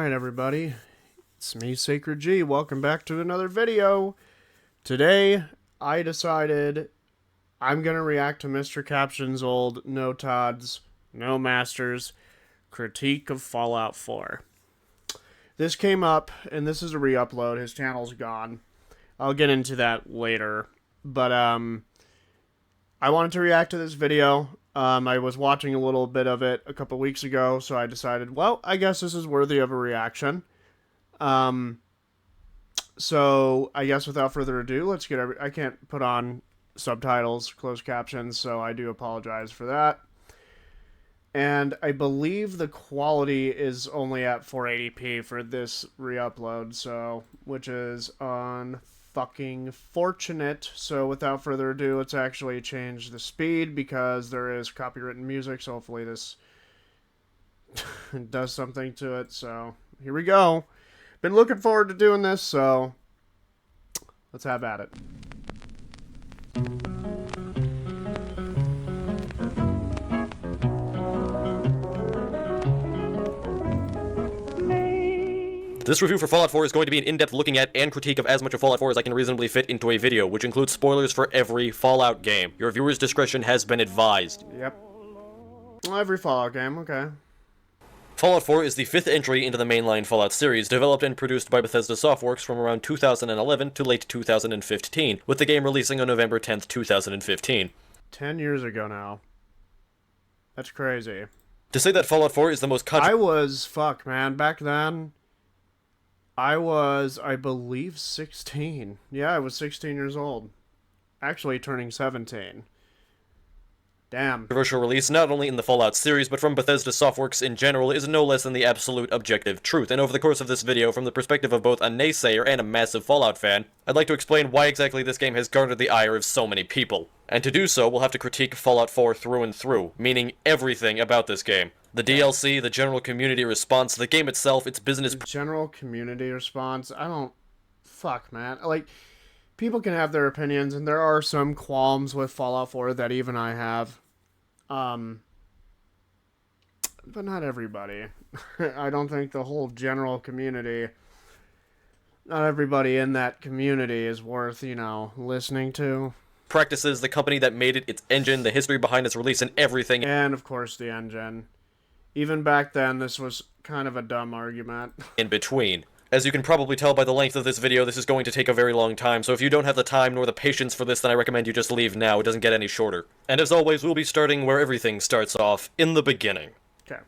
Alright everybody, it's me, Sacred G. Welcome back to another video. Today, I decided I'm going to react to Mr. Caption's old No Todds, No Masters critique of Fallout 4. This came up, and this is a re-upload. His channel's gone. I'll get into that later. But, I wanted to react to this video. I was watching a little bit of it a couple weeks ago, so I decided, well, I guess this is worthy of a reaction. So I guess without further ado, let's get I can't put on subtitles, closed captions, so I do apologize for that. And I believe the quality is only at 480p for this re-upload, so, which is fucking fortunate. So without further ado, let's actually change the speed because there is copywritten music, so hopefully this does something to it. So here we go. Been looking forward to doing this, so let's have at it. This review for Fallout 4 is going to be an in-depth looking at and critique of as much of Fallout 4 as I can reasonably fit into a video, which includes spoilers for every Fallout game. Your viewer's discretion has been advised. Yep. Well, every Fallout game, okay. Fallout 4 is the fifth entry into the mainline Fallout series, developed and produced by Bethesda Softworks from around 2011 to late 2015, with the game releasing on November 10th, 2015. 10 years ago now. That's crazy. To say that Fallout 4 is the most fuck, man, back then, I was, I believe, 16. Yeah, I was 16 years old. Actually turning 17. Damn. Controversial release, not only in the Fallout series, but from Bethesda Softworks in general, is no less than the absolute objective truth. And over the course of this video, from the perspective of both a naysayer and a massive Fallout fan, I'd like to explain why exactly this game has garnered the ire of so many people. And to do so, we'll have to critique Fallout 4 through and through, meaning everything about this game. The DLC, the general community response, the game itself, its business... The general community response? I don't... Fuck, man. Like, people can have their opinions, and there are some qualms with Fallout 4 that even I have. But not everybody. I don't think the whole general community... Not everybody in that community is worth, you know, listening to. Practices, the company that made it, its engine, the history behind its release, and everything. And, of course, the engine. Even back then, this was kind of a dumb argument. In between. As you can probably tell by the length of this video, this is going to take a very long time, so if you don't have the time nor the patience for this, then I recommend you just leave now. It doesn't get any shorter. And as always, we'll be starting where everything starts off, in the beginning. Okay.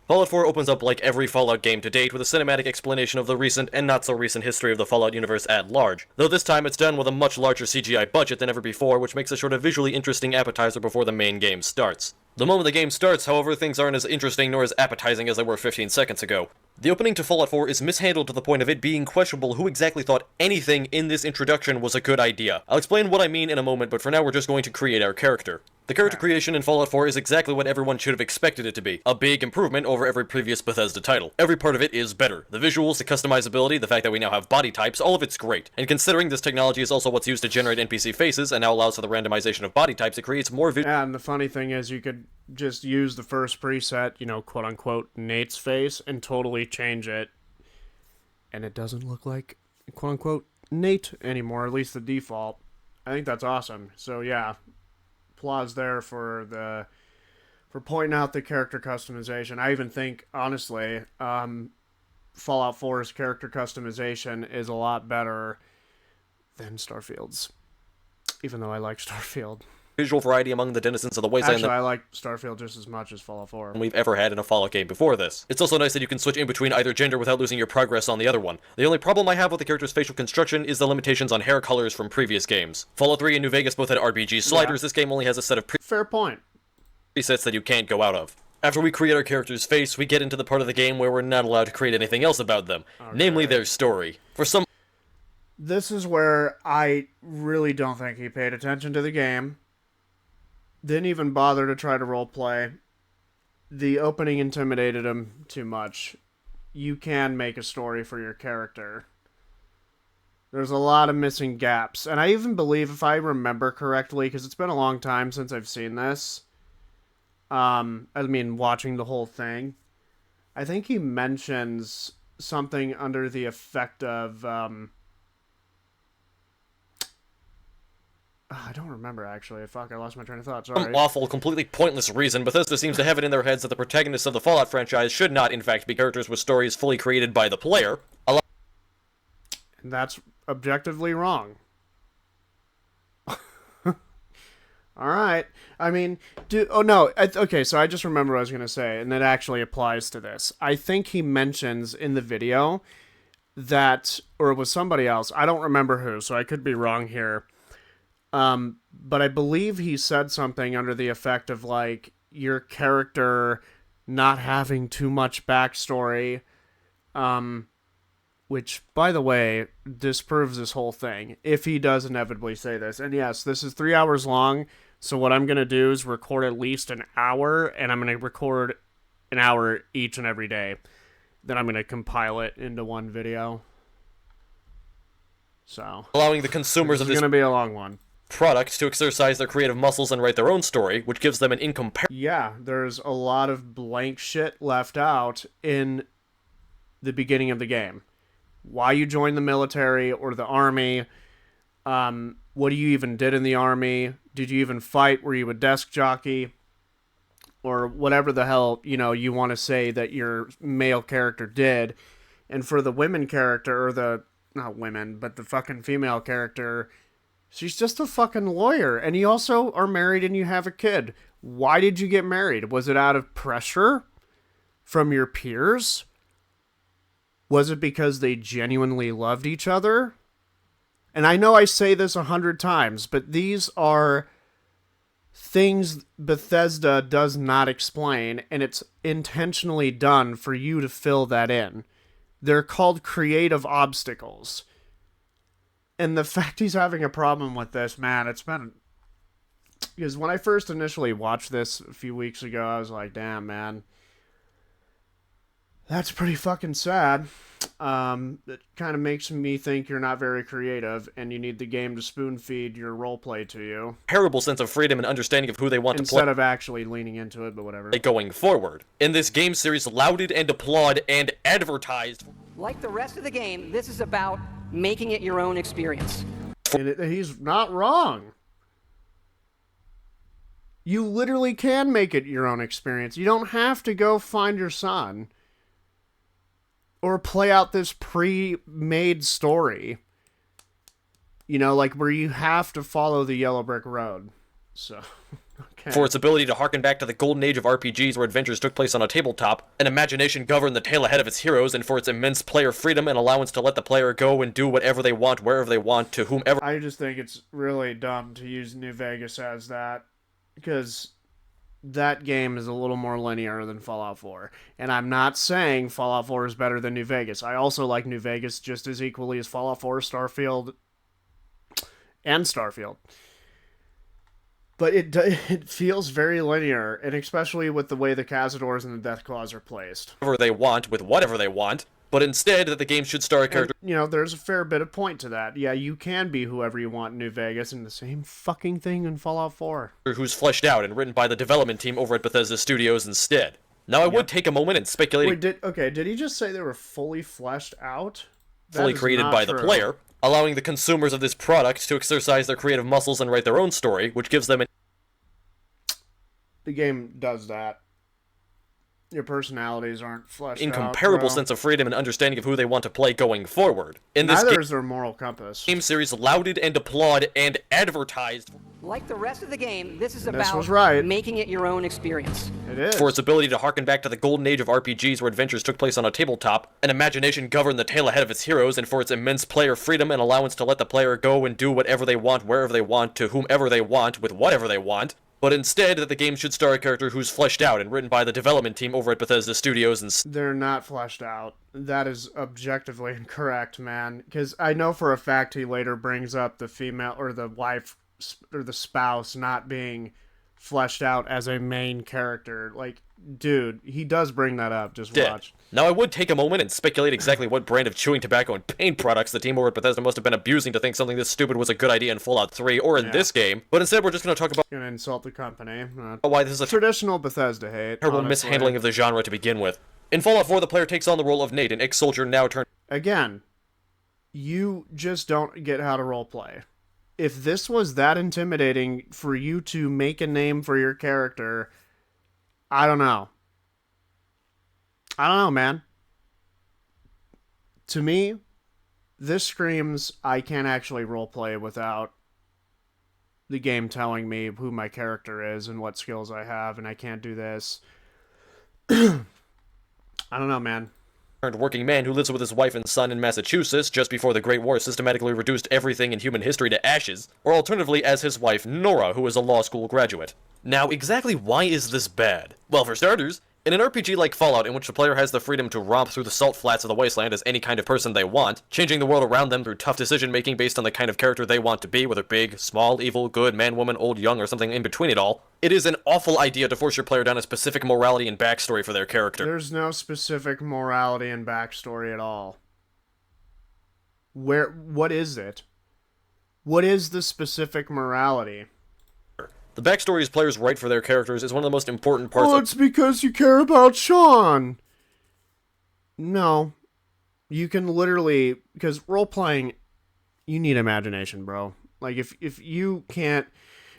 Fallout 4 opens up like every Fallout game to date, with a cinematic explanation of the recent and not-so-recent history of the Fallout universe at large. Though this time it's done with a much larger CGI budget than ever before, which makes a sort of visually interesting appetizer before the main game starts. The moment the game starts, however, things aren't as interesting nor as appetizing as they were 15 seconds ago. The opening to Fallout 4 is mishandled to the point of it being questionable who exactly thought anything in this introduction was a good idea. I'll explain what I mean in a moment, but for now we're just going to create our character. The character creation in Fallout 4 is exactly what everyone should have expected it to be. A big improvement over every previous Bethesda title. Every part of it is better. The visuals, the customizability, the fact that we now have body types, all of it's great. And considering this technology is also what's used to generate NPC faces, and now allows for the randomization of body types, it creates more and the funny thing is, you could just use the first preset, you know, quote-unquote, Nate's face, and totally change it. And it doesn't look like, quote-unquote, Nate anymore, at least the default. I think that's awesome. So, yeah. Applause there for pointing out the character customization. I even think, honestly, Fallout 4's character customization is a lot better than Starfield's. Even though I like Starfield. Visual variety among the denizens of the wasteland. Actually, I like Starfield just as much as Fallout 4. We've ever had in a Fallout game before this. It's also nice that you can switch in between either gender without losing your progress on the other one. The only problem I have with the character's facial construction is the limitations on hair colors from previous games. Fallout 3 and New Vegas both had RBG sliders. Yeah. This game only has a set of fair point. Presets that you can't go out of. After we create our character's face, we get into the part of the game where we're not allowed to create anything else about them, namely their story. This is where I really don't think he paid attention to the game. Didn't even bother to try to roleplay. The opening intimidated him too much. You can make a story for your character. There's a lot of missing gaps. And I even believe, if I remember correctly, because it's been a long time since I've seen this, I mean, watching the whole thing, I think he mentions something under the effect of I don't remember, actually. Fuck, I lost my train of thought. Sorry. Some awful, completely pointless reason, Bethesda seems to have it in their heads that the protagonists of the Fallout franchise should not, in fact, be characters with stories fully created by the player. That's objectively wrong. Alright. I mean, okay, so I just remember what I was going to say, and it actually applies to this. I think he mentions in the video that, or it was somebody else, I don't remember who, so I could be wrong here. But I believe he said something under the effect of, like, your character not having too much backstory, which, by the way, disproves this whole thing, if he does inevitably say this. And yes, this is 3 hours long, so what I'm going to do is record at least an hour, and I'm going to record an hour each and every day. Then I'm going to compile it into one video. So, allowing the consumers of this going to be a long one. Product to exercise their creative muscles and write their own story, which gives them an incomparable... Yeah, there's a lot of blank shit left out in the beginning of the game. Why you joined the military or the army, what you even did in the army, did you even fight, were you a desk jockey, or whatever the hell, you want to say that your male character did. And for the women character, or not women, but the fucking female character, she's just a fucking lawyer. And you also are married and you have a kid. Why did you get married? Was it out of pressure from your peers? Was it because they genuinely loved each other? And I know I say this 100 times, but these are things Bethesda does not explain, and it's intentionally done for you to fill that in. They're called creative obstacles. And the fact he's having a problem with this, man, it's been... Because when I first initially watched this a few weeks ago, I was like, damn, man. That's pretty fucking sad. It kind of makes me think you're not very creative, and you need the game to spoon-feed your roleplay to you. Terrible sense of freedom and understanding of who they want to play. Instead of actually leaning into it, but whatever. Going forward. In this game series, lauded and applauded and advertised. Like the rest of the game, this is about making it your own experience. And he's not wrong. You literally can make it your own experience. You don't have to go find your son or play out this pre-made story. Like where you have to follow the yellow brick road. So, okay. For its ability to harken back to the golden age of RPGs where adventures took place on a tabletop, and imagination governed the tale ahead of its heroes, and for its immense player freedom and allowance to let the player go and do whatever they want, wherever they want, to whomever... I just think it's really dumb to use New Vegas as that, because that game is a little more linear than Fallout 4. And I'm not saying Fallout 4 is better than New Vegas. I also like New Vegas just as equally as Fallout 4, Starfield, and Starfield. But it feels very linear, and especially with the way the Cazadors and the Deathclaws are placed. Whatever they want, with whatever they want, but instead that the game should star a character... And, there's a fair bit of point to that. Yeah, you can be whoever you want in New Vegas, and the same fucking thing in Fallout 4. Who's fleshed out and written by the development team over at Bethesda Studios instead. Now I would take a moment and speculate... Wait, did he just say they were fully fleshed out? Fully created by the player, allowing the consumers of this product to exercise their creative muscles and write their own story, which gives them an... The game does that. Your personalities aren't fleshed out. Incomparable sense of freedom and understanding of who they want to play going forward. In this Neither is their moral compass. Game series lauded and applauded and advertised. Like the rest of the game, this is about making it your own experience. It is. For its ability to harken back to the golden age of RPGs where adventures took place on a tabletop, and imagination governed the tale ahead of its heroes, and for its immense player freedom and allowance to let the player go and do whatever they want, wherever they want, to whomever they want, with whatever they want. But instead, that the game should star a character who's fleshed out and written by the development team over at Bethesda Studios and... They're not fleshed out. That is objectively incorrect, man. Because I know for a fact he later brings up the female, or the wife, or the spouse not being fleshed out as a main character. Like, dude, he does bring that up. Just watch. Now, I would take a moment and speculate exactly what brand of chewing tobacco and paint products the team over at Bethesda must have been abusing to think something this stupid was a good idea in Fallout 3 or in this game. But instead, we're just going to talk about... Gonna insult the company. Why this is a traditional Bethesda hate. terrible mishandling of the genre to begin with. In Fallout 4, the player takes on the role of Nate, an ex-soldier now turned... Again, you just don't get how to roleplay. If this was that intimidating for you to make a name for your character, I don't know. I don't know, man. To me, this screams I can't actually roleplay without the game telling me who my character is and what skills I have, and I can't do this. I don't know, man. Working man who lives with his wife and son in Massachusetts just before the Great War systematically reduced everything in human history to ashes, or alternatively as his wife Nora, who is a law school graduate. Now, exactly why is this bad? Well, for starters, in an RPG like Fallout, in which the player has the freedom to romp through the salt flats of the wasteland as any kind of person they want, changing the world around them through tough decision-making based on the kind of character they want to be, whether big, small, evil, good, man, woman, old, young, or something in between it all, it is an awful idea to force your player down a specific morality and backstory for their character. There's no specific morality and backstory at all. What is it? What is the specific morality? The backstories players write for their characters is one of the most important parts Oh, it's because you care about Sean. No. You can literally... Because role-playing, you need imagination, bro. Like, if you can't...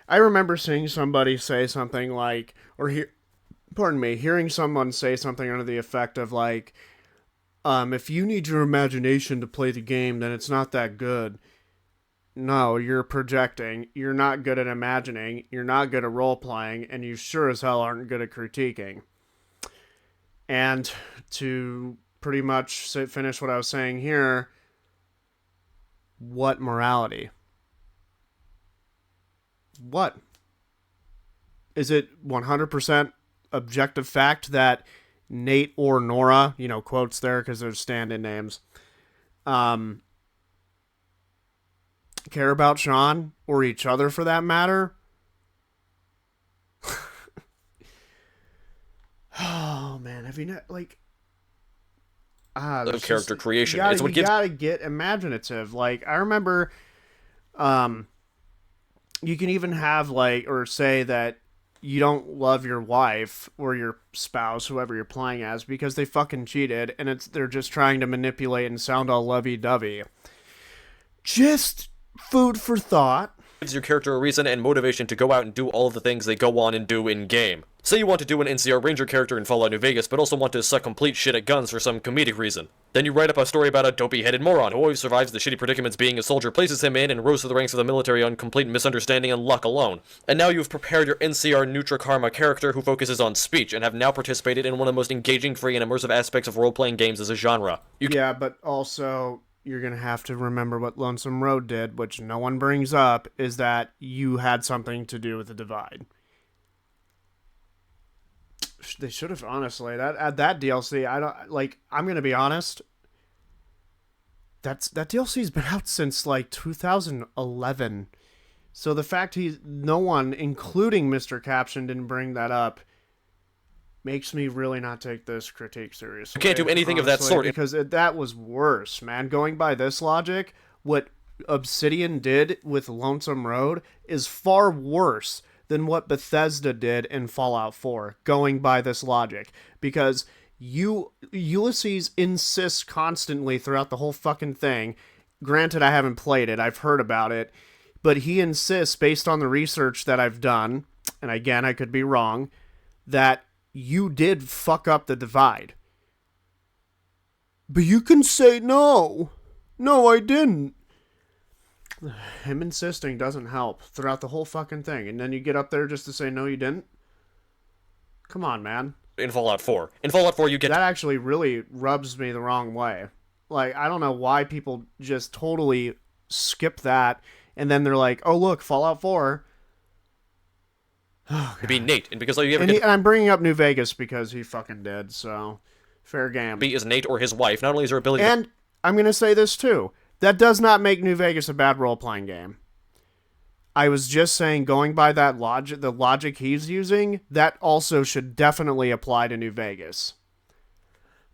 I remember seeing somebody say something like... hearing someone say something under the effect of, like... if you need your imagination to play the game, then it's not that good. No, you're projecting. You're not good at imagining. You're not good at role-playing. And you sure as hell aren't good at critiquing. And to pretty much finish what I was saying here, what morality? What? Is it 100% objective fact that Nate or Nora, quotes there because they're stand-in names, care about Sean or each other for that matter? Oh man, have you not character creation. You It's what gives... gotta get imaginative. Like I remember, you can even have or say that you don't love your wife or your spouse, whoever you're playing as, because they fucking cheated, and they're just trying to manipulate and sound all lovey-dovey. Just food for thought. Gives your character a reason and motivation to go out and do all of the things they go on and do in-game. Say you want to do an NCR Ranger character in Fallout New Vegas, but also want to suck complete shit at guns for some comedic reason. Then you write up a story about a dopey-headed moron who always survives the shitty predicaments being a soldier places him in and rose to the ranks of the military on complete misunderstanding and luck alone. And now you've prepared your NCR Neutra Karma character who focuses on speech and have now participated in one of the most engaging, free, and immersive aspects of role-playing games as a genre. Yeah, but also... you're going to have to remember what Lonesome Road did, which no one brings up, is that you had something to do with the Divide. They should have, honestly. That DLC, I'm going to be honest. That DLC's been out since, 2011. So the fact no one, including Mr. Caption, didn't bring that up, makes me really not take this critique seriously. You can't do anything honestly, of that sort. Because that was worse, man. Going by this logic, what Obsidian did with Lonesome Road is far worse than what Bethesda did in Fallout 4, going by this logic. Because Ulysses insists constantly throughout the whole fucking thing. Granted, I haven't played it. I've heard about it. But he insists, based on the research that I've done, and again, I could be wrong, that you did fuck up the Divide. But you can say no. No, I didn't. Him insisting doesn't help throughout the whole fucking thing. And then you get up there just to say no, you didn't? Come on, man. In Fallout 4. In Fallout 4, you get... that actually really rubs me the wrong way. I don't know why people just totally skip that. And then they're like, oh, look, Fallout 4... to be Nate, and because all you ever and I'm bringing up New Vegas because he fucking did, so fair game. be is Nate or his wife. Not only is her ability and I'm going to say this too. That does not make New Vegas a bad role-playing game. I was just saying, going by that logic, the logic he's using, that also should definitely apply to New Vegas.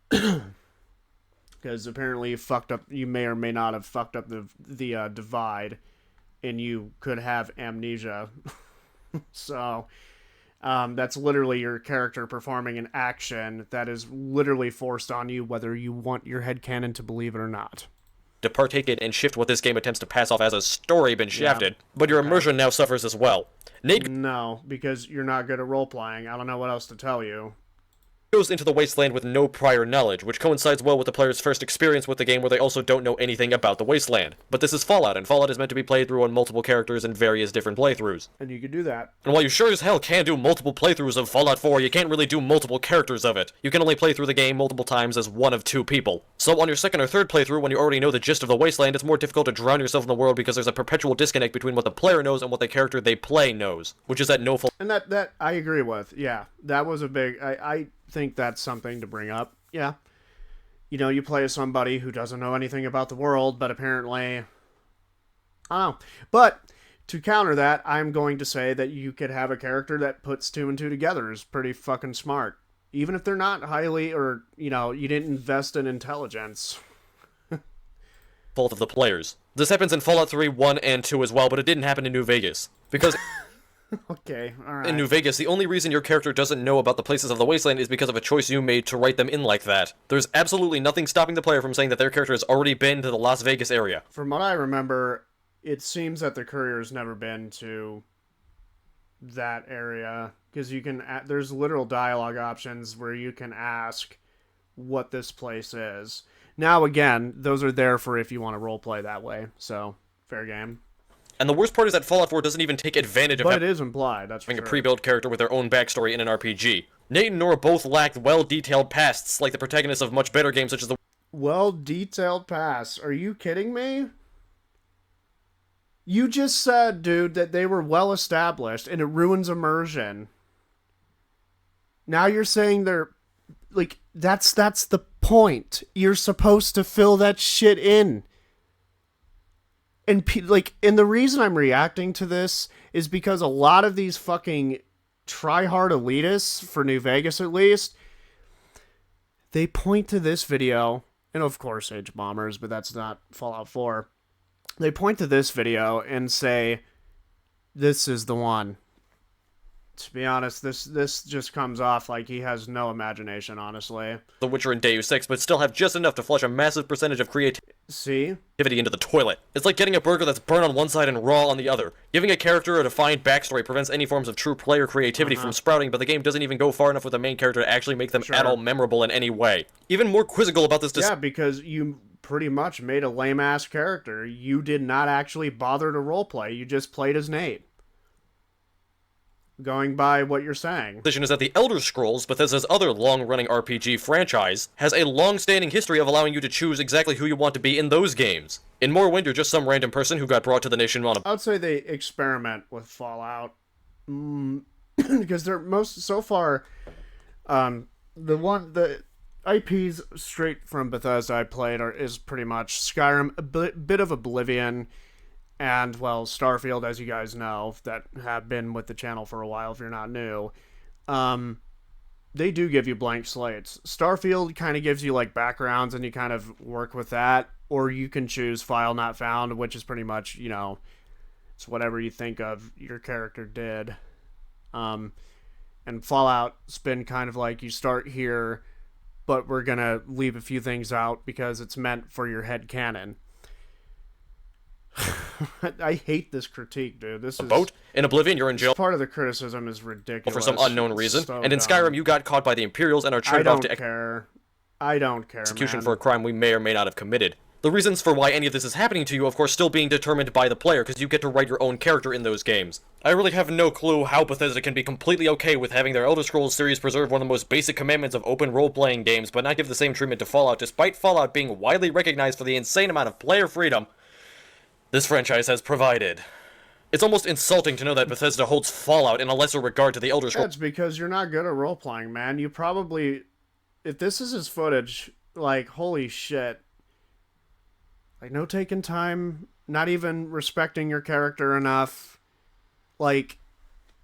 Because apparently you may or may not have fucked up the Divide, and you could have amnesia. So, That's literally your character performing an action that is literally forced on you, whether you want your headcanon to believe it or not. To partake in and shift what this game attempts to pass off as a story been shafted, but your immersion now suffers as well. Nate No, because you're not good at role-playing. I don't know what else to tell you. goes into the wasteland with no prior knowledge, which coincides well with the player's first experience with the game where they also don't know anything about the wasteland. But this is Fallout, and Fallout is meant to be played through on multiple characters in various different playthroughs. And you could do that. And while you sure as hell can do multiple playthroughs of Fallout 4, you can't really do multiple characters of it. You can only play through the game multiple times as one of two people. So on your second or third playthrough, when you already know the gist of the wasteland, it's more difficult to drown yourself in the world because there's a perpetual disconnect between what the player knows and what the character they play knows, which is that no full. And that I agree with. Yeah, that was a big... I think that's something to bring up. Yeah. You know, you play as somebody who doesn't know anything about the world, but apparently... I don't know. But to counter that, I'm going to say that you could have a character that puts two and two together is pretty fucking smart. Even if they're not highly, or, you know, you didn't invest in intelligence. Fault of the players. This happens in Fallout 3, 1, and 2 as well, but it didn't happen in New Vegas. Because... Okay, alright. In New Vegas, the only reason your character doesn't know about the places of the wasteland is because of a choice you made to write them in like that. There's absolutely nothing stopping the player from saying that their character has already been to the Las Vegas area. From what I remember, it seems that the courier's never been to that area. Because you can... There's literal dialogue options where you can ask what this place is. Now, again, those are there for if you want to roleplay that way. So, fair game. And the worst part is that Fallout 4 doesn't even take advantage of But it is implied, that's for having sure. a pre-built character with their own backstory in an RPG. Nate and Nora both lacked well-detailed pasts like the protagonists of much better games such as the Well-detailed pass. Are you kidding me? You just said, dude, that they were well-established, and it ruins immersion. Now you're saying they're... Like, that's the point. You're supposed to fill that shit in. And, and the reason I'm reacting to this is because a lot of these fucking try-hard elitists, for New Vegas at least, they point to this video, and of course Age Bombers, but that's not Fallout 4. They point to this video and say, this is the one. To be honest, this just comes off like he has no imagination, honestly. The Witcher and Deus Ex, but still have just enough to flush a massive percentage of creativity See? into the toilet. It's like getting a burger that's burnt on one side and raw on the other. Giving a character a defined backstory prevents any forms of true player creativity from sprouting, but the game doesn't even go far enough with the main character to actually make them at all memorable in any way. Even more quizzical about this... Yeah, because you pretty much made a lame-ass character. You did not actually bother to roleplay. You just played as Nate. Going by what you're saying. Is that the Elder Scrolls, Bethesda's other long-running RPG franchise, has a long-standing history of allowing you to choose exactly who you want to be in those games. In Morrowind, you're just some random person who got brought to the nation on a... I would say they experiment with Fallout. Because they're so far, the IPs straight from Bethesda I played is pretty much Skyrim, a bit of Oblivion, and, well, Starfield, as you guys know, that have been with the channel for a while if you're not new. They do give you blank slates. Starfield kind of gives you, like, backgrounds, and you kind of work with that. Or you can choose File Not Found, which is pretty much, you know, it's whatever you think of your character did. And Fallout's been kind of like, you start here, but we're gonna leave a few things out because it's meant for your head canon. I hate this critique, dude. This is... boat? In Oblivion, you're in jail Part of the criticism is ridiculous. for some unknown reason, So and in dumb. Skyrim, you got caught by the Imperials and are I traded off don't to care. I don't care, execution man. for a crime we may or may not have committed. The reasons for why any of this is happening to you, of course, still being determined by the player, because you get to write your own character in those games. I really have no clue how Bethesda can be completely okay with having their Elder Scrolls series preserve one of the most basic commandments of open role-playing games, but not give the same treatment to Fallout, despite Fallout being widely recognized for the insane amount of player freedom this franchise has provided. It's almost insulting to know that Bethesda holds Fallout in a lesser regard to the Elder Scrolls. That's because you're not good at role-playing, man. You probably... If this is his footage, like, holy shit. Like, no taking time, not even respecting your character enough. Like,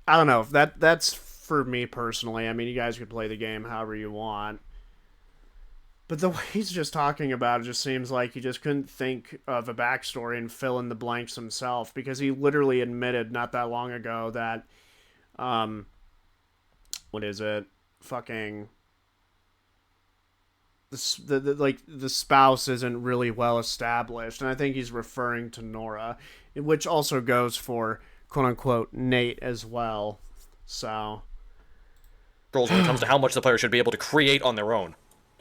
I don't know. That's for me personally. I mean, you guys could play the game however you want. But the way he's just talking about it just seems like he just couldn't think of a backstory and fill in the blanks himself, because he literally admitted not that long ago that what is it? Fucking the spouse isn't really well established, and I think he's referring to Nora, which also goes for quote unquote Nate as well. So when it comes to how much the player should be able to create on their own.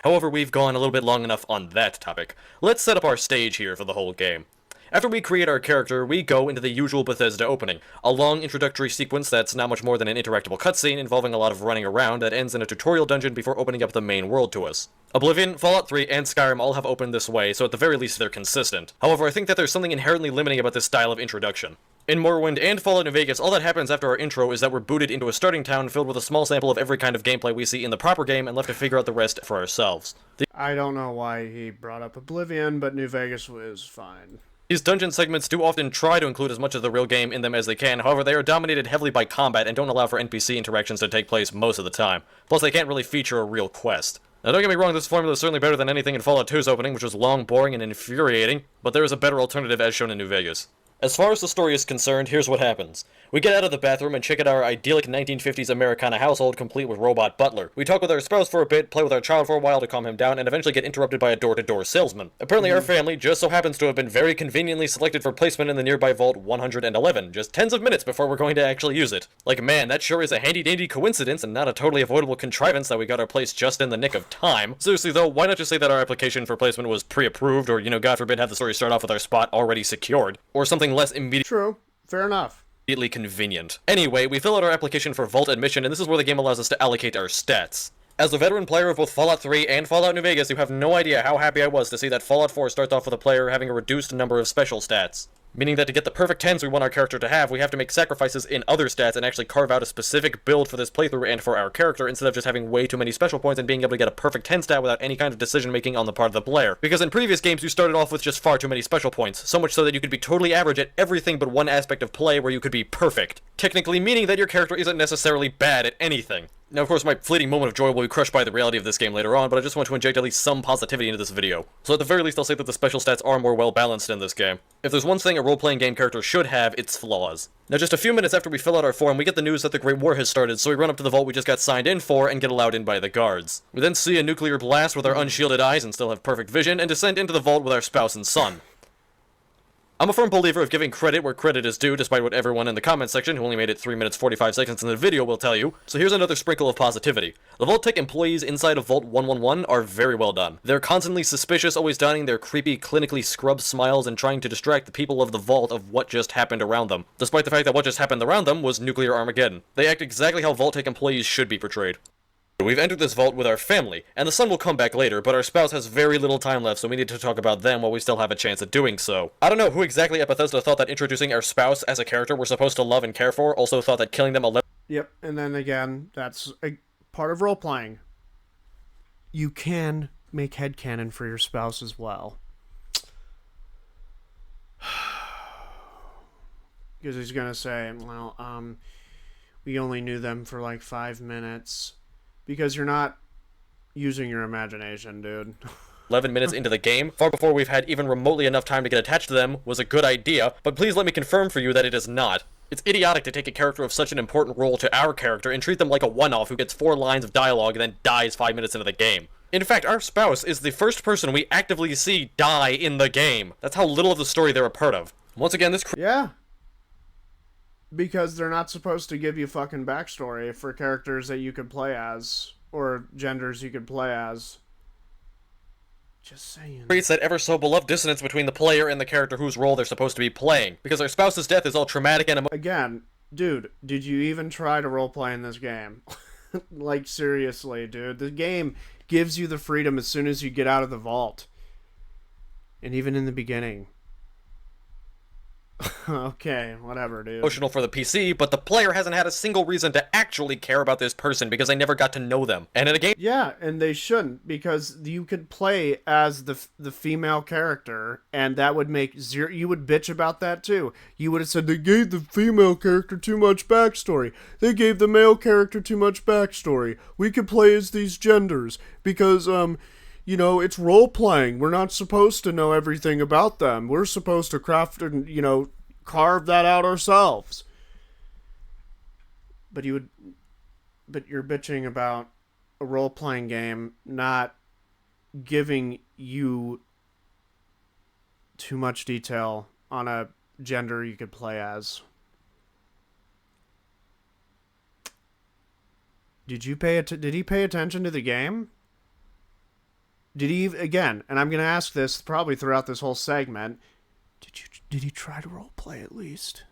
However, we've gone a little bit long enough on that topic. Let's set up our stage here for the whole game. After we create our character, we go into the usual Bethesda opening, a long introductory sequence that's not much more than an interactable cutscene involving a lot of running around that ends in a tutorial dungeon before opening up the main world to us. Oblivion, Fallout 3, and Skyrim all have opened this way, so at the very least they're consistent. However, I think that there's something inherently limiting about this style of introduction. In Morrowind and Fallout New Vegas, all that happens after our intro is that we're booted into a starting town filled with a small sample of every kind of gameplay we see in the proper game and left to figure out the rest for ourselves. I don't know why he brought up Oblivion, but New Vegas was fine. These dungeon segments do often try to include as much of the real game in them as they can, however they are dominated heavily by combat and don't allow for NPC interactions to take place most of the time. Plus they can't really feature a real quest. Now don't get me wrong, this formula is certainly better than anything in Fallout 2's opening, which was long, boring, and infuriating, but there is a better alternative as shown in New Vegas. As far as the story is concerned, here's what happens. We get out of the bathroom and check out our idyllic 1950s Americana household complete with robot butler. We talk with our spouse for a bit, play with our child for a while to calm him down, and eventually get interrupted by a door-to-door salesman. Apparently our family just so happens to have been very conveniently selected for placement in the nearby Vault 111, just tens of minutes before we're going to actually use it. Like, man, that sure is a handy-dandy coincidence and not a totally avoidable contrivance that we got our place just in the nick of time. Seriously though, why not just say that our application for placement was pre-approved, or, God forbid, have the story start off with our spot already secured, or something less immediate. True. Fair enough. Immediately convenient. Anyway, we fill out our application for Vault admission, and this is where the game allows us to allocate our stats. As a veteran player of both Fallout 3 and Fallout New Vegas, you have no idea how happy I was to see that Fallout 4 starts off with a player having a reduced number of special stats. Meaning that to get the perfect 10s we want our character to have, we have to make sacrifices in other stats and actually carve out a specific build for this playthrough and for our character, instead of just having way too many special points and being able to get a perfect 10 stat without any kind of decision making on the part of the player. Because in previous games you started off with just far too many special points, so much so that you could be totally average at everything but one aspect of play where you could be perfect. Technically meaning that your character isn't necessarily bad at anything. Now, of course, my fleeting moment of joy will be crushed by the reality of this game later on, but I just want to inject at least some positivity into this video. So at the very least, I'll say that the special stats are more well-balanced in this game. If there's one thing a role-playing game character should have, it's flaws. Now, just a few minutes after we fill out our form, we get the news that the Great War has started, so we run up to the vault we just got signed in for and get allowed in by the guards. We then see a nuclear blast with our unshielded eyes and still have perfect vision, and descend into the vault with our spouse and son. I'm a firm believer of giving credit where credit is due, despite what everyone in the comments section, who only made it 3 minutes 45 seconds in the video, will tell you. So here's another sprinkle of positivity. The Vault Tech employees inside of Vault 111 are very well done. They're constantly suspicious, always donning their creepy, clinically scrubbed smiles and trying to distract the people of the Vault of what just happened around them, despite the fact that what just happened around them was nuclear Armageddon. They act exactly how Vault Tech employees should be portrayed. We've entered this vault with our family, and the son will come back later, but our spouse has very little time left, so we need to talk about them while we still have a chance at doing so. I don't know who exactly at Bethesda thought that introducing our spouse as a character we're supposed to love and care for, also thought that killing them 11. Yep, and then again, that's a part of role-playing. You can make headcanon for your spouse as well. Because he's gonna say, well, we only knew them for like 5 minutes. Because you're not using your imagination, dude. 11 minutes into the game, far before we've had even remotely enough time to get attached to them, was a good idea, but please let me confirm for you that it is not. It's idiotic to take a character of such an important role to our character and treat them like a one-off who gets 4 lines of dialogue and then dies 5 minutes into the game. In fact, our spouse is the first person we actively see die in the game. That's how little of the story they're a part of. Once again, this yeah. Because they're not supposed to give you fucking backstory for characters that you could play as, or genders you could play as. Just saying. Creates that ever so beloved dissonance between the player and the character whose role they're supposed to be playing, because our spouse's death is all traumatic and Again, dude, did you even try to roleplay in this game? Like, seriously, dude. The game gives you the freedom as soon as you get out of the vault. And even in the beginning. Okay, whatever, dude. Emotional for the PC, but the player hasn't had a single reason to actually care about this person because they never got to know them. And in a game... Yeah, and they shouldn't, because you could play as the female character, and that would make zero... You would bitch about that, too. You would have said, they gave the female character too much backstory. They gave the male character too much backstory. We could play as these genders, because, you know, it's role-playing. We're not supposed to know everything about them. We're supposed to craft and, you know, carve that out ourselves. But but you're bitching about a role-playing game not giving you too much detail on a gender you could play as. Did he pay attention to the game? Did he, again, and I'm going to ask this probably throughout this whole segment, did he try to roleplay at least?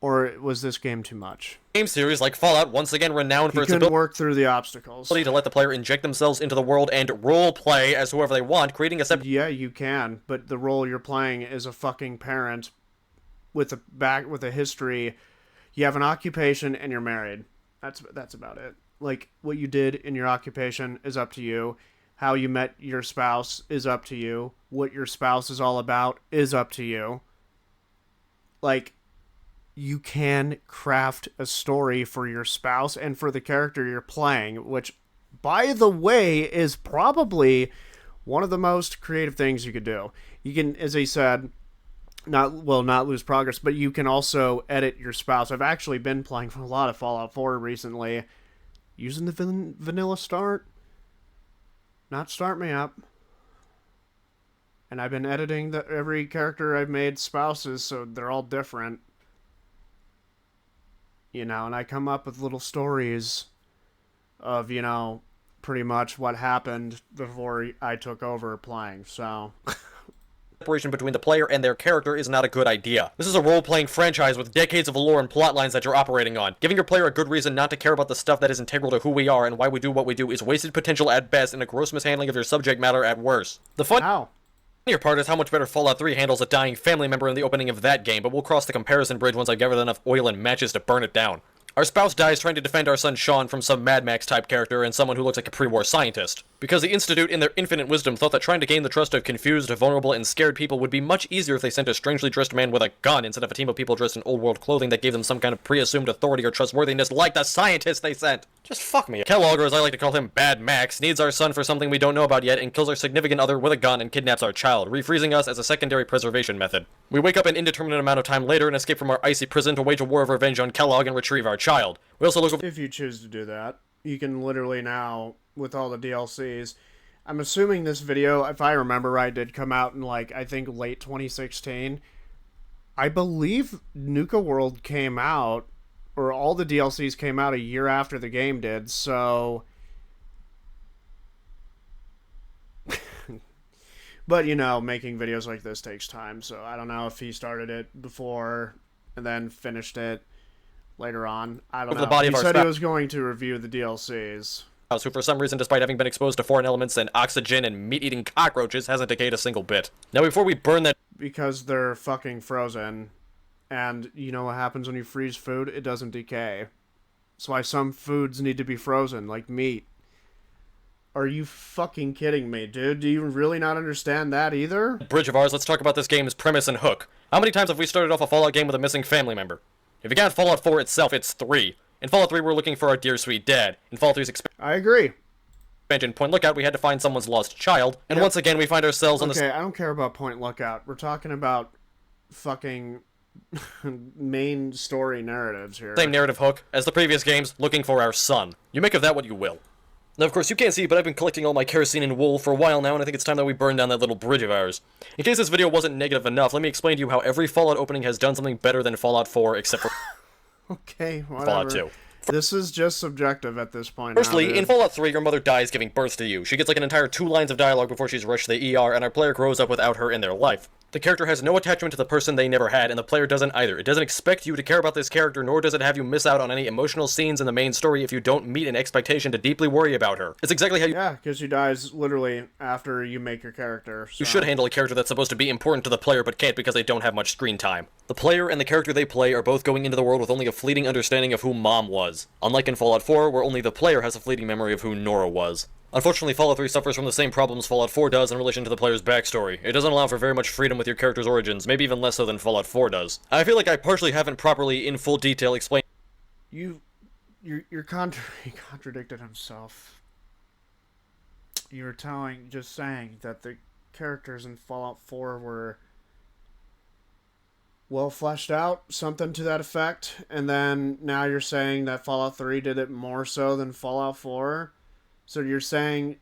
Or was this game too much? Game series like Fallout, once again renowned for He its couldn't ability work through the obstacles. to let the player inject themselves into the world and role-play as whoever they want, creating a separate... Yeah, you can, but the role you're playing is a fucking parent with a history. You have an occupation and you're married. That's about it. Like, what you did in your occupation is up to you. How you met your spouse is up to you. What your spouse is all about is up to you. Like, you can craft a story for your spouse and for the character you're playing, which, by the way, is probably one of the most creative things you could do. You can, as I said, not lose progress, but you can also edit your spouse. I've actually been playing a lot of Fallout 4 recently, using the vanilla start, not start me up. And I've been editing every character I've made spouses, so they're all different. You know, and I come up with little stories of, you know, pretty much what happened before I took over playing, so... separation between the player and their character is not a good idea. This is a role-playing franchise with decades of lore and plot lines that you're operating on. Giving your player a good reason not to care about the stuff that is integral to who we are and why we do what we do is wasted potential at best and a gross mishandling of your subject matter at worst. The funnier part is how much better Fallout 3 handles a dying family member in the opening of that game, but we'll cross the comparison bridge once I've gathered enough oil and matches to burn it down. Our spouse dies trying to defend our son Sean from some Mad Max type character and someone who looks like a pre-war scientist. Because the Institute, in their infinite wisdom, thought that trying to gain the trust of confused, vulnerable, and scared people would be much easier if they sent a strangely dressed man with a gun instead of a team of people dressed in old-world clothing that gave them some kind of pre-assumed authority or trustworthiness like the scientist they sent. Just fuck me. Kellogg, or as I like to call him, Bad Max, needs our son for something we don't know about yet and kills our significant other with a gun and kidnaps our child, refreezing us as a secondary preservation method. We wake up an indeterminate amount of time later and escape from our icy prison to wage a war of revenge on Kellogg and retrieve our child. We also look... If you choose to do that, you can literally now, with all the DLCs... I'm assuming this video, if I remember right, did come out in, like, I think late 2016. I believe Nuka World came out, or all the DLCs came out a year after the game did, so... But, you know, making videos like this takes time, so I don't know if he started it before and then finished it later on. I don't know. He said he was going to review the DLCs. Who for some reason, despite having been exposed to foreign elements and oxygen and meat-eating cockroaches, hasn't decayed a single bit. Now before we burn that... Because they're fucking frozen. And you know what happens when you freeze food? It doesn't decay. That's why some foods need to be frozen, like meat. Are you fucking kidding me, dude? Do you really not understand that either? Bridge of ours, let's talk about this game's premise and hook. How many times have we started off a Fallout game with a missing family member? If you count Fallout 4 itself, it's 3. In Fallout 3, we're looking for our dear sweet dad. In Fallout 3's I agree. expansion, Point Lookout, we had to find someone's lost child. And once again, we find ourselves on the... Okay, I don't care about Point Lookout. We're talking about fucking main story narratives here. Same narrative hook as the previous games, looking for our son. You make of that what you will. Now, of course, you can't see, but I've been collecting all my kerosene and wool for a while now, and I think it's time that we burn down that little bridge of ours. In case this video wasn't negative enough, let me explain to you how every Fallout opening has done something better than Fallout 4, except for... Okay, whatever. Fallout 2. This is just subjective at this point. Firstly, in Fallout 3, your mother dies giving birth to you. She gets like an entire 2 lines of dialogue before she's rushed to the ER, and our player grows up without her in their life. The character has no attachment to the person they never had, and the player doesn't either. It doesn't expect you to care about this character, nor does it have you miss out on any emotional scenes in the main story if you don't meet an expectation to deeply worry about her. It's exactly how you... Yeah, because she dies literally after you make your character. So. You should handle a character that's supposed to be important to the player but can't because they don't have much screen time. The player and the character they play are both going into the world with only a fleeting understanding of who Mom was. Unlike in Fallout 4, where only the player has a fleeting memory of who Nora was. Unfortunately, Fallout 3 suffers from the same problems Fallout 4 does in relation to the player's backstory. It doesn't allow for very much freedom with your character's origins, maybe even less so than Fallout 4 does. I feel like I partially haven't properly, in full detail, explained... He contradicted himself. You were just saying that the characters in Fallout 4 were well fleshed out, something to that effect. And then now you're saying that Fallout 3 did it more so than Fallout 4. So you're saying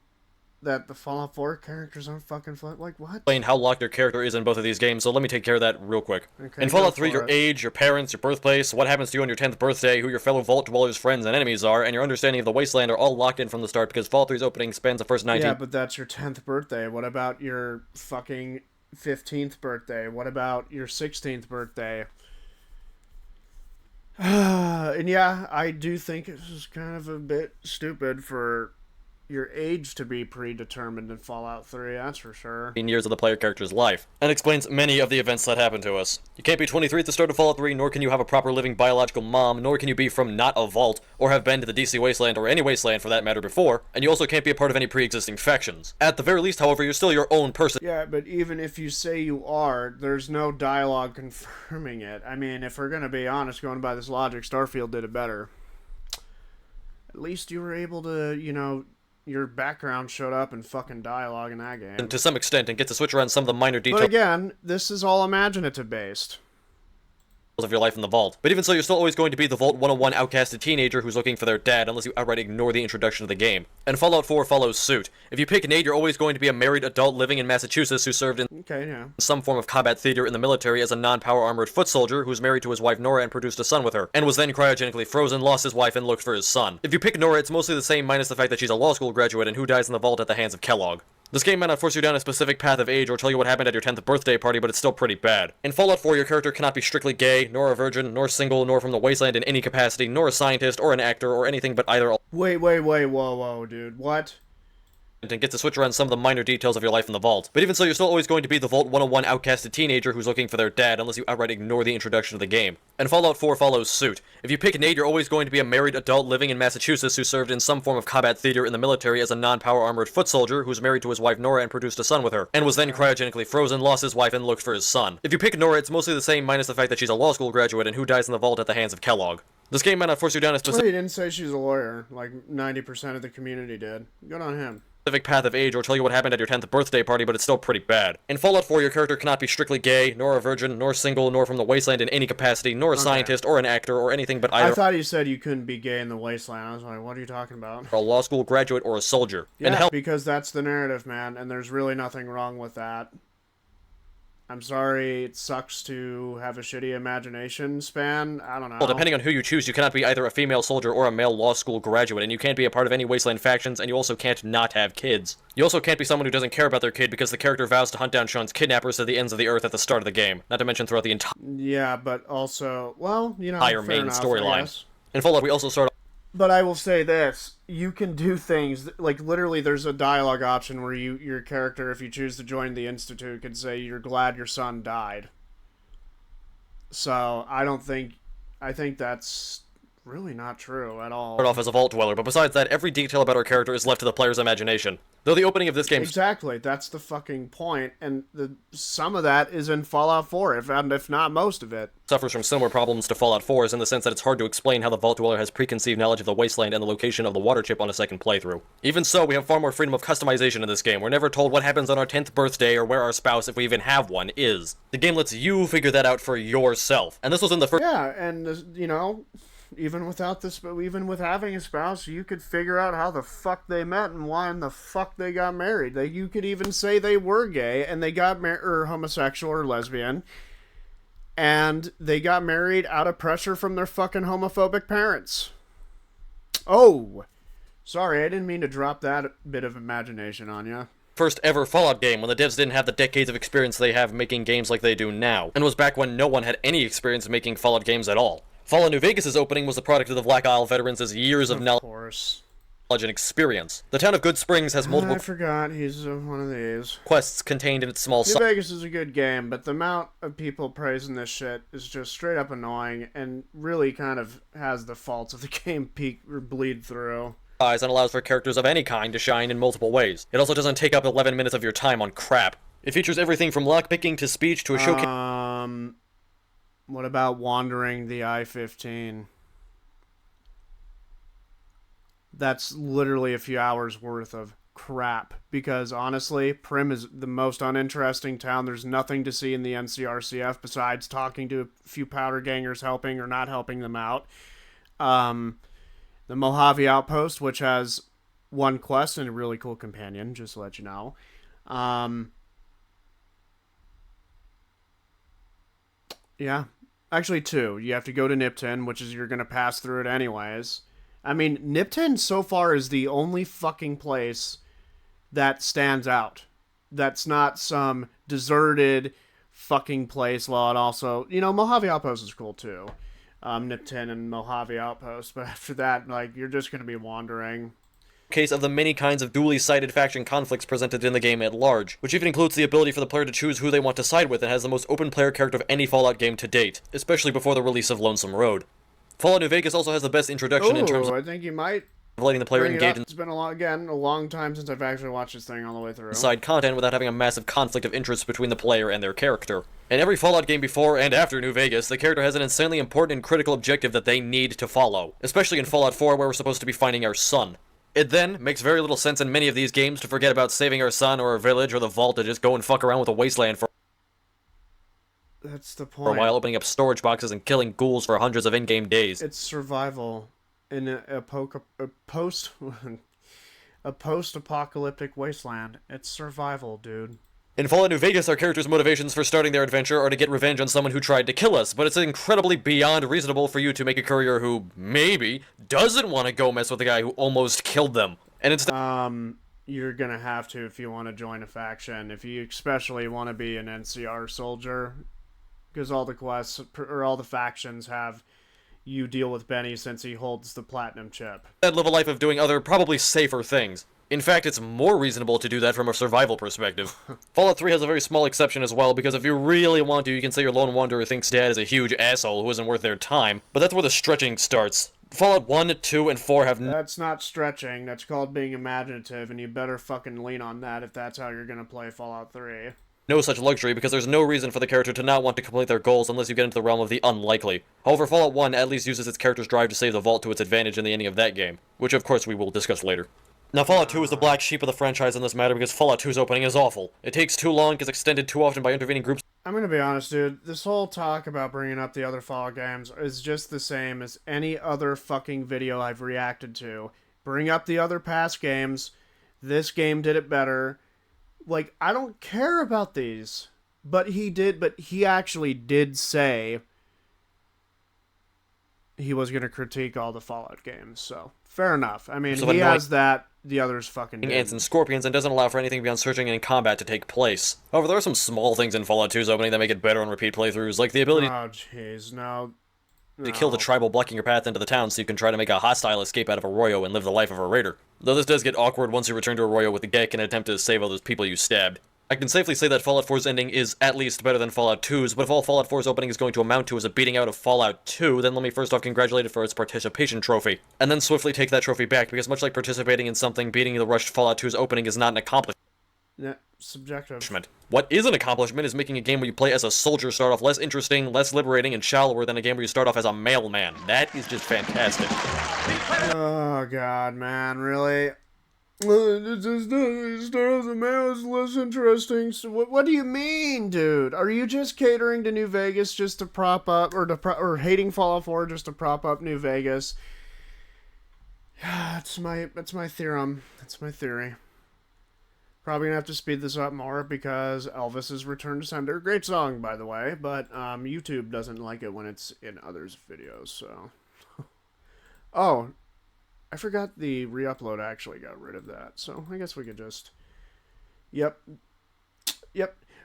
that the Fallout 4 characters aren't fucking like what? Explain how locked your character is in both of these games, so let me take care of that real quick. Okay, In go Fallout 3, for your it. age, your parents, your birthplace, what happens to you on your 10th birthday, who your fellow Vault Dwellers' friends and enemies are, and your understanding of the Wasteland are all locked in from the start because Fallout 3's opening spans the first 19... Yeah, but that's your 10th birthday. What about your fucking 15th birthday? What about your 16th birthday? And yeah, I do think this is kind of a bit stupid for your age to be predetermined in Fallout 3, that's for sure. years of the player character's life, and explains many of the events that happen to us. You can't be 23 at the start of Fallout 3, nor can you have a proper living biological mom, nor can you be from not a vault, or have been to the DC Wasteland, or any wasteland for that matter before, and you also can't be a part of any pre-existing factions. At the very least, however, you're still your own person. Yeah, but even if you say you are, there's no dialogue confirming it. I mean, if we're gonna be honest, going by this logic, Starfield did it better. At least you were able to, you know, your background showed up in fucking dialogue in that game. To some extent, and get to switch around some of the minor details. But again, this is all imaginative based. Of your life in the vault. But even so, you're still always going to be the Vault 101 outcasted teenager who's looking for their dad, unless you outright ignore the introduction of the game. And Fallout 4 follows suit. If you pick Nate, you're always going to be a married adult living in Massachusetts who served in some form of combat theater in the military as a non-power armored foot soldier who's married to his wife Nora and produced a son with her, and was then cryogenically frozen, lost his wife, and looked for his son. If you pick Nora, it's mostly the same minus the fact that she's a law school graduate and who dies in the vault at the hands of Kellogg. This game might not force you down a specific path of age or tell you what happened at your 10th birthday party, but it's still pretty bad. In Fallout 4, your character cannot be strictly gay, nor a virgin, nor single, nor from the wasteland in any capacity, nor a scientist, or an actor, or anything but either. Wait, whoa, dude, what? And get to switch around some of the minor details of your life in the vault. But even so, you're still always going to be the Vault 101 outcasted teenager who's looking for their dad, unless you outright ignore the introduction of the game. And Fallout 4 follows suit. If you pick Nate, you're always going to be a married adult living in Massachusetts who served in some form of combat theater in the military as a non-power armored foot soldier who's married to his wife Nora and produced a son with her, and was then cryogenically frozen, lost his wife, and looked for his son. If you pick Nora, it's mostly the same minus the fact that she's a law school graduate and who dies in the vault at the hands of Kellogg. This game might not force you down a Well, he didn't say she's a lawyer, like 90% of the community did. Good on him. Specific path of age or tell you what happened at your 10th birthday party, but it's still pretty bad. In Fallout 4, your character cannot be strictly gay, nor a virgin, nor single, nor from the wasteland in any capacity, nor a scientist, or an actor, or anything but either. I thought you said you couldn't be gay in the wasteland. I was like, what are you talking about? A law school graduate or a soldier. Yeah, because that's the narrative, man, and there's really nothing wrong with that. I'm sorry, it sucks to have a shitty imagination span. I don't know. Well, depending on who you choose, you cannot be either a female soldier or a male law school graduate, and you can't be a part of any wasteland factions, and you also can't not have kids. You also can't be someone who doesn't care about their kid because the character vows to hunt down Sean's kidnappers to the ends of the earth at the start of the game, not to mention throughout the entire but also, well, you know, main storyline. In Fallout, we also start. But I will say this, you can do things, like, literally there's a dialogue option where your character, if you choose to join the Institute, could say you're glad your son died. So, I think that's really not true at all. Start off as a vault dweller, but besides that, every detail about our character is left to the player's imagination. Though the opening of this game... Exactly, that's the fucking point, and some of that is in Fallout 4, if not most of it. Suffers from similar problems to Fallout 4's in the sense that it's hard to explain how the Vault Dweller has preconceived knowledge of the wasteland and the location of the water chip on a second playthrough. Even so, we have far more freedom of customization in this game. We're never told what happens on our 10th birthday or where our spouse, if we even have one, is. The game lets you figure that out for yourself. And this was in the first... Yeah, and, you know... Even with having a spouse, you could figure out how the fuck they met and why in the fuck they got married. You could even say they were gay and they got married, or homosexual or lesbian, and they got married out of pressure from their fucking homophobic parents. Oh, sorry, I didn't mean to drop that bit of imagination on you. First ever Fallout game when the devs didn't have the decades of experience they have making games like they do now, and was back when no one had any experience making Fallout games at all. Fallout New Vegas' opening was the product of the Black Isle veterans' years of knowledge and experience. The town of Good Springs has multiple... I forgot he's one of these. ...quests contained in its small... New Vegas is a good game, but the amount of people praising this shit is just straight up annoying and really kind of has the faults of the game bleed through. And allows for characters of any kind to shine in multiple ways. It also doesn't take up 11 minutes of your time on crap. It features everything from lockpicking to speech to a showcase... What about wandering the I-15? That's literally a few hours worth of crap, because honestly, Prim is the most uninteresting town. There's nothing to see in the NCRCF besides talking to a few powder gangers helping or not helping them out. The Mojave Outpost, which has one quest and a really cool companion, just to let you know. Yeah. Actually, two. You have to go to Nipton, which is you're going to pass through it anyways. I mean, Nipton so far is the only fucking place that stands out. That's not some deserted fucking place. Well, and also, Mojave Outpost is cool too. Nipton and Mojave Outpost. But after that, like, you're just going to be wandering. Case of the many kinds of duly sided faction conflicts presented in the game at large, which even includes the ability for the player to choose who they want to side with and has the most open player character of any Fallout game to date, especially before the release of Lonesome Road. Fallout New Vegas also has the best introduction in terms of I think you might letting the player engage in It's been a long time since I've actually watched this thing all the way through. side content without having a massive conflict of interest between the player and their character. In every Fallout game before and after New Vegas, the character has an insanely important and critical objective that they need to follow, especially in Fallout 4 where we're supposed to be finding our son. It then makes very little sense in many of these games to forget about saving our son or our village or the vault to just go and fuck around with a wasteland for That's the point. a while, opening up storage boxes and killing ghouls for hundreds of in-game days. It's survival in a post-apocalyptic wasteland. It's survival, dude. In Fallout New Vegas, our characters' motivations for starting their adventure are to get revenge on someone who tried to kill us, but it's incredibly beyond reasonable for you to make a courier who, maybe, doesn't want to go mess with the guy who almost killed them. And instead, You're gonna have to if you want to join a faction. If you especially want to be an NCR soldier, because all the quests or all the factions have you deal with Benny since he holds the platinum chip. live a life of doing other, probably safer things. In fact, it's more reasonable to do that from a survival perspective. Fallout 3 has a very small exception as well, because if you really want to, you can say your lone wanderer thinks Dad is a huge asshole who isn't worth their time, but that's where the stretching starts. Fallout 1, 2, and 4 have That's not stretching, that's called being imaginative, and you better fucking lean on that if that's how you're gonna play Fallout 3. no such luxury because there's no reason for the character to not want to complete their goals unless you get into the realm of the unlikely. However, Fallout 1 at least uses its character's drive to save the vault to its advantage in the ending of that game, which of course we will discuss later. Now, Fallout 2 is the black sheep of the franchise in this matter because Fallout 2's opening is awful. It takes too long, gets extended too often by intervening groups. I'm gonna be honest, dude. This whole talk about bringing up the other Fallout games is just the same as any other fucking video I've reacted to. Bring up the other past games. This game did it better. Like, I don't care about these. But he actually did say he was gonna critique all the Fallout games, so fair enough. I mean, he has that, the others fucking did. Ants and scorpions and doesn't allow for anything beyond searching and combat to take place. However, there are some small things in Fallout 2's opening that make it better on repeat playthroughs, like the ability Oh, jeez, no. to kill the tribal blocking your path into the town so you can try to make a hostile escape out of Arroyo and live the life of a raider. Though this does get awkward once you return to Arroyo with the Gek and attempt to save all those people you stabbed. I can safely say that Fallout 4's ending is at least better than Fallout 2's, but if all Fallout 4's opening is going to amount to is a beating out of Fallout 2, then let me first off congratulate it for its participation trophy, and then swiftly take that trophy back, because much like participating in something, beating the rushed Fallout 2's opening is not an accomplishment. Yeah, subjective. What is an accomplishment is making a game where you play as a soldier start off less interesting, less liberating, and shallower than a game where you start off as a mailman. That is just fantastic. Oh, God, man, really? Start as a mail is less interesting. So what do you mean, dude? Are you just catering to New Vegas just to prop up, or hating Fallout 4 just to prop up New Vegas? That's my theorem. That's my theory. Probably gonna have to speed this up more because Elvis's Return to Sender. Great song, by the way, but YouTube doesn't like it when it's in others' videos, so. Oh, I forgot the Reupload actually got rid of that, so I guess we could just... Yep.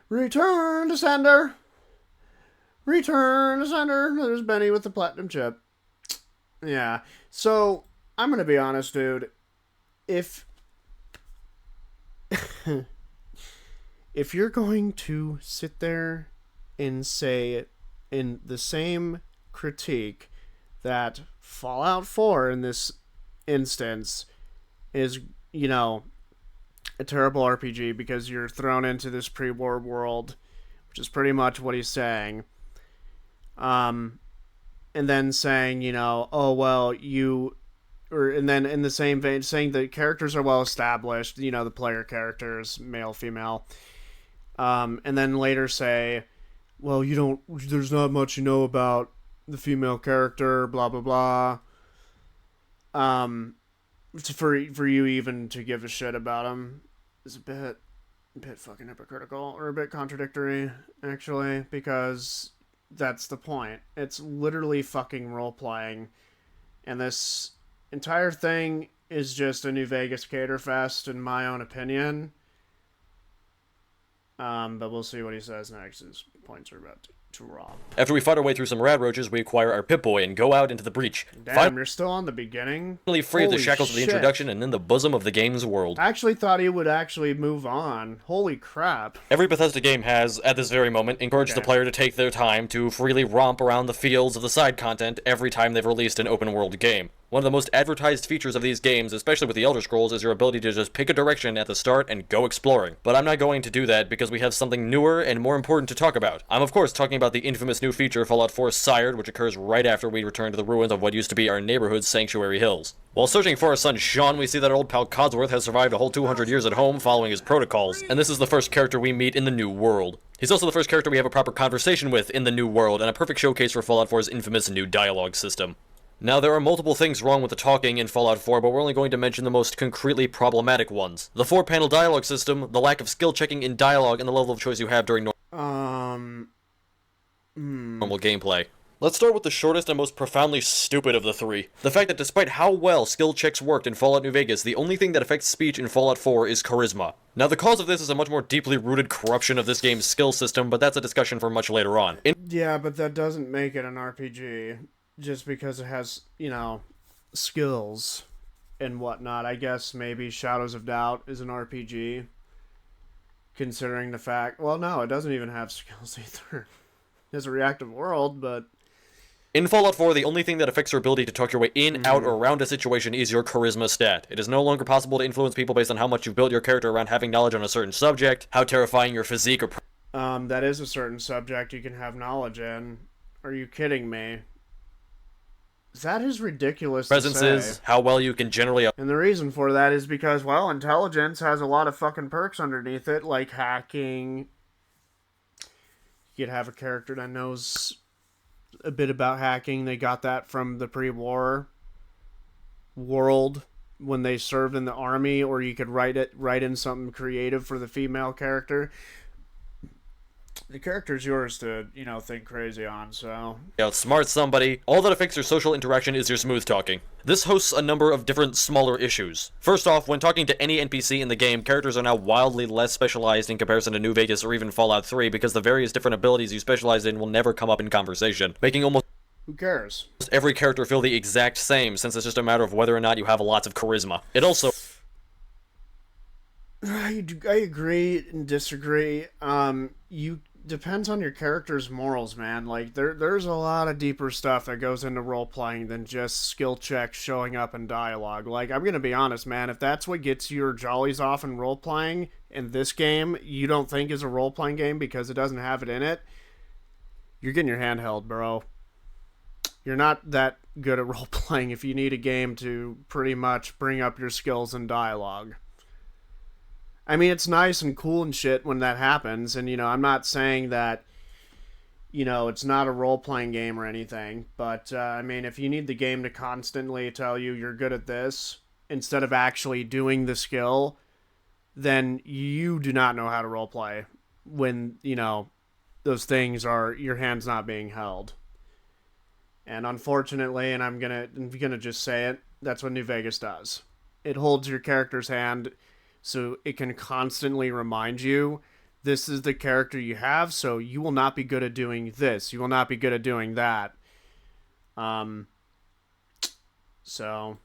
Return to Sender! Return to Sender! There's Benny with the platinum chip. Yeah, so, I'm gonna be honest, dude. If you're going to sit there and say in the same critique that Fallout 4 in this instance is, a terrible RPG because you're thrown into this pre-war world, which is pretty much what he's saying, and then saying, oh, well, you and then in the same vein, saying the characters are well established, you know, the player characters, male, female, and then later say, well, there's not much you know about the female character, blah blah blah. For you even to give a shit about them is a bit fucking hypocritical, or a bit contradictory, actually, because that's the point. It's literally fucking role playing, and this entire thing is just a New Vegas cater fest, in my own opinion. But we'll see what he says next. His points are about to rob. After we fight our way through some radroaches, we acquire our Pip-Boy and go out into the breach. Damn, you're still on the beginning? Finally free of the shackles of the shit. introduction and in the bosom of the game's world. I actually thought he would actually move on. Holy crap. Every Bethesda game has, at this very moment, encouraged the player to take their time to freely romp around the fields of the side content every time they've released an open-world game. One of the most advertised features of these games, especially with the Elder Scrolls, is your ability to just pick a direction at the start and go exploring. But I'm not going to do that because we have something newer and more important to talk about. I'm of course talking about the infamous new feature Fallout 4 Sired, which occurs right after we return to the ruins of what used to be our neighborhood's Sanctuary Hills. While searching for our son Sean, we see that our old pal Codsworth has survived a whole 200 years at home following his protocols, and this is the first character we meet in the new world. He's also the first character we have a proper conversation with in the new world, and a perfect showcase for Fallout 4's infamous new dialogue system. Now, there are multiple things wrong with the talking in Fallout 4, but we're only going to mention the most concretely problematic ones. The 4-panel dialogue system, the lack of skill checking in dialogue, and the level of choice you have during normal gameplay. Let's start with the shortest and most profoundly stupid of the three. The fact that despite how well skill checks worked in Fallout New Vegas, the only thing that affects speech in Fallout 4 is charisma. Now, the cause of this is a much more deeply rooted corruption of this game's skill system, but that's a discussion for much later on. Yeah, but that doesn't make it an RPG. Just because it has, you know, skills and whatnot. I guess maybe Shadows of Doubt is an RPG. Considering the fact... Well, no, it doesn't even have skills either. It has a reactive world, but... In Fallout 4, the only thing that affects your ability to talk your way in, out, or around a situation is your charisma stat. It is no longer possible to influence people based on how much you've built your character around having knowledge on a certain subject, how terrifying your physique or... that is a certain subject you can have knowledge in. Are you kidding me? That is ridiculous presences, to say. how well you can generally... And the reason for that is because, well, intelligence has a lot of fucking perks underneath it, like hacking. You could have a character that knows a bit about hacking. They got that from the pre-war world when they served in the army, or you could write in something creative for the female character. The character's yours to, you know, think crazy on, so... Outsmart somebody. All that affects your social interaction is your smooth talking. This hosts a number of different smaller issues. First off, when talking to any NPC in the game, characters are now wildly less specialized in comparison to New Vegas or even Fallout 3 because the various different abilities you specialize in will never come up in conversation, making almost... Who cares? Every character feel the exact same, since it's just a matter of whether or not you have lots of charisma. It also... I agree and disagree. Depends on your character's morals, man. Like, there's a lot of deeper stuff that goes into role-playing than just skill checks showing up in dialogue. Like, I'm gonna be honest, man, if that's what gets your jollies off in role-playing, in this game, you don't think is a role-playing game because it doesn't have it in it, you're getting your hand held, bro. You're not that good at role-playing if you need a game to pretty much bring up your skills in dialogue. I mean, it's nice and cool and shit when that happens, and, you know, I'm not saying that, you know, it's not a role-playing game or anything, but, I mean, if you need the game to constantly tell you you're good at this, instead of actually doing the skill, then you do not know how to role-play when, you know, those things are, your hand's not being held. And unfortunately, and I'm gonna just say it, that's what New Vegas does. It holds your character's hand so it can constantly remind you, this is the character you have, so you will not be good at doing this. You will not be good at doing that. So,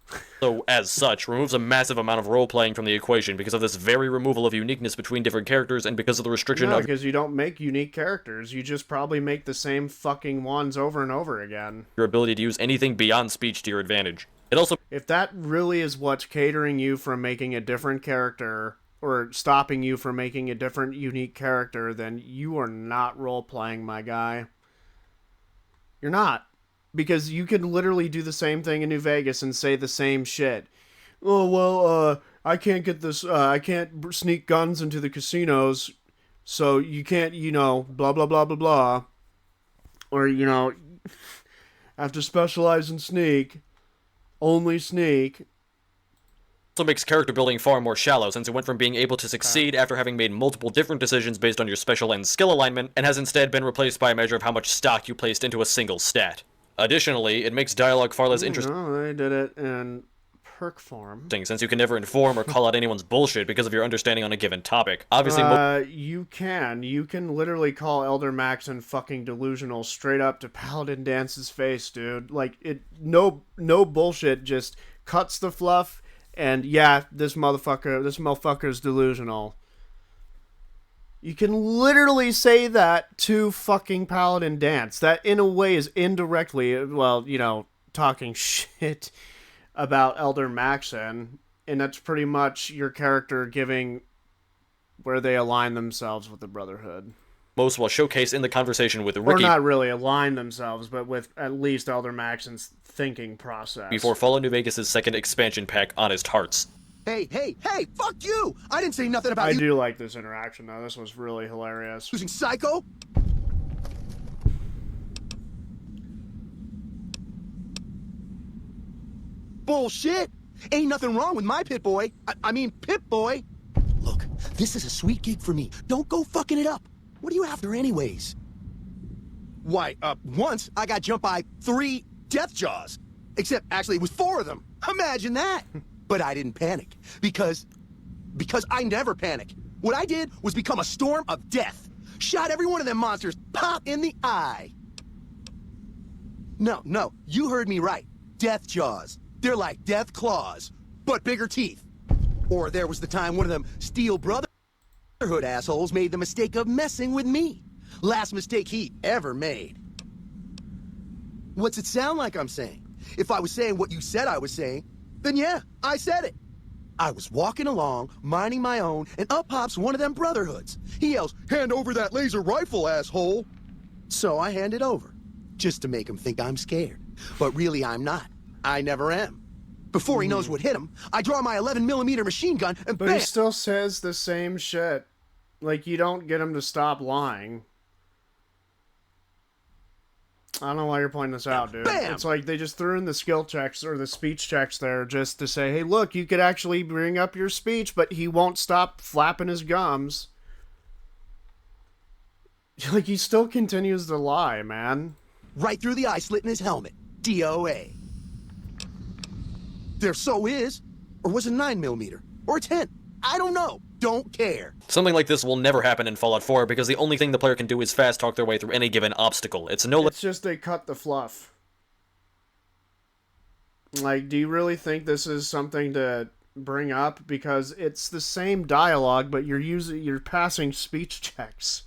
as such, removes a massive amount of role-playing from the equation because of this very removal of uniqueness between different characters and because of the restriction no, of... because you don't make unique characters. You just probably make the same fucking ones over and over again. Your ability to use anything beyond speech to your advantage. It also... If that really is what's catering you from making a different character, or stopping you from making a different, unique character, then you are not role-playing, my guy. You're not. because you could literally do the same thing in New Vegas and say the same shit. Oh, well, I can't get this, I can't sneak guns into the casinos, so you can't, blah, blah, blah, blah, blah. Or, have to specialize in sneak, only sneak. Also makes character building far more shallow, since it went from being able to succeed after having made multiple different decisions based on your special and skill alignment, and has instead been replaced by a measure of how much stock you placed into a single stat. Additionally, it makes dialogue far less interesting. No, they did it in perk form. Since you can never inform or call out anyone's bullshit because of your understanding on a given topic. Obviously, you can literally call Elder Maxon fucking delusional straight up to Paladin Dance's face, dude. Like, no bullshit, just cuts the fluff, and yeah, this motherfucker's delusional. You can literally say that to fucking Paladin Dance. That, in a way, is indirectly, well, talking shit about Elder Maxon, and that's pretty much your character giving where they align themselves with the Brotherhood. Most will showcase in the conversation with Ricky. Or not really align themselves, but with at least Elder Maxon's thinking process. Before Fallout New Vegas' second expansion pack, Honest Hearts. Hey, fuck you! I didn't say nothing about I do like this interaction, though. This was really hilarious. using Psycho. Bullshit! Ain't nothing wrong with my Pit Boy. I mean, Pip Boy. Look, this is a sweet gig for me. Don't go fucking it up. What are you after anyways? Why, once I got jumped by 3 Death Jaws. Except, actually, it was 4 of them. Imagine that! But I didn't panic. Because I never panic. What I did was become a storm of death. Shot every one of them monsters pop in the eye. No, you heard me right. Death Jaws. They're like death claws, but bigger teeth. Or there was the time one of them Steel Brotherhood assholes made the mistake of messing with me. Last mistake he ever made. What's it sound like I'm saying? If I was saying what you said I was saying, then yeah, I said it. I was walking along, minding my own, and up pops one of them Brotherhoods. He yells, "Hand over that laser rifle, asshole!" So I hand it over, just to make him think I'm scared. But really I'm not. I never am. Before he knows what hit him, I draw my 11mm machine gun and But bam! he still says the same shit. Like, you don't get him to stop lying. I don't know why you're pointing this out, dude. Bam! It's like they just threw in the skill checks or the speech checks there just to say, hey, look, you could actually bring up your speech, but he won't stop flapping his gums. Like, he still continues to lie, man. Right through the eye slit in his helmet. DOA. There so is. Or was it 9mm? Or 10? I don't know. Don't care. Something like this will never happen in Fallout 4 because the only thing the player can do is fast talk their way through any given obstacle. It's just they cut the fluff. Like, do you really think this is something to bring up? Because it's the same dialogue, but you're passing speech checks.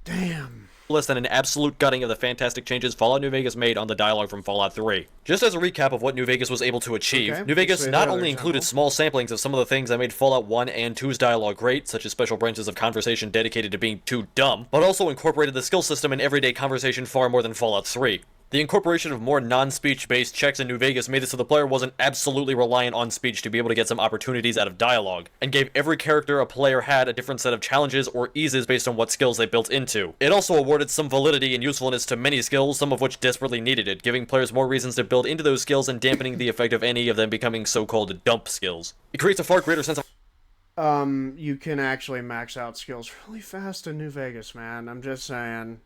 Damn. less than an absolute gutting of the fantastic changes Fallout New Vegas made on the dialogue from Fallout 3. Just as a recap of what New Vegas was able to achieve, New Vegas not only included small samplings of some of the things that made Fallout 1 and 2's dialogue great, such as special branches of conversation dedicated to being too dumb, but also incorporated the skill system in everyday conversation far more than Fallout 3. The incorporation of more non-speech-based checks in New Vegas made it so the player wasn't absolutely reliant on speech to be able to get some opportunities out of dialogue, and gave every character a player had a different set of challenges or eases based on what skills they built into. It also awarded some validity and usefulness to many skills, some of which desperately needed it, giving players more reasons to build into those skills and dampening the effect of any of them becoming so-called dump skills. It creates a far greater sense of you can actually max out skills really fast in New Vegas, man. I'm just saying.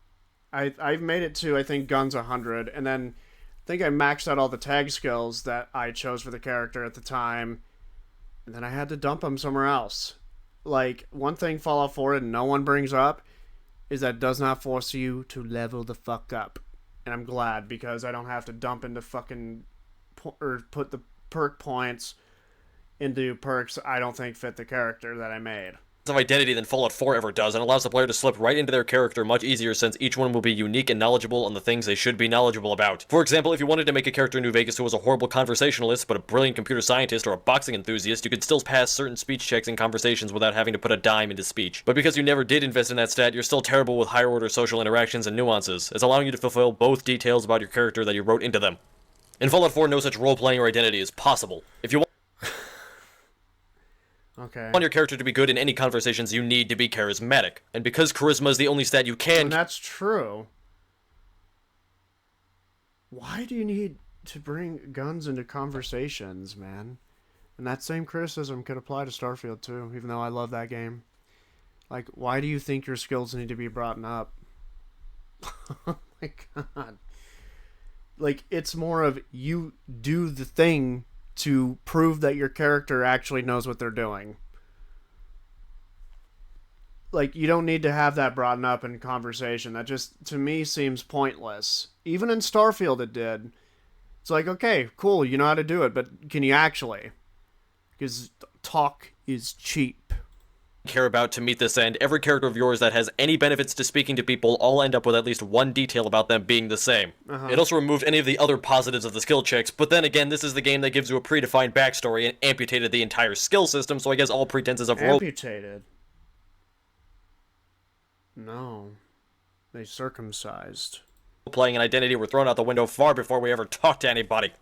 I've made it to, I think, guns 100, and then I think I maxed out all the tag skills that I chose for the character at the time, and then I had to dump them somewhere else. Like, one thing Fallout 4 and no one brings up is that it does not force you to level the fuck up. And I'm glad, because I don't have to dump into fucking, or put the perk points into perks I don't think fit the character that I made. of identity than Fallout 4 ever does, and allows the player to slip right into their character much easier since each one will be unique and knowledgeable on the things they should be knowledgeable about. For example, if you wanted to make a character in New Vegas who was a horrible conversationalist but a brilliant computer scientist or a boxing enthusiast, you could still pass certain speech checks in conversations without having to put a dime into speech. But because you never did invest in that stat, you're still terrible with higher order social interactions and nuances. It's allowing you to fulfill both details about your character that you wrote into them. In Fallout 4, no such role-playing or identity is possible. If you Okay. want your character to be good in any conversations, you need to be charismatic. And because charisma is the only stat you can... And that's true. Why do you need to bring guns into conversations, man? And that same criticism could apply to Starfield, too, even though I love that game. Like, why do you think your skills need to be brought up? Oh my god. Like, it's more of you do the thing to prove that your character actually knows what they're doing. Like, you don't need to have that brought up in conversation. That just, to me, seems pointless. Even in Starfield it did. It's like, okay, cool, you know how to do it, but can you actually? Because talk is cheap. care about to meet this end, every character of yours that has any benefits to speaking to people all end up with at least one detail about them being the same. It also removed any of the other positives of the skill checks, but then again, this is the game that gives you a predefined backstory and amputated the entire skill system, so I guess all pretenses of role... Amputated? No. They circumcised. playing and identity were thrown out the window far before we ever talked to anybody.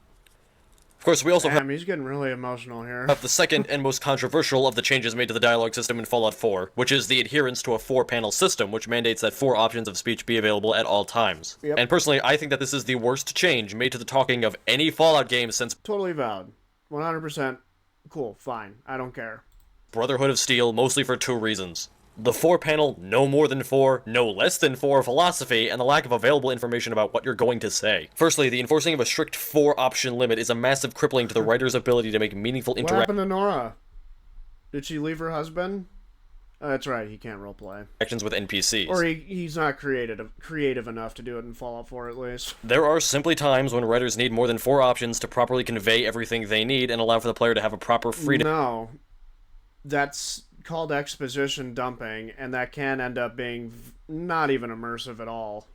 Of course, we also Damn, he's getting really emotional here. have the second and most controversial of the changes made to the dialogue system in Fallout 4, which is the adherence to a 4-panel system, which mandates that 4 options of speech be available at all times. Yep. And personally, I think that this is the worst change made to the talking of any Fallout game since Totally valid. 100%. Cool, fine. I don't care. Brotherhood of Steel, mostly for 2 reasons. The 4-panel, no more than 4, no less than 4 philosophy, and the lack of available information about what you're going to say. Firstly, the enforcing of a strict 4-option limit is a massive crippling to the writer's ability to make meaningful What interactions happened to Nora? Did she leave her husband? Oh, that's right, he can't roleplay. with NPCs. Or he's not creative enough to do it in Fallout 4, at least. There are simply times when writers need more than 4 options to properly convey everything they need and allow for the player to have a proper freedom No. That's called exposition dumping, and that can end up being not even immersive at all.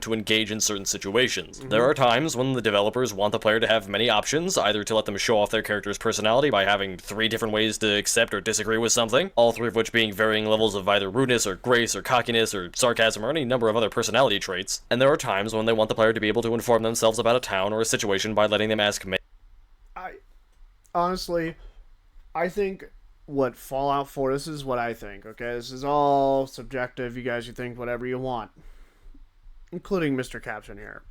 to engage in certain situations. There are times when the developers want the player to have many options, either to let them show off their character's personality by having 3 different ways to accept or disagree with something, all 3 of which being varying levels of either rudeness or grace or cockiness or sarcasm or any number of other personality traits. And there are times when they want the player to be able to inform themselves about a town or a situation by letting them ask Honestly, I think what Fallout 4, this is what I think, okay? This is all subjective. You guys can think whatever you want, including Mr. Caption here.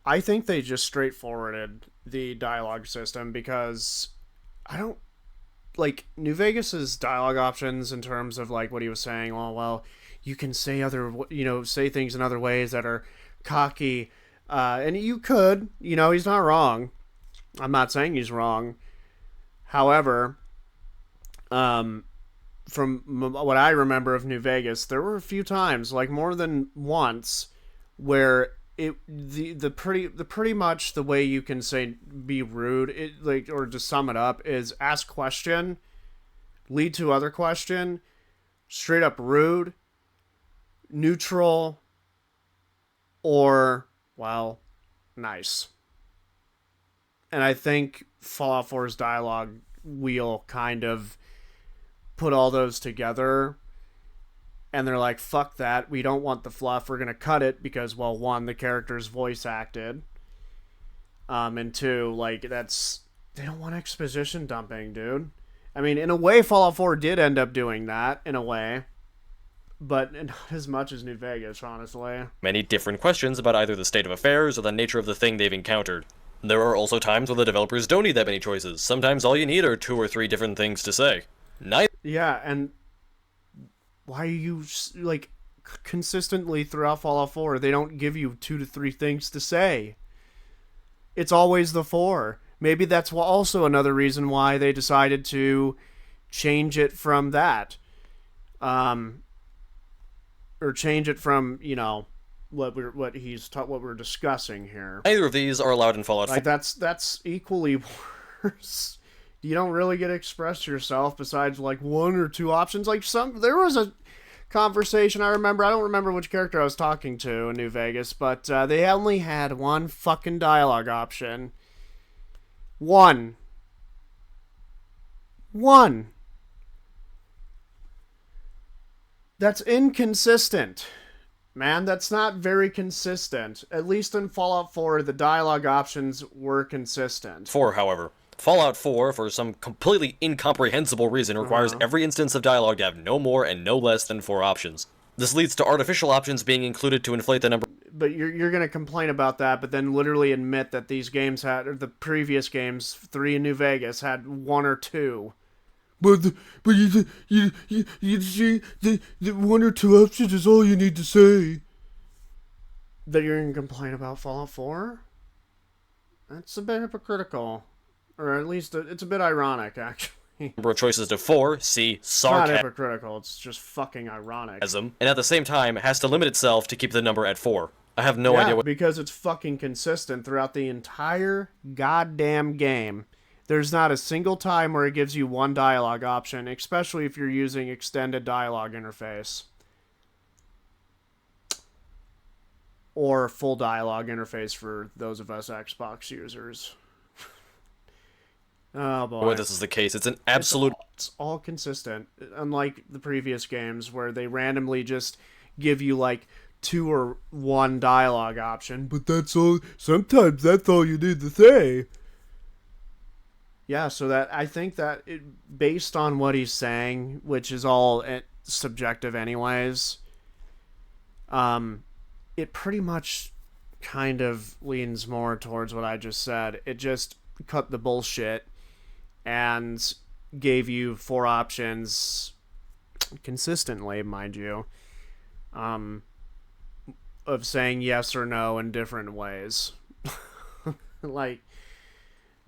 I think they just straightforwarded the dialogue system because I don't like New Vegas's dialogue options in terms of like what he was saying. Well, you can say say things in other ways that are cocky, and you could, he's not wrong. I'm not saying he's wrong. However, from what I remember of New Vegas, there were a few times, like more than once, where the pretty much the way you can say be rude, or to sum it up, is ask question, lead to other question, straight up rude, neutral, or nice. And I think Fallout 4's dialogue wheel kind of put all those together, and they're like, fuck that, we don't want the fluff, we're gonna cut it because, well, 1, the character's voice acted, and 2, like, they don't want exposition dumping, dude. I mean, in a way, Fallout 4 did end up doing that, in a way, but not as much as New Vegas, honestly. many different questions about either the state of affairs or the nature of the thing they've encountered. There are also times when the developers don't need that many choices. Sometimes all you need are 2 or 3 different things to say. Yeah, and why are you, like, consistently throughout Fallout 4, they don't give you 2 to 3 things to say. It's always the 4. Maybe that's also another reason why they decided to change it from that. Or change it from, what we're discussing here. Neither of these are allowed in Fallout 4. Like, that's equally worse. You don't really get to express yourself besides like one or two options. Like there was a conversation I remember. I don't remember which character I was talking to in New Vegas, but they only had one fucking dialogue option. One. That's inconsistent. Man, that's not very consistent. At least in Fallout 4, the dialogue options were consistent. 4, however. Fallout 4, for some completely incomprehensible reason, requires every instance of dialogue to have no more and no less than 4 options. This leads to artificial options being included to inflate the number. But you're going to complain about that, but then literally admit that these games had, or the previous games, 3 in New Vegas, had 1 or 2. But you see, the 1 or 2 options is all you need to say. That you're going to complain about Fallout 4? That's a bit hypocritical. Or at least it's a bit ironic, actually. Number of choices to 4, see Not sarcasm, hypocritical, it's just fucking ironic. and at the same time has to limit itself to keep the number at 4. I have no idea what. Because it's fucking consistent throughout the entire goddamn game. There's not a single time where it gives you one dialogue option, especially if you're using extended dialogue interface. Or full dialogue interface for those of us Xbox users. Oh boy. This is the case. It's an absolute. It's all consistent. Unlike the previous games where they randomly just give you like 2 or 1 dialogue option. But that's all. Sometimes that's all you need to say. Yeah, so that I think that based on what he's saying, which is all subjective anyways, it pretty much kind of leans more towards what I just said. It just cut the bullshit and gave you 4 options consistently, mind you, of saying yes or no in different ways. Like,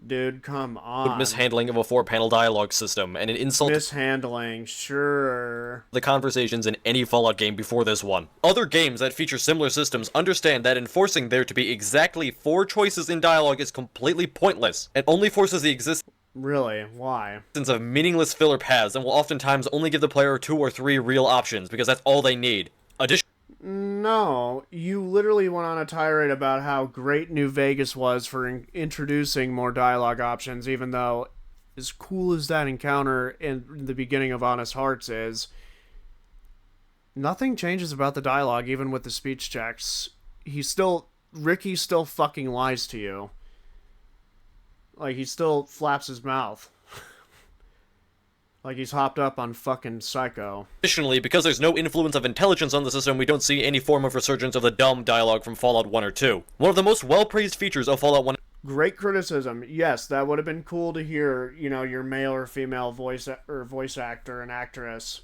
dude, come on. Mishandling of a 4-panel dialogue system and an insult Mishandling, sure. the conversations in any Fallout game before this one. Other games that feature similar systems understand that enforcing there to be exactly 4 choices in dialogue is completely pointless, and only forces the existence Really? Why? of meaningless filler paths and will oftentimes only give the player 2 or 3 real options, because that's all they need. No, you literally went on a tirade about how great New Vegas was for introducing more dialogue options, even though, as cool as that encounter in the beginning of Honest Hearts is, nothing changes about the dialogue, even with the speech checks. Ricky still fucking lies to you. Like, he still flaps his mouth. Like he's hopped up on fucking Psycho. Additionally, because there's no influence of intelligence on the system, we don't see any form of resurgence of the dumb dialogue from Fallout 1 or 2. One of the most well-praised features of Fallout 1... Great criticism. Yes, that would have been cool to hear, you know, your male or female voice actor and actress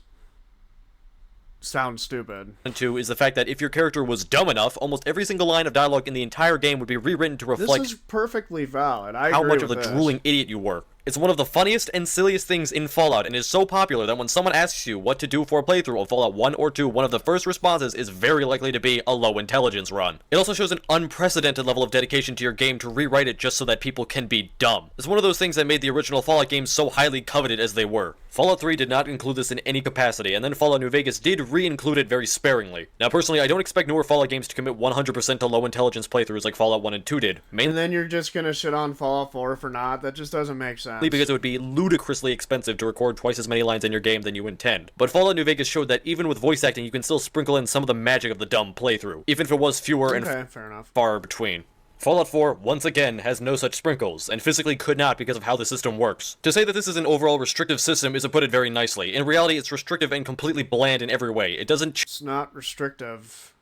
sound stupid. And 2 is the fact that if your character was dumb enough, almost every single line of dialogue in the entire game would be rewritten to reflect this is perfectly valid. I how agree much of with a this. drooling idiot you were. It's one of the funniest and silliest things in Fallout, and is so popular that when someone asks you what to do for a playthrough of Fallout 1 or 2, one of the first responses is very likely to be a low intelligence run. It also shows an unprecedented level of dedication to your game to rewrite it just so that people can be dumb. It's one of those things that made the original Fallout games so highly coveted as they were. Fallout 3 did not include this in any capacity, and then Fallout New Vegas did re-include it very sparingly. Now personally, I don't expect newer Fallout games to commit 100% to low intelligence playthroughs like Fallout 1 and 2 did. And then you're just gonna shit on Fallout 4 for not? That just doesn't make sense. Because it would be ludicrously expensive to record twice as many lines in your game than you intend. But Fallout New Vegas showed that even with voice acting, you can still sprinkle in some of the magic of the dumb playthrough, even if it was fewer and fair enough. far between. Fallout 4, once again, has no such sprinkles, and physically could not because of how the system works. To say that this is an overall restrictive system is to put it very nicely. In reality, it's restrictive and completely bland in every way. It doesn't It's not restrictive.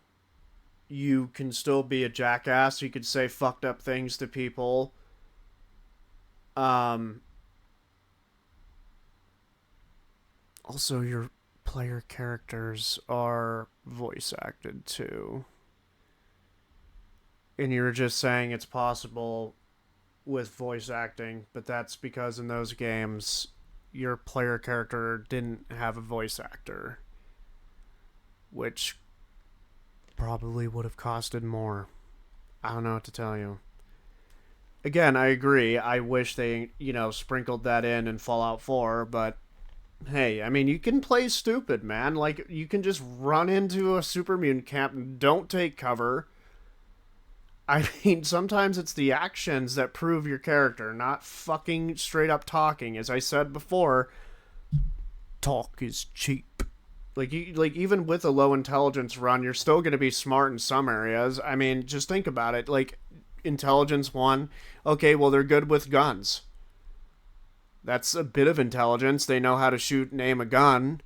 You can still be a jackass. You could say fucked up things to people. Also, your player characters are voice acted too. And you were just saying it's possible with voice acting, but that's because in those games, your player character didn't have a voice actor. Which probably would have costed more. I don't know what to tell you. again, I agree. I wish they, sprinkled that in Fallout 4, but hey, I mean, you can play stupid, man. Like, you can just run into a super mutant camp and don't take cover. I mean, sometimes it's the actions that prove your character, not fucking straight up talking. As I said before, talk is cheap. Like even with a low intelligence run, you're still going to be smart in some areas. I mean, just think about it. Like, intelligence 1, okay, well, they're good with guns. That's a bit of intelligence. They know how to shoot and aim a gun.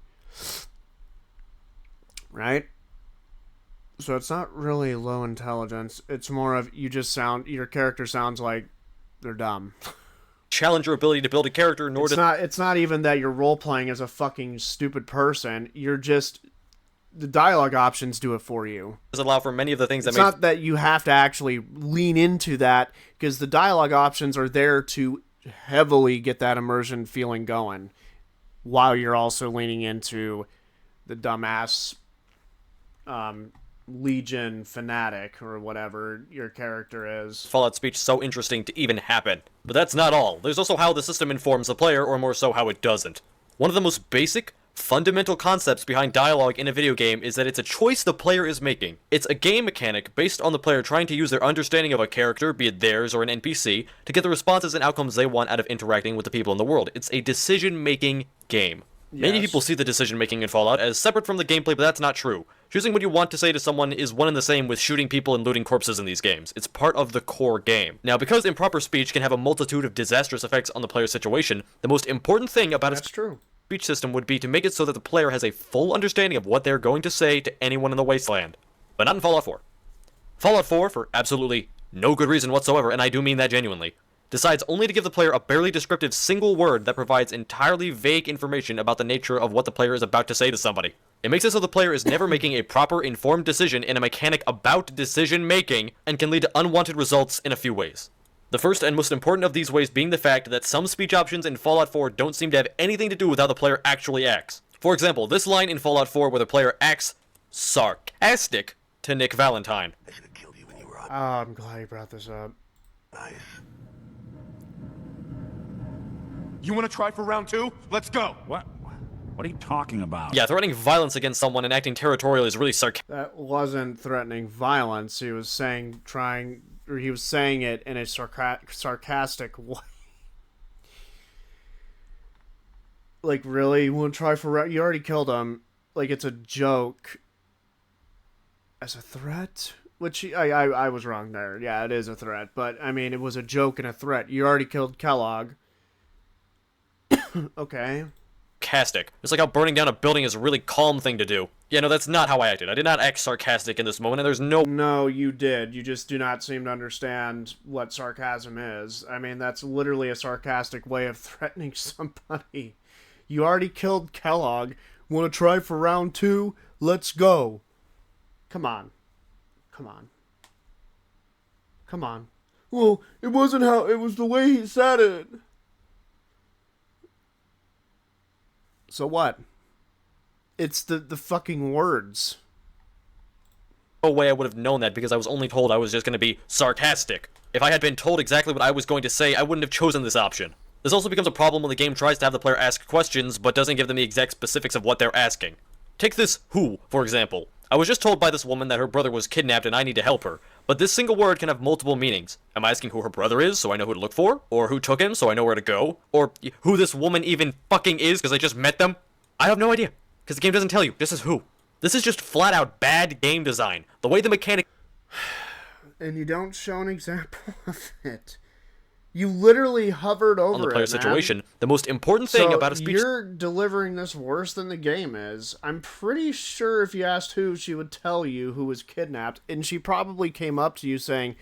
Right? So it's not really low intelligence. It's more of your character sounds like they're dumb. Challenge your ability to build a character in order It's not even that you're role playing as a fucking stupid person. You're just the dialogue options do it for you. to allow for many of the things that It's not that you have to actually lean into that, because the dialogue options are there to heavily get that immersion feeling going, while you're also leaning into the dumbass Legion fanatic or whatever your character is. Fallout speech so interesting to even happen. But that's not all. There's also how the system informs the player, or more so how it doesn't. One of the most basic, fundamental concepts behind dialogue in a video game is that it's a choice the player is making. It's a game mechanic based on the player trying to use their understanding of a character, be it theirs or an NPC, to get the responses and outcomes they want out of interacting with the people in the world. It's a decision-making game. Many people see the decision-making in Fallout as separate from the gameplay, but that's not true. Choosing what you want to say to someone is one and the same with shooting people and looting corpses in these games. It's part of the core game. Now, because improper speech can have a multitude of disastrous effects on the player's situation, the most important thing about a speech system would be to make it so that the player has a full understanding of what they're going to say to anyone in the wasteland. But not in Fallout 4. Fallout 4, for absolutely no good reason whatsoever, and I do mean that genuinely, decides only to give the player a barely descriptive single word that provides entirely vague information about the nature of what the player is about to say to somebody. It makes it so the player is never making a proper informed decision in a mechanic about decision making, and can lead to unwanted results in a few ways. The first and most important of these ways being the fact that some speech options in Fallout 4 don't seem to have anything to do with how the player actually acts. For example, this line in Fallout 4 where the player acts sarcastic to Nick Valentine. I should have killed you when you were up. Oh, I'm glad you brought this up. Nice. You want to try for round 2? Let's go. What? What are you talking about? Yeah, threatening violence against someone and acting territorial is really sarcastic. That wasn't threatening violence. He was saying it in a sarcastic way. Like, really? You want to try for... You already killed him. Like, it's a joke. As a threat? Which, I was wrong there. Yeah, it is a threat. But, I mean, it was a joke and a threat. You already killed Kellogg. Okay. Sarcastic. It's like how burning down a building is a really calm thing to do. Yeah, no, that's not how I acted. I did not act sarcastic in this moment, and there's no... No, you did. You just do not seem to understand what sarcasm is. I mean, that's literally a sarcastic way of threatening somebody. You already killed Kellogg. Want to try for round 2? Let's go. Come on. Come on. Come on. Well, it wasn't how... It was the way he said it. So what? It's the fucking words. No way I would have known that because I was only told I was just going to be sarcastic. If I had been told exactly what I was going to say, I wouldn't have chosen this option. This also becomes a problem when the game tries to have the player ask questions, but doesn't give them the exact specifics of what they're asking. Take this who, for example. I was just told by this woman that her brother was kidnapped and I need to help her. But this single word can have multiple meanings. Am I asking who her brother is, so I know who to look for? Or who took him, so I know where to go? Or who this woman even fucking is, because I just met them? I have no idea, because the game doesn't tell you. This is who. This is just flat-out bad game design. The way the mechanic... And you don't show an example of it. You literally hovered over on the player's it, man. situation. The most important thing about a speech... You're delivering this worse than the game is. I'm pretty sure if you asked who, she would tell you who was kidnapped. And she probably came up to you saying,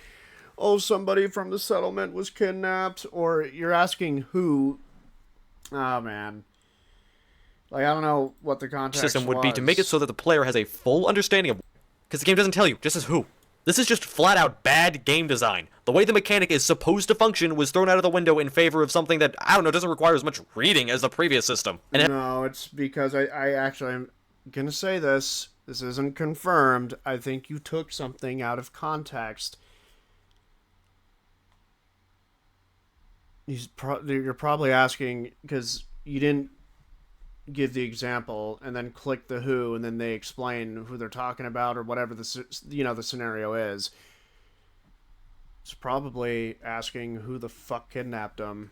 oh, somebody from the settlement was kidnapped. Or you're asking who. Oh, man. Like, I don't know what the context system would be to make it so that the player has a full understanding of... Because the game doesn't tell you. Just as who. This is just flat-out bad game design. The way the mechanic is supposed to function was thrown out of the window in favor of something that, I don't know, doesn't require as much reading as the previous system. And no, it's because I'm going to say this. This isn't confirmed. I think you took something out of context. You're probably asking because you didn't give the example and then click the who and then they explain who they're talking about or whatever the scenario is. It's probably asking who the fuck kidnapped him.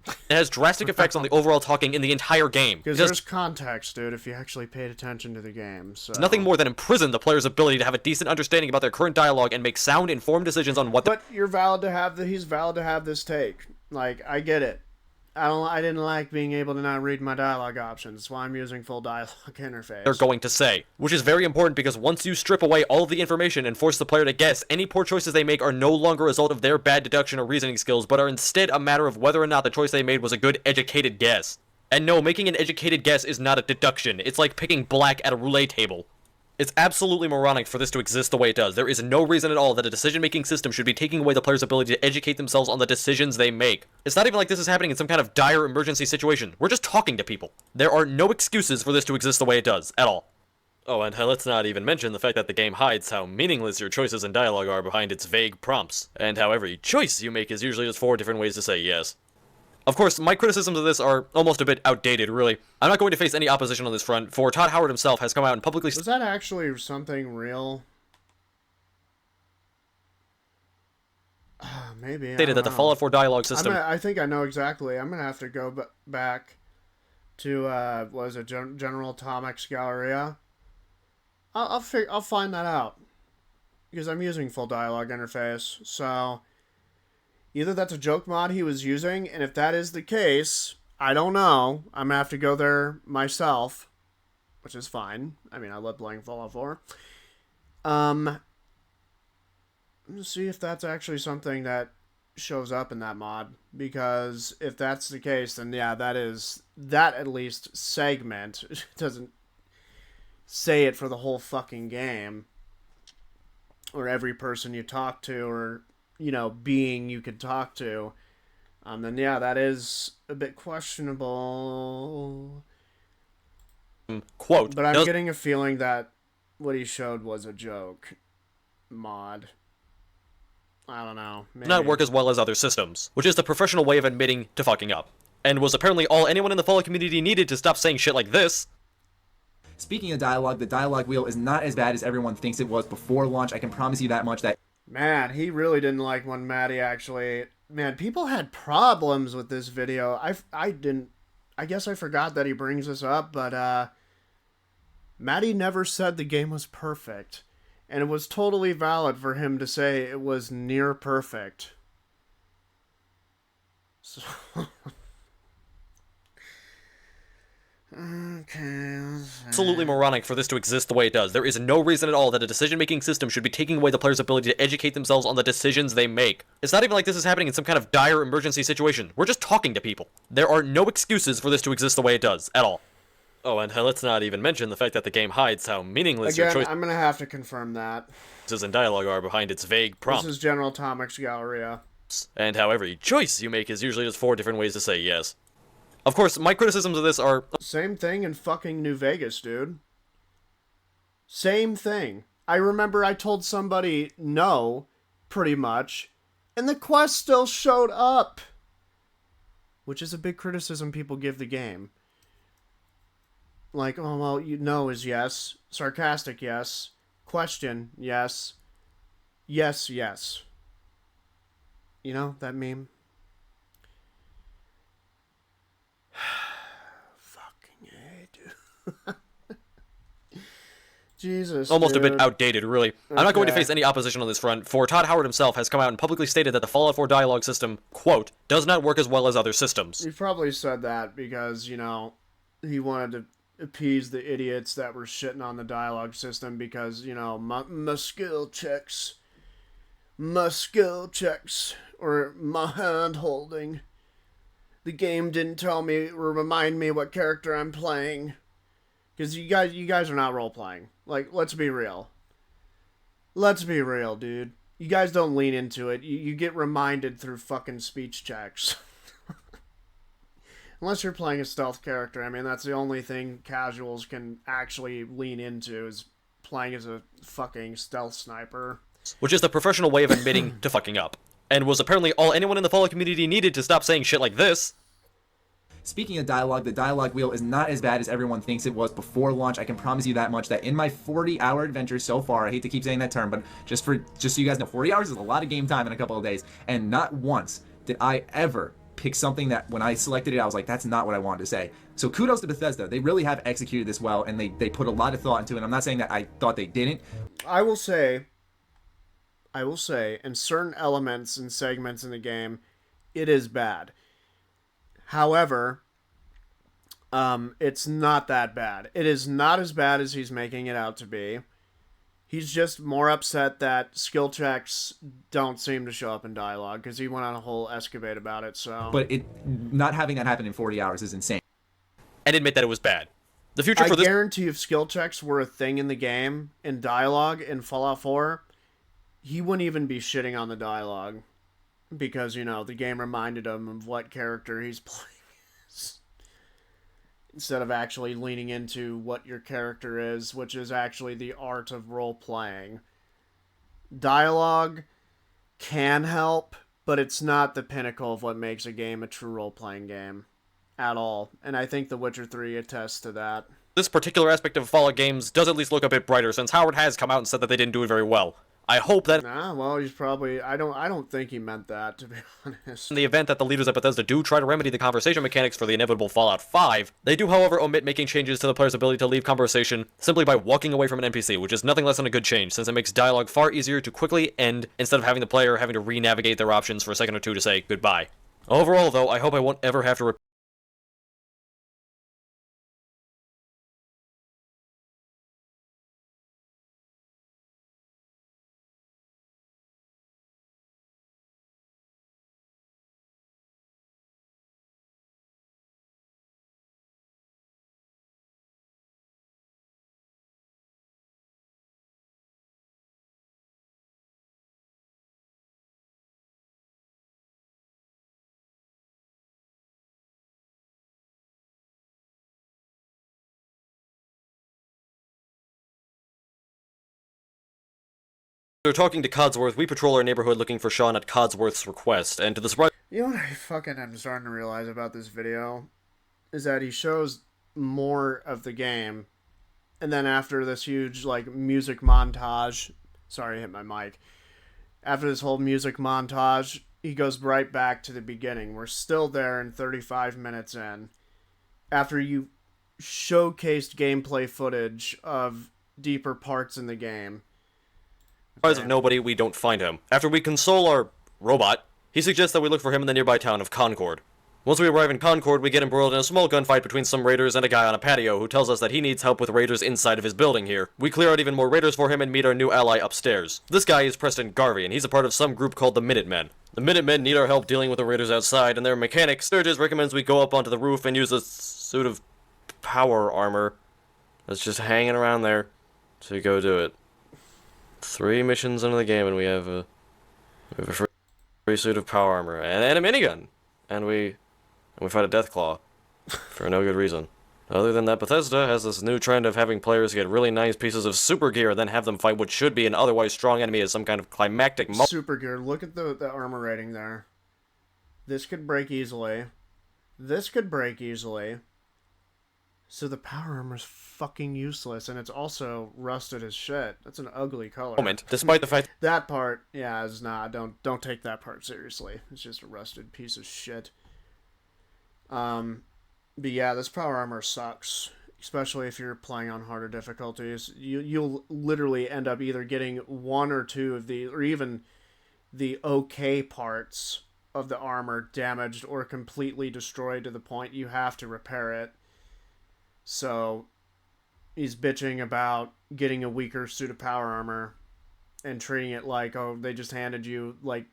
It has drastic effects on the overall talking in the entire game. Because there's context, dude, if you actually paid attention to the game. So. It's nothing more than imprison the player's ability to have a decent understanding about their current dialogue and make sound, informed decisions on what. But you're valid to have he's valid to have this take. Like, I get it. I didn't like being able to not read my dialogue options. That's why I'm using full dialogue interface. They're going to say, which is very important because once you strip away all of the information and force the player to guess, any poor choices they make are no longer a result of their bad deduction or reasoning skills, but are instead a matter of whether or not the choice they made was a good, educated guess. And no, making an educated guess is not a deduction. It's like picking black at a roulette table. It's absolutely moronic for this to exist the way it does. There is no reason at all that a decision-making system should be taking away the player's ability to educate themselves on the decisions they make. It's not even like this is happening in some kind of dire emergency situation. We're just talking to people. There are no excuses for this to exist the way it does, at all. Oh, and let's not even mention the fact that the game hides how meaningless your choices and dialogue are behind its vague prompts, and how every choice you make is usually just 4 different ways to say yes. Of course, my criticisms of this are almost a bit outdated, really. I'm not going to face any opposition on this front, for Todd Howard himself has come out and publicly... Was that actually something real? Maybe. Stated that the Fallout 4 dialogue system... I think I know exactly. I'm going to have to go back to, what is it, General Atomics Galleria? I'll find that out. Because I'm using full dialogue interface, so... Either that's a joke mod he was using, and if that is the case, I don't know. I'm gonna have to go there myself, which is fine. I mean, I love playing Fallout 4. Let's see if that's actually something that shows up in that mod, because if that's the case, then yeah, that at least segment doesn't say it for the whole fucking game, or every person you talk to, or being you could talk to, then yeah, that is a bit questionable. Quote. But I'm getting a feeling that what he showed was a joke mod. I don't know. Maybe. Not work as well as other systems, which is the professional way of admitting to fucking up. And was apparently all anyone in the Fallout community needed to stop saying shit like this. Speaking of dialogue, the dialogue wheel is not as bad as everyone thinks it was before launch. I can promise you that much. Man, he really didn't like when Maddie actually... Man, people had problems with this video. I didn't... I guess I forgot that he brings this up, but, Maddie never said the game was perfect. And it was totally valid for him to say it was near perfect. So... Okay. Absolutely moronic for this to exist the way it does. There is no reason at all that a decision-making system should be taking away the player's ability to educate themselves on the decisions they make. It's not even like this is happening in some kind of dire emergency situation. We're just talking to people. There are no excuses for this to exist the way it does, at all. Oh, and let's not even mention the fact that the game hides how meaningless your choices I'm gonna have to confirm that. And dialogue are behind its vague prompts. This is General Atomics Galleria. And how every choice you make is usually just 4 different ways to say yes. Of course, my criticisms of this are... Same thing in fucking New Vegas, dude. Same thing. I remember I told somebody no, pretty much, and the quest still showed up. Which is a big criticism people give the game. Like, oh, well, no is yes. Sarcastic, yes. Question, yes. Yes, yes. You know, that meme? Fucking A, dude. Jesus, almost dude. a bit outdated, really. I'm not going to face any opposition on this front, for Todd Howard himself has come out and publicly stated that the Fallout 4 dialogue system, quote, does not work as well as other systems. He probably said that because, he wanted to appease the idiots that were shitting on the dialogue system because, my skill checks, or my hand holding. The game didn't tell me or remind me what character I'm playing. Because you guys are not role-playing. Like, let's be real. Let's be real, dude. You guys don't lean into it. You get reminded through fucking speech checks. Unless you're playing a stealth character. I mean, that's the only thing casuals can actually lean into is playing as a fucking stealth sniper. Which is the professional way of admitting to fucking up. and was apparently all anyone in the Fallout community needed to stop saying shit like this. Speaking of dialogue, the dialogue wheel is not as bad as everyone thinks it was before launch. I can promise you that much, that in my 40-hour adventure so far, I hate to keep saying that term, but just so you guys know, 40 hours is a lot of game time in a couple of days, and not once did I ever pick something that when I selected it, I was like, that's not what I wanted to say. So kudos to Bethesda. They really have executed this well, and they put a lot of thought into it. I'm not saying that I thought they didn't. I will say, in certain elements and segments in the game, it is bad. However, it's not that bad. It is not as bad as he's making it out to be. He's just more upset that skill checks don't seem to show up in dialogue, because he went on a whole escapade about it, so... But not having that happen in 40 hours is insane. And admit that it was bad. The future for I this... guarantee if skill checks were a thing in the game, in dialogue, in Fallout 4, he wouldn't even be shitting on the dialogue. Because, you know, the game reminded him of what character he's playing. Instead of actually leaning into what your character is, which is actually the art of role-playing. Dialogue can help, but it's not the pinnacle of what makes a game a true role-playing game. At all. And I think The Witcher 3 attests to that. This particular aspect of Fallout games does at least look a bit brighter, since Howard has come out and said that they didn't do it very well. I hope that... Nah, well, he's probably... I don't think he meant that, to be honest. In the event that the leaders at Bethesda do try to remedy the conversation mechanics for the inevitable Fallout 5, they do, however, omit making changes to the player's ability to leave conversation simply by walking away from an NPC, which is nothing less than a good change, since it makes dialogue far easier to quickly end instead of having the player having to re-navigate their options for a second or two to say goodbye. Overall, though, I hope I won't ever have to After talking to Codsworth, we patrol our neighborhood looking for Sean at Codsworth's request, and to the surprise... You know what I fucking am starting to realize about this video? Is that he shows more of the game, and then after this huge, like, music montage... Sorry, I hit my mic. After this whole music montage, he goes right back to the beginning. We're still there in 35 minutes in. After you showcased gameplay footage of deeper parts in the game. Surprise of nobody, we don't find him. After we console our robot, he suggests that we look for him in the nearby town of Concord. Once we arrive in Concord, we get embroiled in a small gunfight between some raiders and a guy on a patio who tells us that he needs help with raiders inside of his building here. We clear out even more raiders for him and meet our new ally upstairs. This guy is Preston Garvey, and he's a part of some group called the Minutemen. The Minutemen need our help dealing with the raiders outside, and their mechanic, Sturgis, recommends we go up onto the roof and use a suit of power armor that's just hanging around there. So we go do it. 3 missions into the game, and we have a free suit of power armor and a minigun, and we fight a Deathclaw for no good reason. Other than that, Bethesda has this new trend of having players get really nice pieces of super gear and then have them fight what should be an otherwise strong enemy as some kind of climactic Super gear. Look at the armor rating there. This could break easily. This could break easily. So the power armor's fucking useless, and it's also rusted as shit. That's an ugly color. moment, despite the fact that part, yeah, is not. Don't take that part seriously. It's just a rusted piece of shit. But yeah, this power armor sucks, especially if you're playing on harder difficulties. You'll literally end up either getting 1 or 2 of the, or even the okay parts of the armor damaged or completely destroyed to the point you have to repair it. So he's bitching about getting a weaker suit of power armor and treating it like, oh, they just handed you like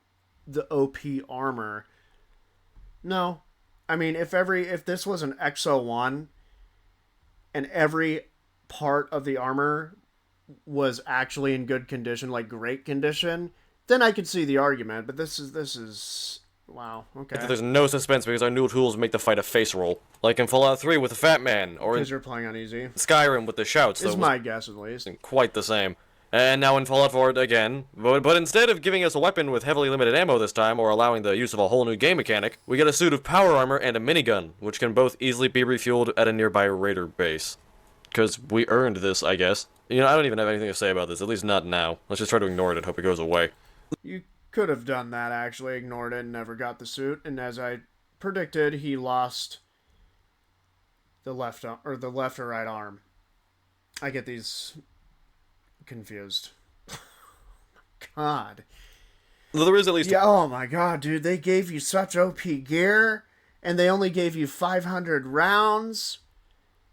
the OP armor. No. I mean, if this was an XO1 and every part of the armor was actually in good condition, like great condition, then I could see the argument, but this is wow, okay. there's no suspense because our new tools make the fight a face roll. Like in Fallout 3 with the Fat Man, or in Because you're playing on easy. Skyrim with the shouts. Is my guess, at least. Quite the same. And now in Fallout 4 again, but instead of giving us a weapon with heavily limited ammo this time, or allowing the use of a whole new game mechanic, we get a suit of power armor and a minigun, which can both easily be refueled at a nearby raider base. Because we earned this, I guess. You know, I don't even have anything to say about this, at least not now. Let's just try to ignore it and hope it goes away. You could have done that, actually, ignored it and never got the suit, and as I predicted, he lost the left or right arm. I get these confused. God. Though there is at least... Yeah, oh my god, dude, they gave you such OP gear, and they only gave you 500 rounds,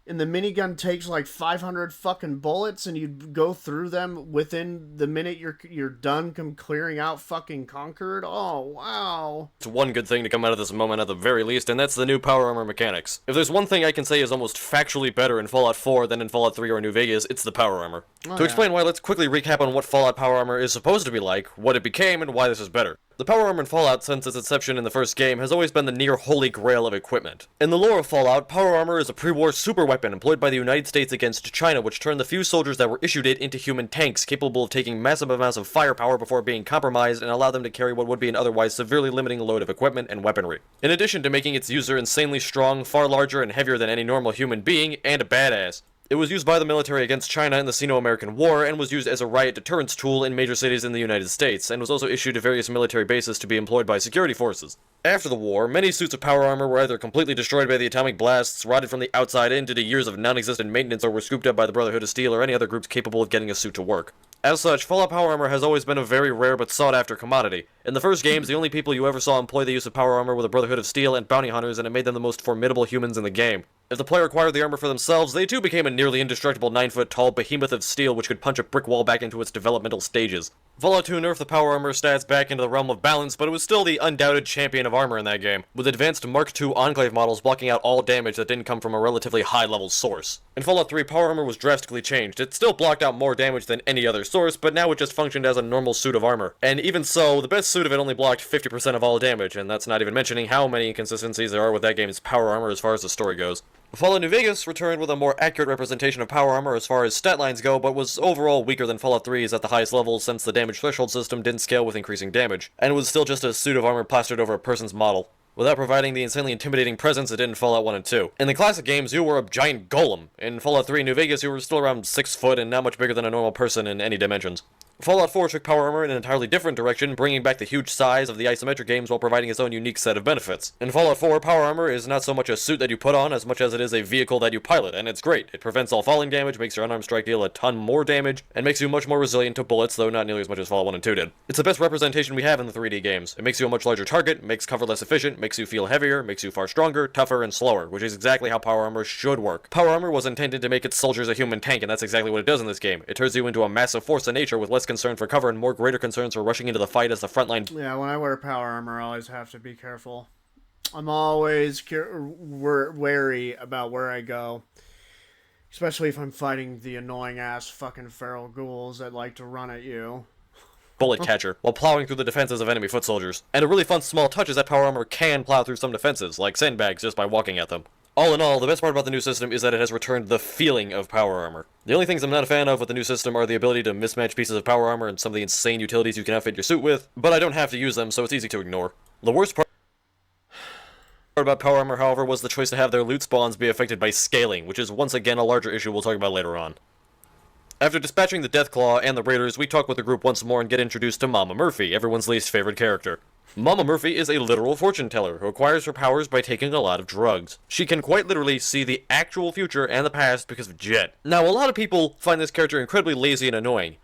and the minigun takes like 500 fucking bullets, and you go through them within the minute you're done clearing out fucking Concord. Oh, wow. It's one good thing to come out of this moment at the very least, and that's the new power armor mechanics. If there's one thing I can say is almost factually better in Fallout 4 than in Fallout 3 or New Vegas, it's the power armor. To explain why, let's quickly recap on what Fallout power armor is supposed to be like, what it became, and why this is better. The power armor in Fallout, since its inception in the first game, has always been the near holy grail of equipment. In the lore of Fallout, power armor is a pre-war superweapon employed by the United States against China, which turned the few soldiers that were issued it into human tanks, capable of taking massive amounts of firepower before being compromised, and allow them to carry what would be an otherwise severely limiting load of equipment and weaponry. In addition to making its user insanely strong, far larger and heavier than any normal human being, and a badass. It was used by the military against China in the Sino-American War, and was used as a riot deterrence tool in major cities in the United States, and was also issued to various military bases to be employed by security forces. After the war, many suits of power armor were either completely destroyed by the atomic blasts, rotted from the outside in due to years of non-existent maintenance, or were scooped up by the Brotherhood of Steel or any other groups capable of getting a suit to work. As such, Fallout power armor has always been a very rare but sought-after commodity. In the first games, the only people you ever saw employ the use of power armor were the Brotherhood of Steel and bounty hunters, and it made them the most formidable humans in the game. If the player acquired the armor for themselves, they too became a nearly indestructible 9-foot-tall behemoth of steel which could punch a brick wall back into its developmental stages. Fallout 2 nerfed the power armor stats back into the realm of balance, but it was still the undoubted champion of armor in that game, with advanced Mark II Enclave models blocking out all damage that didn't come from a relatively high-level source. In Fallout 3, power armor was drastically changed. It still blocked out more damage than any other source, but now it just functioned as a normal suit of armor. And even so, the best suit of it only blocked 50% of all damage, and that's not even mentioning how many inconsistencies there are with that game's power armor as far as the story goes. Fallout New Vegas returned with a more accurate representation of power armor as far as stat lines go, but was overall weaker than Fallout 3's at the highest levels since the damage threshold system didn't scale with increasing damage, and was still just a suit of armor plastered over a person's model, without providing the insanely intimidating presence it did in Fallout 1 and 2. In the classic games, you were a giant golem. In Fallout 3 New Vegas, you were still around 6 foot and not much bigger than a normal person in any dimensions. Fallout 4 took power armor in an entirely different direction, bringing back the huge size of the isometric games while providing its own unique set of benefits. In Fallout 4, power armor is not so much a suit that you put on as much as it is a vehicle that you pilot, and it's great. It prevents all falling damage, makes your unarmed strike deal a ton more damage, and makes you much more resilient to bullets, though not nearly as much as Fallout 1 and 2 did. It's the best representation we have in the 3D games. It makes you a much larger target, makes cover less efficient, makes you feel heavier, makes you far stronger, tougher, and slower, which is exactly how power armor should work. Power armor was intended to make its soldiers a human tank, and that's exactly what it does in this game. It turns you into a massive force of nature with less concern for cover and more greater concerns for rushing into the fight as the frontline. Yeah, when I wear power armor, I always have to be careful. I'm always wary about where I go. Especially if I'm fighting the annoying-ass fucking feral ghouls that like to run at you. Bullet catcher, while plowing through the defenses of enemy foot soldiers. And a really fun small touch is that power armor can plow through some defenses, like sandbags, just by walking at them. All in all, the best part about the new system is that it has returned the feeling of power armor. The only things I'm not a fan of with the new system are the ability to mismatch pieces of power armor and some of the insane utilities you can outfit your suit with, but I don't have to use them, so it's easy to ignore. The worst part about power armor, however, was the choice to have their loot spawns be affected by scaling, which is once again a larger issue we'll talk about later on. After dispatching the Deathclaw and the Raiders, we talk with the group once more and get introduced to Mama Murphy, everyone's least favorite character. Mama Murphy is a literal fortune teller who acquires her powers by taking a lot of drugs. She can quite literally see the actual future and the past because of Jet. Now, a lot of people find this character incredibly lazy and annoying.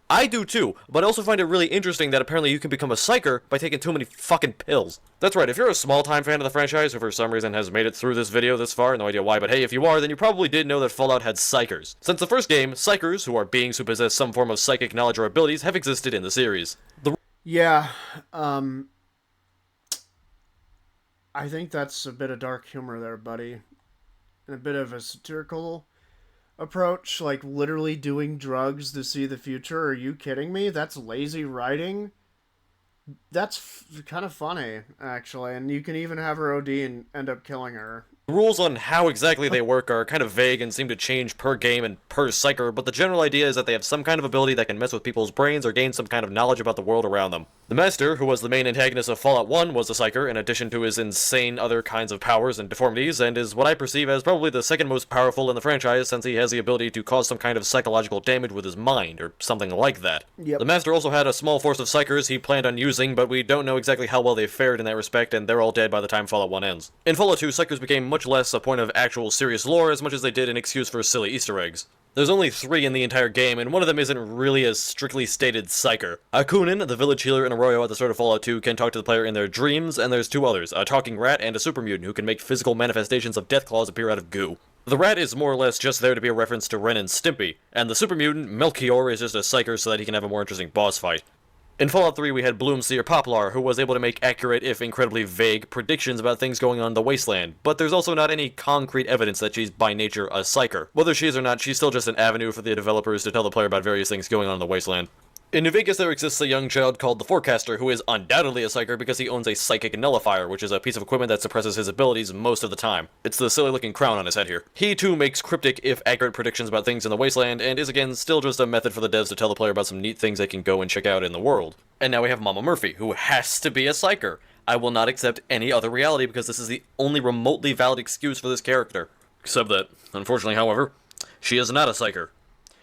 I do too, but I also find it really interesting that apparently you can become a psyker by taking too many fucking pills. That's right, if you're a small-time fan of the franchise who for some reason has made it through this video this far, no idea why, but hey, if you are, then you probably did know that Fallout had psychers. Since the first game, psychers, who are beings who possess some form of psychic knowledge or abilities, have existed in the series. Yeah, I think that's a bit of dark humor there, buddy. And a bit of a satirical approach, like literally doing drugs to see the future. Are you kidding me? That's lazy writing. That's kind of funny, actually. And you can even have her OD and end up killing her. The rules on how exactly they work are kind of vague and seem to change per game and per psyker, but the general idea is that they have some kind of ability that can mess with people's brains or gain some kind of knowledge about the world around them. The Master, who was the main antagonist of Fallout 1, was a psyker, in addition to his insane other kinds of powers and deformities, and is what I perceive as probably the second most powerful in the franchise, since he has the ability to cause some kind of psychological damage with his mind, or something like that. Yep. The Master also had a small force of psykers he planned on using, but we don't know exactly how well they fared in that respect, and they're all dead by the time Fallout 1 ends. In Fallout 2, psykers became much less a point of actual serious lore as much as they did an excuse for silly Easter eggs. There's only 3 in the entire game, and one of them isn't really a strictly stated psyker. Akunin, the village healer in Arroyo at the start of Fallout 2, can talk to the player in their dreams, and there's 2 others, a talking rat and a super mutant who can make physical manifestations of Deathclaws appear out of goo. The rat is more or less just there to be a reference to Ren and Stimpy, and the super mutant, Melchior, is just a psyker so that he can have a more interesting boss fight. In Fallout 3, we had Bloomseer Poplar, who was able to make accurate, if incredibly vague, predictions about things going on in the Wasteland, but there's also not any concrete evidence that she's by nature a psyker. Whether she is or not, she's still just an avenue for the developers to tell the player about various things going on in the Wasteland. In New Vegas, there exists a young child called the Forecaster, who is undoubtedly a psyker because he owns a psychic nullifier, which is a piece of equipment that suppresses his abilities most of the time. It's the silly-looking crown on his head here. He, too, makes cryptic, if accurate, predictions about things in the Wasteland, and is, again, still just a method for the devs to tell the player about some neat things they can go and check out in the world. And now we have Mama Murphy, who has to be a psyker. I will not accept any other reality because this is the only remotely valid excuse for this character. Except that, unfortunately, however, she is not a psyker.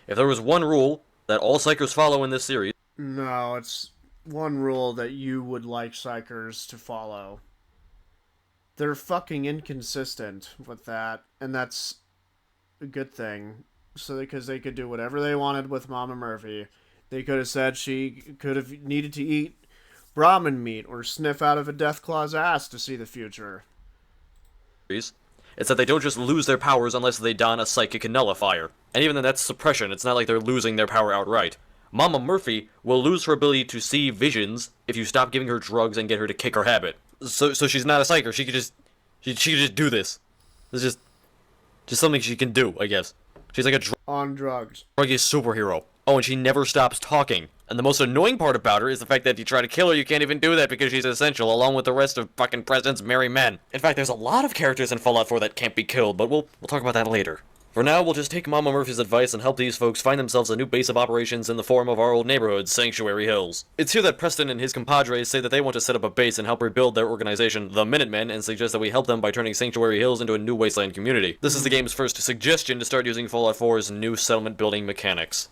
If there was one rule that all psykers follow in this series... No, it's one rule that you would like psykers to follow. They're fucking inconsistent with that, and that's a good thing. So because they could do whatever they wanted with Mama Murphy. They could have said she could have needed to eat Brahmin meat or sniff out of a Deathclaw's ass to see the future. It's that they don't just lose their powers unless they don a psychic nullifier. And even then, that's suppression. It's not like they're losing their power outright. Mama Murphy will lose her ability to see visions if you stop giving her drugs and get her to kick her habit. So she's not a psyker. She could just do this. It's just something she can do, I guess. She's like a on drugs. Druggy superhero. Oh, and she never stops talking. And the most annoying part about her is the fact that you try to kill her, you can't even do that because she's essential, along with the rest of fucking President's merry men. In fact, there's a lot of characters in Fallout 4 that can't be killed, but we'll talk about that later. For now, we'll just take Mama Murphy's advice and help these folks find themselves a new base of operations in the form of our old neighborhood, Sanctuary Hills. It's here that Preston and his compadres say that they want to set up a base and help rebuild their organization, the Minutemen, and suggest that we help them by turning Sanctuary Hills into a new wasteland community. This is the game's first suggestion to start using Fallout 4's new settlement building mechanics.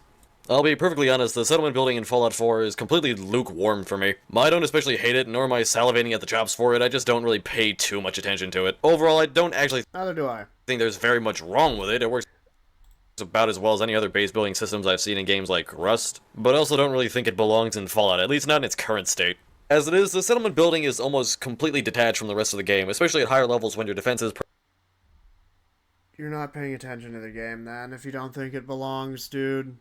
I'll be perfectly honest, the settlement building in Fallout 4 is completely lukewarm for me. I don't especially hate it, nor am I salivating at the chops for it, I just don't really pay too much attention to it. Overall, I don't actually Neither do I. think there's very much wrong with it. It works about as well as any other base building systems I've seen in games like Rust, but I also don't really think it belongs in Fallout, at least not in its current state. As it is, the settlement building is almost completely detached from the rest of the game, especially at higher levels when your defenses... You're not paying attention to the game, then, if you don't think it belongs, dude.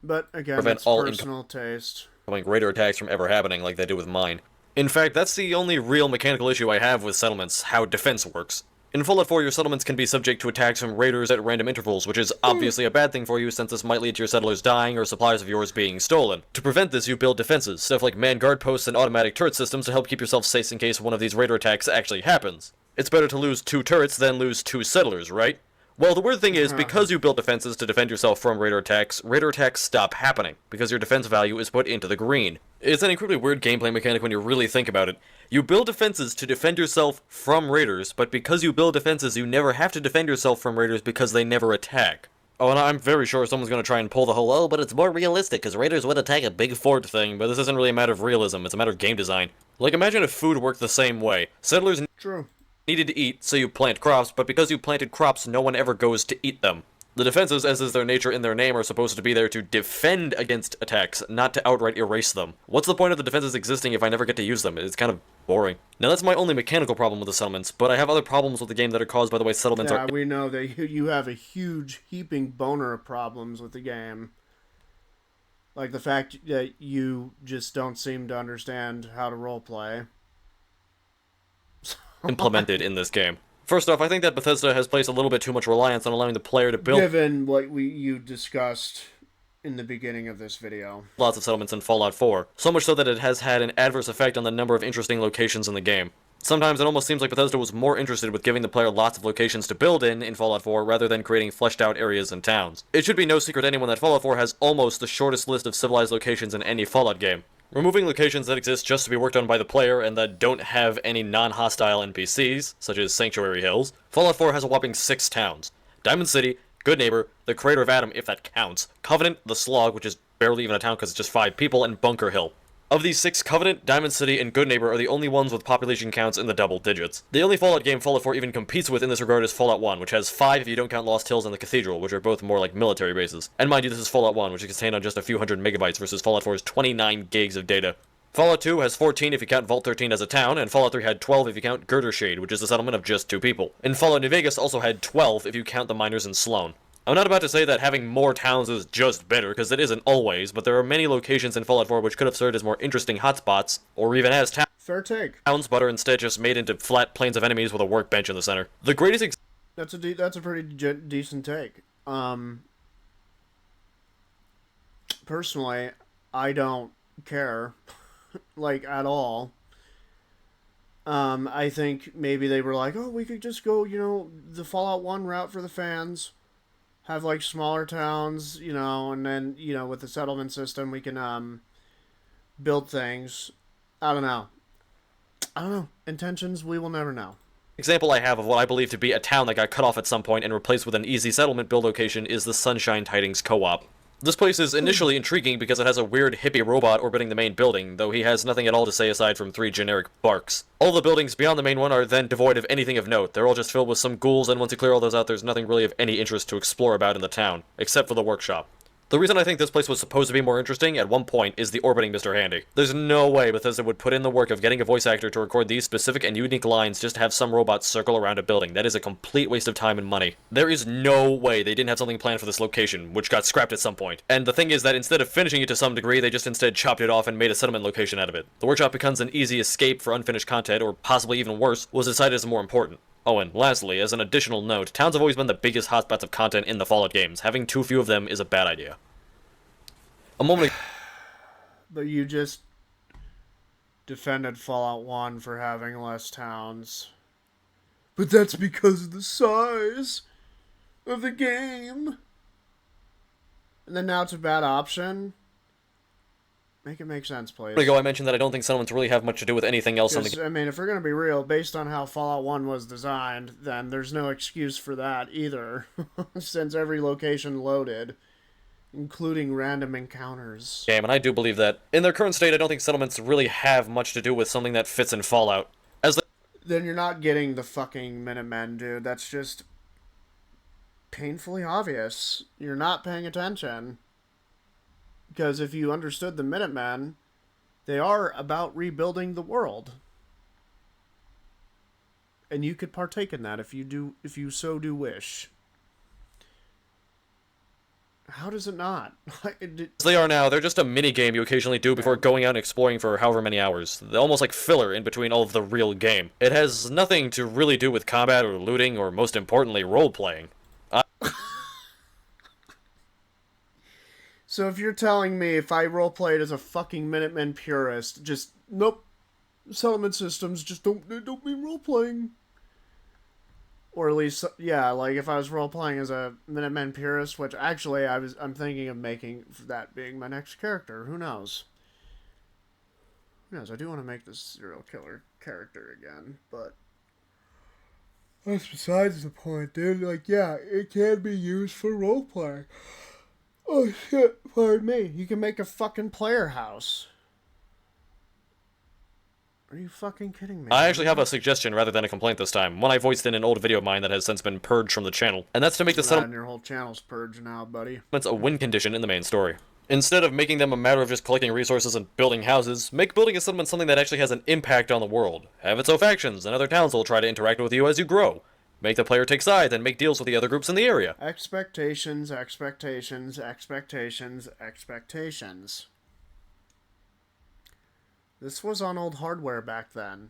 But, again, prevent it's all personal taste. Raider attacks from ever happening like they do with mine. In fact, that's the only real mechanical issue I have with settlements, how defense works. In Fallout 4, your settlements can be subject to attacks from raiders at random intervals, which is obviously a bad thing for you since this might lead to your settlers dying or supplies of yours being stolen. To prevent this, you build defenses, stuff like manned guard posts and automatic turret systems to help keep yourself safe in case one of these raider attacks actually happens. It's better to lose 2 turrets than lose 2 settlers, right? Well, the weird thing is, because you build defenses to defend yourself from raider attacks stop happening, because your defense value is put into the green. It's an incredibly weird gameplay mechanic when you really think about it. You build defenses to defend yourself from raiders, but because you build defenses, you never have to defend yourself from raiders because they never attack. Oh, and I'm very sure someone's going to try and pull the whole, oh, but it's more realistic, because raiders would attack a big fort thing, but this isn't really a matter of realism, it's a matter of game design. Like, imagine if food worked the same way. Settlers needed to eat, so you plant crops, but because you planted crops, no one ever goes to eat them. The defenses, as is their nature in their name, are supposed to be there to defend against attacks, not to outright erase them. What's the point of the defenses existing if I never get to use them? It's kind of boring. Now that's my only mechanical problem with the settlements, but I have other problems with the game that are caused by the way settlements are... Yeah, we know that you have a huge heaping boner of problems with the game. Like the fact that you just don't seem to understand how to roleplay. implemented in this game. First off, I think that Bethesda has placed a little bit too much reliance on allowing the player to build... Given what you discussed in the beginning of this video. Lots of settlements in Fallout 4, so much so that it has had an adverse effect on the number of interesting locations in the game. Sometimes it almost seems like Bethesda was more interested with giving the player lots of locations to build in Fallout 4 rather than creating fleshed out areas and towns. It should be no secret to anyone that Fallout 4 has almost the shortest list of civilized locations in any Fallout game. Removing locations that exist just to be worked on by the player and that don't have any non-hostile NPCs, such as Sanctuary Hills, Fallout 4 has a whopping 6 towns. Diamond City, Good Neighbor, the Crater of Adam if that counts, Covenant, the Slog, which is barely even a town because it's just 5 people, and Bunker Hill. Of these 6, Covenant, Diamond City, and Good Neighbor are the only ones with population counts in the double digits. The only Fallout game Fallout 4 even competes with in this regard is Fallout 1, which has 5 if you don't count Lost Hills and the Cathedral, which are both more like military bases. And mind you, this is Fallout 1, which is contained on just a few hundred megabytes versus Fallout 4's 29 gigs of data. Fallout 2 has 14 if you count Vault 13 as a town, and Fallout 3 had 12 if you count Girder Shade, which is a settlement of just 2 people. And Fallout New Vegas also had 12 if you count the miners in Sloan. I'm not about to say that having more towns is just better, because it isn't always, but there are many locations in Fallout 4 which could have served as more interesting hotspots, or even as Fair take. towns, but are instead just made into flat plains of enemies with a workbench in the center. The greatest That's a pretty decent take. Personally, I don't care, like, at all. I think maybe they were like, oh, we could just go, you know, the Fallout 1 route for the fans. Have, like, smaller towns, you know, and then, you know, with the settlement system, we can, build things. I don't know. Intentions, we will never know. example I have of what I believe to be a town that got cut off at some point and replaced with an easy settlement build location is the Sunshine Tidings Co-op. This place is initially intriguing because it has a weird hippie robot orbiting the main building, though he has nothing at all to say aside from 3 generic barks. All the buildings beyond the main one are then devoid of anything of note. They're all just filled with some ghouls, and once you clear all those out, there's nothing really of any interest to explore about in the town, except for the workshop. The reason I think this place was supposed to be more interesting at one point is the orbiting Mr. Handy. There's no way Bethesda would put in the work of getting a voice actor to record these specific and unique lines just to have some robot circle around a building. That is a complete waste of time and money. There is no way they didn't have something planned for this location, which got scrapped at some point. And the thing is that instead of finishing it to some degree, they just instead chopped it off and made a settlement location out of it. The workshop becomes an easy escape for unfinished content, or possibly even worse, was decided as more important. Oh, and lastly, as an additional note, towns have always been the biggest hotspots of content in the Fallout games. Having too few of them is a bad idea. A moment ago, But you just defended Fallout 1 for having less towns. But that's because of the size of the game. And then now it's a bad option. Make it make sense, please. I mentioned that I don't think settlements really have much to do with anything else on the game. I mean, if we're going to be real, based on how Fallout 1 was designed, then there's no excuse for that either. Since every location loaded, including random encounters. And I do believe that. In their current state, I don't think settlements really have much to do with something that fits in Fallout. Then you're not getting the fucking Minutemen, dude. That's just painfully obvious. You're not paying attention. Because if you understood the Minutemen, they are about rebuilding the world. And you could partake in that if you so do wish. How does it not? As they are now, they're just a mini-game you occasionally do before going out and exploring for however many hours. They're almost like filler in between all of the real game. It has nothing to really do with combat or looting or, most importantly, role-playing. So if you're telling me if I roleplayed as a fucking Minutemen purist, just, nope, settlement systems just don't mean roleplaying. Or at least, yeah, like if I was role-playing as a Minutemen purist, which actually I'm thinking of making that being my next character. Who knows? Who knows? I do want to make this serial killer character again, but that's besides the point, dude. Like, yeah, it can be used for role-playing. Oh shit, pardon me. You can make a fucking player house. Are you fucking kidding me? I actually have a suggestion rather than a complaint this time, one I voiced in an old video of mine that has since been purged from the channel, and that's to make the And your whole channel's purged now, buddy. settlements a win condition in the main story. Instead of making them a matter of just collecting resources and building houses, make building a settlement something that actually has an impact on the world. Have it so factions and other towns will try to interact with you as you grow. Make the player take sides and make deals with the other groups in the area. Expectations, expectations, expectations, expectations. This was on old hardware back then.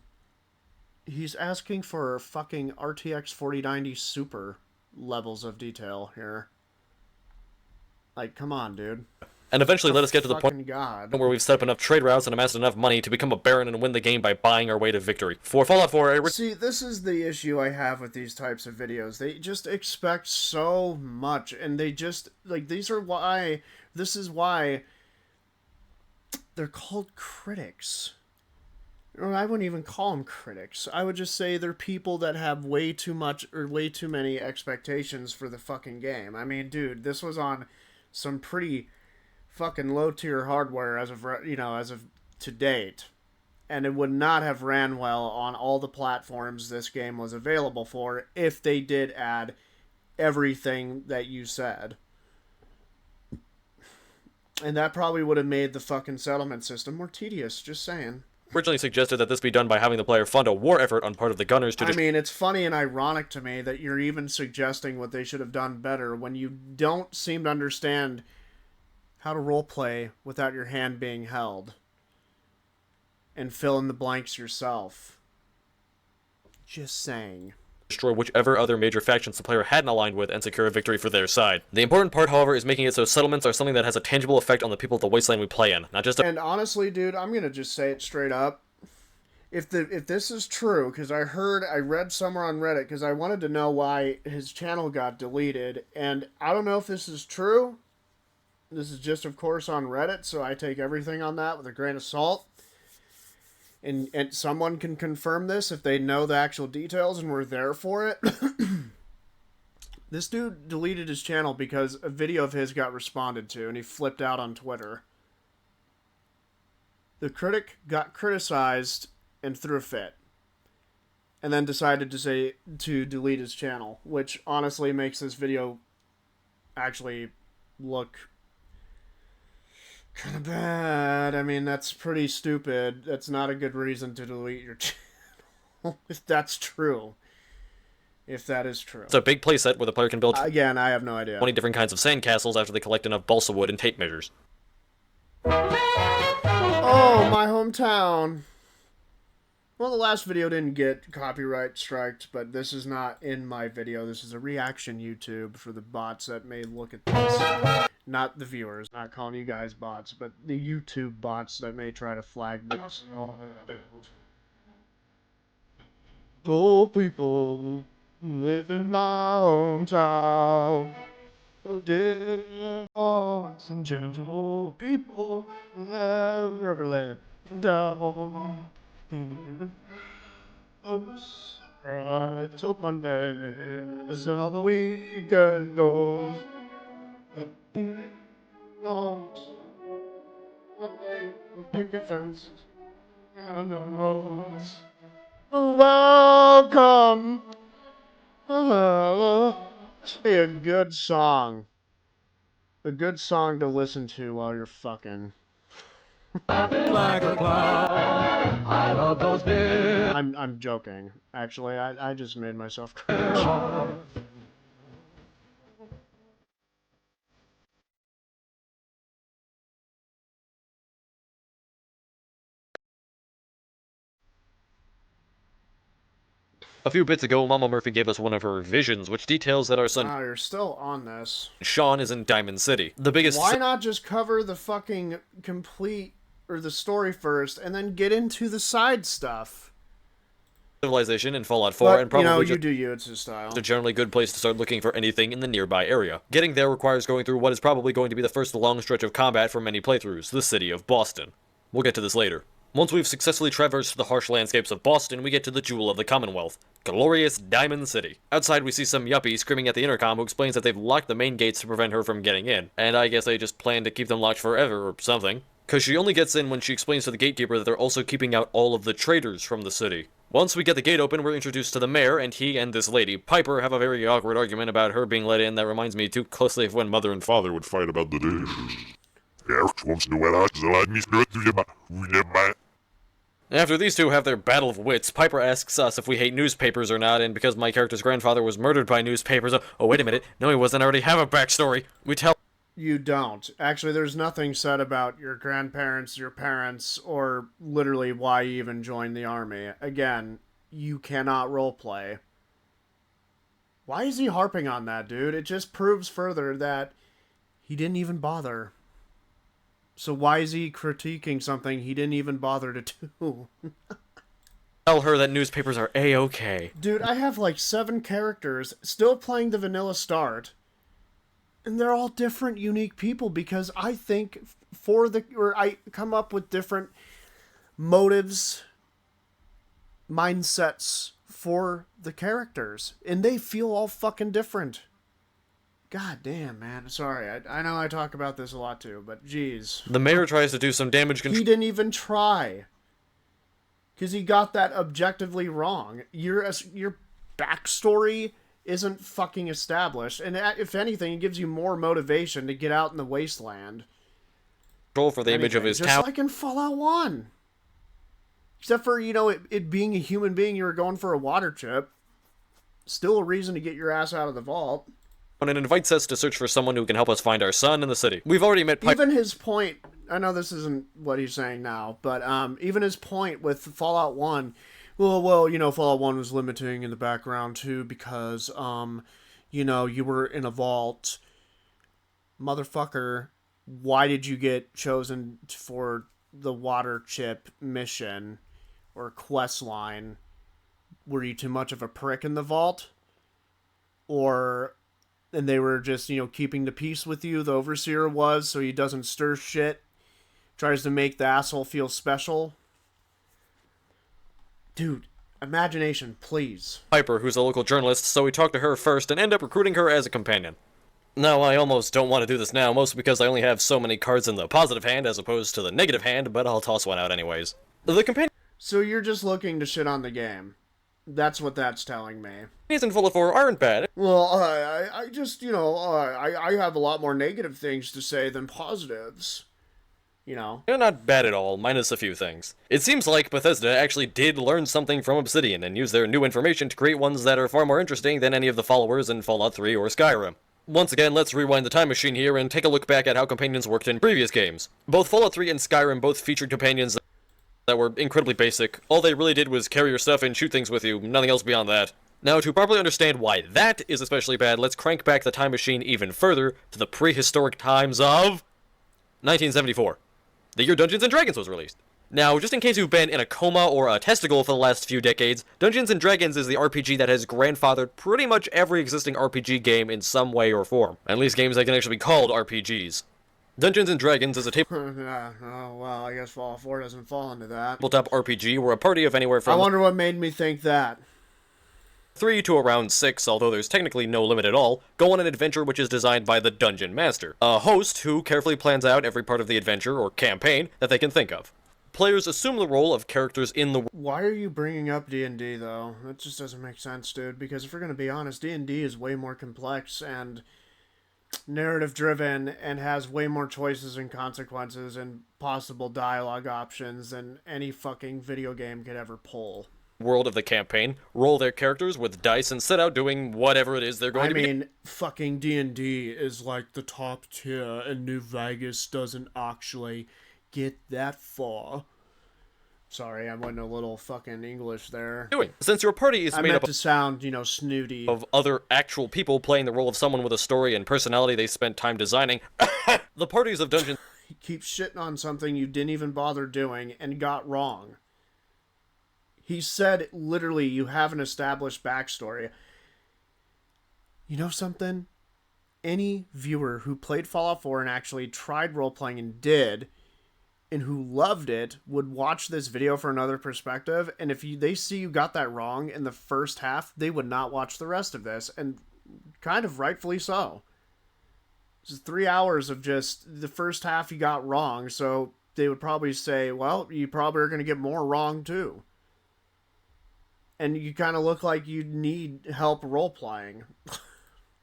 He's asking for fucking RTX 4090 Super levels of detail here. Like, come on, dude. and eventually let us get to the point Fucking God. where we've set up enough trade routes and amassed enough money to become a baron and win the game by buying our way to victory. For Fallout 4, See, this is the issue I have with these types of videos. They just expect so much, and they just, like, this is why they're called critics. Or I wouldn't even call them critics. I would just say they're people that have way too much or way too many expectations for the fucking game. I mean, dude, this was on some pretty fucking low tier hardware as of to date, and it would not have ran well on all the platforms this game was available for if they did add everything that you said. And that probably would have made the fucking settlement system more tedious, just saying. originally suggested that this be done by having the player fund a war effort on part of the gunners to I mean, it's funny and ironic to me that you're even suggesting what they should have done better when you don't seem to understand how to roleplay without your hand being held and fill in the blanks yourself. Just saying. destroy whichever other major factions the player hadn't aligned with and secure a victory for their side. The important part, however, is making it so settlements are something that has a tangible effect on the people of the wasteland we play in, not just And honestly, dude, I'm gonna just say it straight up. If this is true, because I read somewhere on Reddit, because I wanted to know why his channel got deleted, and I don't know if this is true. This is just, of course, on Reddit, so I take everything on that with a grain of salt. And someone can confirm this if they know the actual details and were there for it. This dude deleted his channel because a video of his got responded to, and he flipped out on Twitter. The critic got criticized and threw a fit, and then decided to delete his channel, which honestly makes this video actually look kind of bad. I mean, that's pretty stupid. That's not a good reason to delete your channel, if that's true. If that is true. it's a big playset where the player can build Again, I have no idea. 20 different kinds of sandcastles after they collect enough balsa wood and tape measures. Oh, my hometown. Well, the last video didn't get copyright striked, but this is not in my video. This is a reaction YouTube for the bots that may look at this. Not the viewers. Not calling you guys bots, but the YouTube bots that may try to flag this. Oh, people live in my hometown. Dear hearts and gentle people never let down. Right till Monday is another weekend goes. Picket fence and the roads. Welcome. Be a good song. A good song to listen to while you're fucking. I'm joking. Actually, I just made myself cringe. A few bits ago, Mama Murphy gave us one of her visions, which details that our son Wow, you're still on this. Sean is in Diamond City. The biggest Why not just cover the fucking complete or the story first and then get into the side stuff? civilization in Fallout 4, But, and probably you just do you, it's his style. a generally good place to start looking for anything in the nearby area. Getting there requires going through what is probably going to be the first long stretch of combat for many playthroughs, the city of Boston. We'll get to this later. Once we've successfully traversed the harsh landscapes of Boston, we get to the jewel of the Commonwealth, glorious Diamond City. Outside we see some yuppie screaming at the intercom who explains that they've locked the main gates to prevent her from getting in, and I guess they just plan to keep them locked forever or something. Cause she only gets in when she explains to the gatekeeper that they're also keeping out all of the traders from the city. Once we get the gate open, we're introduced to the mayor, and he and this lady, Piper, have a very awkward argument about her being let in that reminds me too closely of when mother and father would fight about the dishes. After these two have their battle of wits, Piper asks us if we hate newspapers or not, and because my character's grandfather was murdered by newspapers, oh wait a minute, no he wasn't, I already have a backstory. We tell You don't. Actually, there's nothing said about your grandparents, your parents, or literally why you even joined the army. Again, you cannot roleplay. Why is he harping on that, dude? It just proves further that he didn't even bother. So why is he critiquing something he didn't even bother to do? Tell her that newspapers are A-okay. Dude, I have like 7 characters still playing the vanilla start. And they're all different, unique people because I think I come up with different motives, mindsets for the characters. And they feel all fucking different. God damn, man. Sorry, I know I talk about this a lot too, but geez. The mayor tries to do some damage control. He didn't even try. Because he got that objectively wrong. Your backstory isn't fucking established. And if anything, it gives you more motivation to get out in the wasteland. For the image of his just town. like in Fallout 1. Except for, you know, it being a human being, you were going for a water chip. Still a reason to get your ass out of the vault. And it invites us to search for someone who can help us find our son in the city. We've already met Piper. Even his point, I know this isn't what he's saying now, but even his point with Fallout 1, well, you know, Fallout 1 was limiting in the background too because, you know, you were in a vault. Motherfucker, why did you get chosen for the water chip mission or quest line? Were you too much of a prick in the vault? And they were just, you know, keeping the peace with you, the overseer was, so he doesn't stir shit. Tries to make the asshole feel special. Dude, imagination, please. Piper, who's a local journalist, so we talk to her first and end up recruiting her as a companion. Now, I almost don't want to do this now, mostly because I only have so many cards in the positive hand as opposed to the negative hand, but I'll toss one out anyways. The companion So you're just looking to shit on the game. That's what that's telling me. in Fallout 4 aren't bad. Well, I just, you know, I have a lot more negative things to say than positives. You know? They're not bad at all, minus a few things. It seems like Bethesda actually did learn something from Obsidian and use their new information to create ones that are far more interesting than any of the followers in Fallout 3 or Skyrim. Once again, let's rewind the time machine here and take a look back at how companions worked in previous games. Both Fallout 3 and Skyrim both featured companions that were incredibly basic. All they really did was carry your stuff and shoot things with you, nothing else beyond that. Now, to properly understand why that is especially bad, let's crank back the time machine even further to the prehistoric times of 1974, the year Dungeons & Dragons was released. Now, just in case you've been in a coma or a testicle for the last few decades, Dungeons & Dragons is the RPG that has grandfathered pretty much every existing RPG game in some way or form, at least games that can actually be called RPGs. Dungeons & Dragons is a Oh, well, I guess Fallout 4 doesn't fall into that. tabletop RPG where a party of anywhere I from wonder what made me think that. 3 to around 6, although there's technically no limit at all, go on an adventure which is designed by the Dungeon Master, a host who carefully plans out every part of the adventure or campaign that they can think of. Players assume the role of characters in the Why are you bringing up D&D, though? That just doesn't make sense, dude, because if we're going to be honest, D&D is way more complex and narrative-driven and has way more choices and consequences and possible dialogue options than any fucking video game could ever pull. world of the campaign, roll their characters with dice, and set out doing whatever it is they're going to be. I mean, fucking D&D is like the top tier, and New Vegas doesn't actually get that far. Sorry, I went a little fucking English there. Doing. Since your party is I made meant up to sound, you know, snooty. of other actual people playing the role of someone with a story and personality they spent time designing, the parties of Dungeons You keep shitting on something you didn't even bother doing and got wrong. He said, literally, you have an established backstory. You know something? Any viewer who played Fallout 4 and actually tried role-playing and did, and who loved it, would watch this video for another perspective, and if they see you got that wrong in the first half, they would not watch the rest of this, and kind of rightfully so. It's 3 hours of just the first half you got wrong, so they would probably say, well, you probably are going to get more wrong too. And you kind of look like you need help role-playing.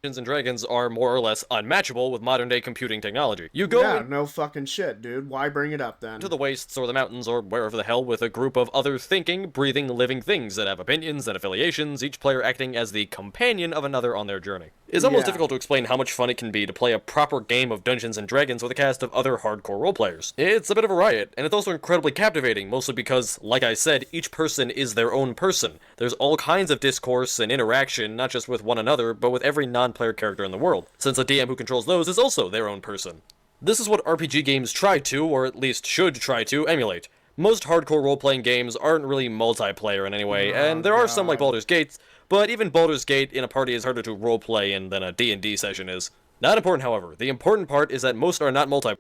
and Dragons are more or less unmatchable with modern-day computing technology. You go Yeah, no fucking shit, dude. Why bring it up then? to the wastes or the mountains or wherever the hell with a group of other thinking, breathing, living things that have opinions and affiliations, each player acting as the companion of another on their journey. It's almost Yeah. difficult to explain how much fun it can be to play a proper game of Dungeons & Dragons with a cast of other hardcore roleplayers. It's a bit of a riot, and it's also incredibly captivating, mostly because, like I said, each person is their own person. There's all kinds of discourse and interaction, not just with one another, but with every non-player character in the world, since the DM who controls those is also their own person. This is what RPG games try to, or at least should try to, emulate. Most hardcore role-playing games aren't really multiplayer in any way, and there are some like Baldur's Gate, but even Baldur's Gate in a party is harder to roleplay in than a D&D session is. Not important, however. The important part is that most are not multiplayer.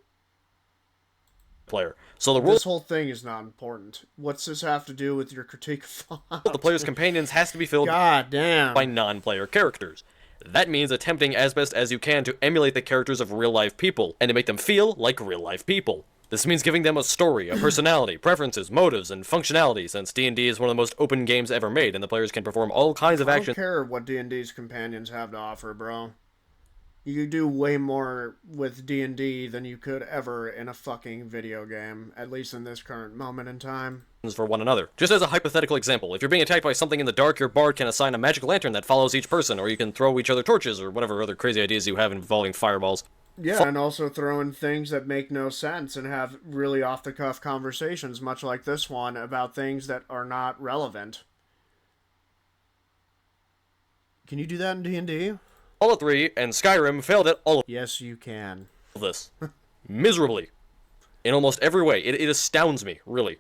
So the role This whole thing is not important. What's this have to do with your critique of Fallout? the player's companions has to be filled God damn. by non-player characters. That means attempting as best as you can to emulate the characters of real-life people, and to make them feel like real-life people. This means giving them a story, a personality, preferences, motives, and functionality, since D&D is one of the most open games ever made, and the players can perform all kinds of I actions. don't care what D&D's companions have to offer, bro. You could do way more with D&D than you could ever in a fucking video game, at least in this current moment in time. For one another. Just as a hypothetical example, if you're being attacked by something in the dark, your bard can assign a magic lantern that follows each person, or you can throw each other torches, or whatever other crazy ideas you have involving fireballs. Yeah, and also throw in things that make no sense and have really off-the-cuff conversations, much like this one, about things that are not relevant. Can you do that in D&D? Fallout 3 and Skyrim failed at all Yes, you can. of this. Miserably. In almost every way. It astounds me, really.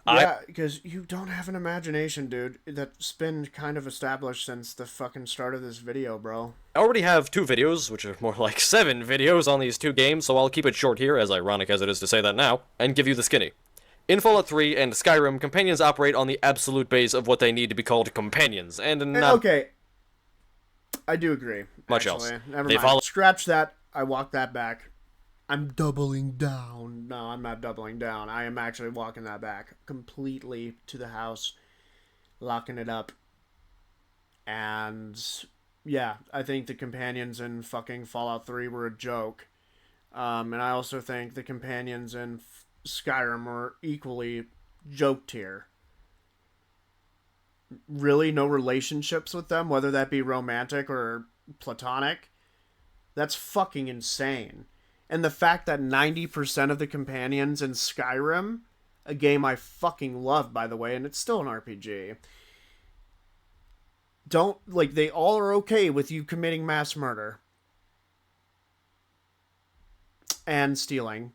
Yeah, because you don't have an imagination, dude. That's been kind of established since the fucking start of this video, bro. I already have 2 videos, which are more like 7 videos on these 2 games, so I'll keep it short here, as ironic as it is to say that now, and give you the skinny. In Fallout 3 and Skyrim, companions operate on the absolute base of what they need to be called companions, and not Okay. I do agree. much actually. else. Never They mind. follow Scratch that. I walk that back. I'm doubling down. No, I'm not doubling down. I am actually walking that back completely to the house, locking it up. And yeah, I think the companions in fucking Fallout 3 were a joke. And I also think the companions in Skyrim were equally joke tier. Really, no relationships with them, whether that be romantic or platonic? That's fucking insane. And the fact that 90% of the companions in Skyrim, a game I fucking love, by the way, and it's still an RPG, they all are okay with you committing mass murder. And stealing.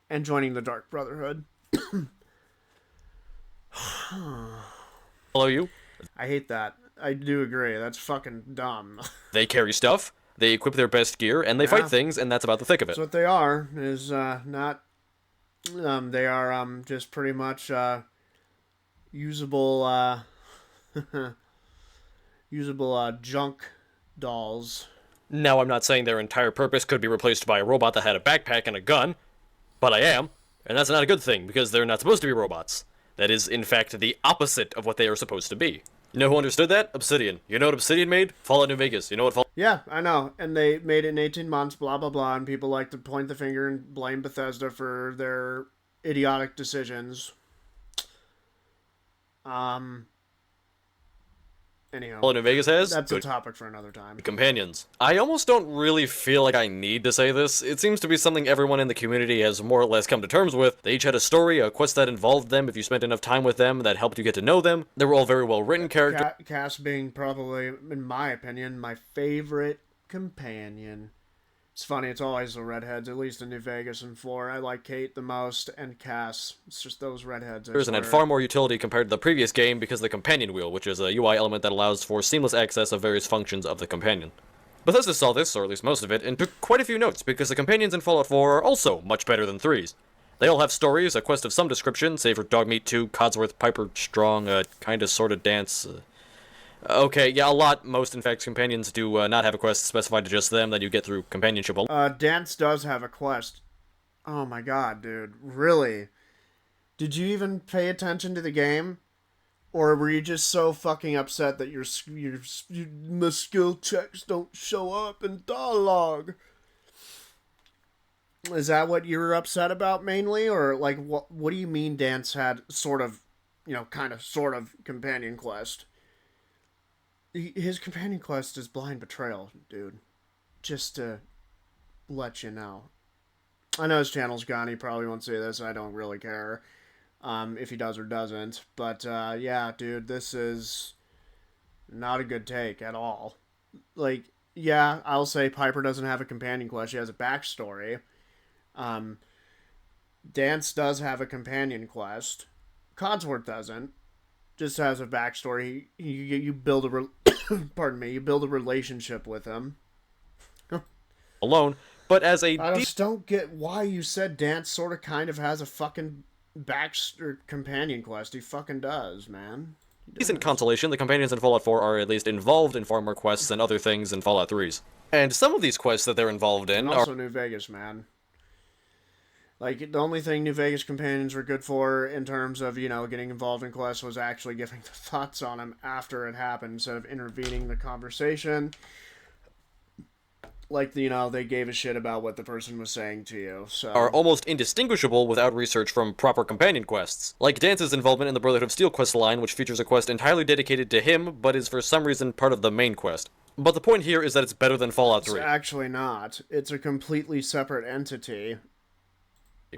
And joining the Dark Brotherhood. follow you. I hate that. I do agree. That's fucking dumb. They carry stuff, they equip their best gear, and they fight things, and that's about the thick of it. So what they are is not. They are just pretty much usable usable junk dolls. Now, I'm not saying their entire purpose could be replaced by a robot that had a backpack and a gun, but I am, and that's not a good thing, because they're not supposed to be robots. That is, in fact, the opposite of what they are supposed to be. You know who understood that? Obsidian. You know what Obsidian made? Fallout New Vegas. You know what Fallout... Yeah, I know. And they made it in 18 months, blah, blah, blah, and people like to point the finger and blame Bethesda for their idiotic decisions. Anyhow, Fallout New Vegas has? that's a Good topic for another time. companions. I almost don't really feel like I need to say this. It seems to be something everyone in the community has more or less come to terms with. They each had a story, a quest that involved them if you spent enough time with them that helped you get to know them. They were all very well written characters. Cass being probably, in my opinion, my favorite companion. It's funny, it's always the redheads, at least in New Vegas and 4. I like Kate the most, and Cass. It's just those redheads. And had far more utility compared to the previous game because of the companion wheel, which is a UI element that allows for seamless access of various functions of the companion. Bethesda saw this, or at least most of it, and took quite a few notes, because the companions in Fallout 4 are also much better than 3's. They all have stories, a quest of some description, save for Dogmeat 2, Codsworth, Piper Strong, kinda sorta dance. Okay, yeah, a lot. Most, in fact, companions do not have a quest specified to just them that you get through companionship alone. Dance does have a quest. Oh my god, dude. Really? Did you even pay attention to the game? Or were you just so fucking upset that your my skill checks don't show up in dialogue? Is that what you were upset about mainly? Or, like, what do you mean Dance had sort of, sort of companion quest? His companion quest is blind betrayal, dude. Just to let you know. I know his channel's gone. He probably won't see this. I don't really care if he does or doesn't. But, yeah, dude, this is not a good take at all. Like, yeah, I'll say Piper doesn't have a companion quest. She has a backstory. Dance does have a companion quest. Codsworth doesn't. Just has a backstory. You build a pardon me. You build a relationship with him. Alone, but as a I just don't get why you said Dance sort of kind of has a fucking or companion quest. He fucking does, man. decent consolation, the companions in Fallout 4 are at least involved in far more quests than other things in Fallout 3's. And some of these quests that they're involved in And are also New Vegas, man. Like, the only thing New Vegas companions were good for in terms of, you know, getting involved in quests was actually giving the thoughts on them after it happened instead of intervening in the conversation. Like, you know, they gave a shit about what the person was saying to you, so... are almost indistinguishable without research from proper companion quests. Like Dance's involvement in the Brotherhood of Steel quest line, which features a quest entirely dedicated to him, but is for some reason part of the main quest. But the point here is that it's better than Fallout 3. It's actually not. It's a completely separate entity.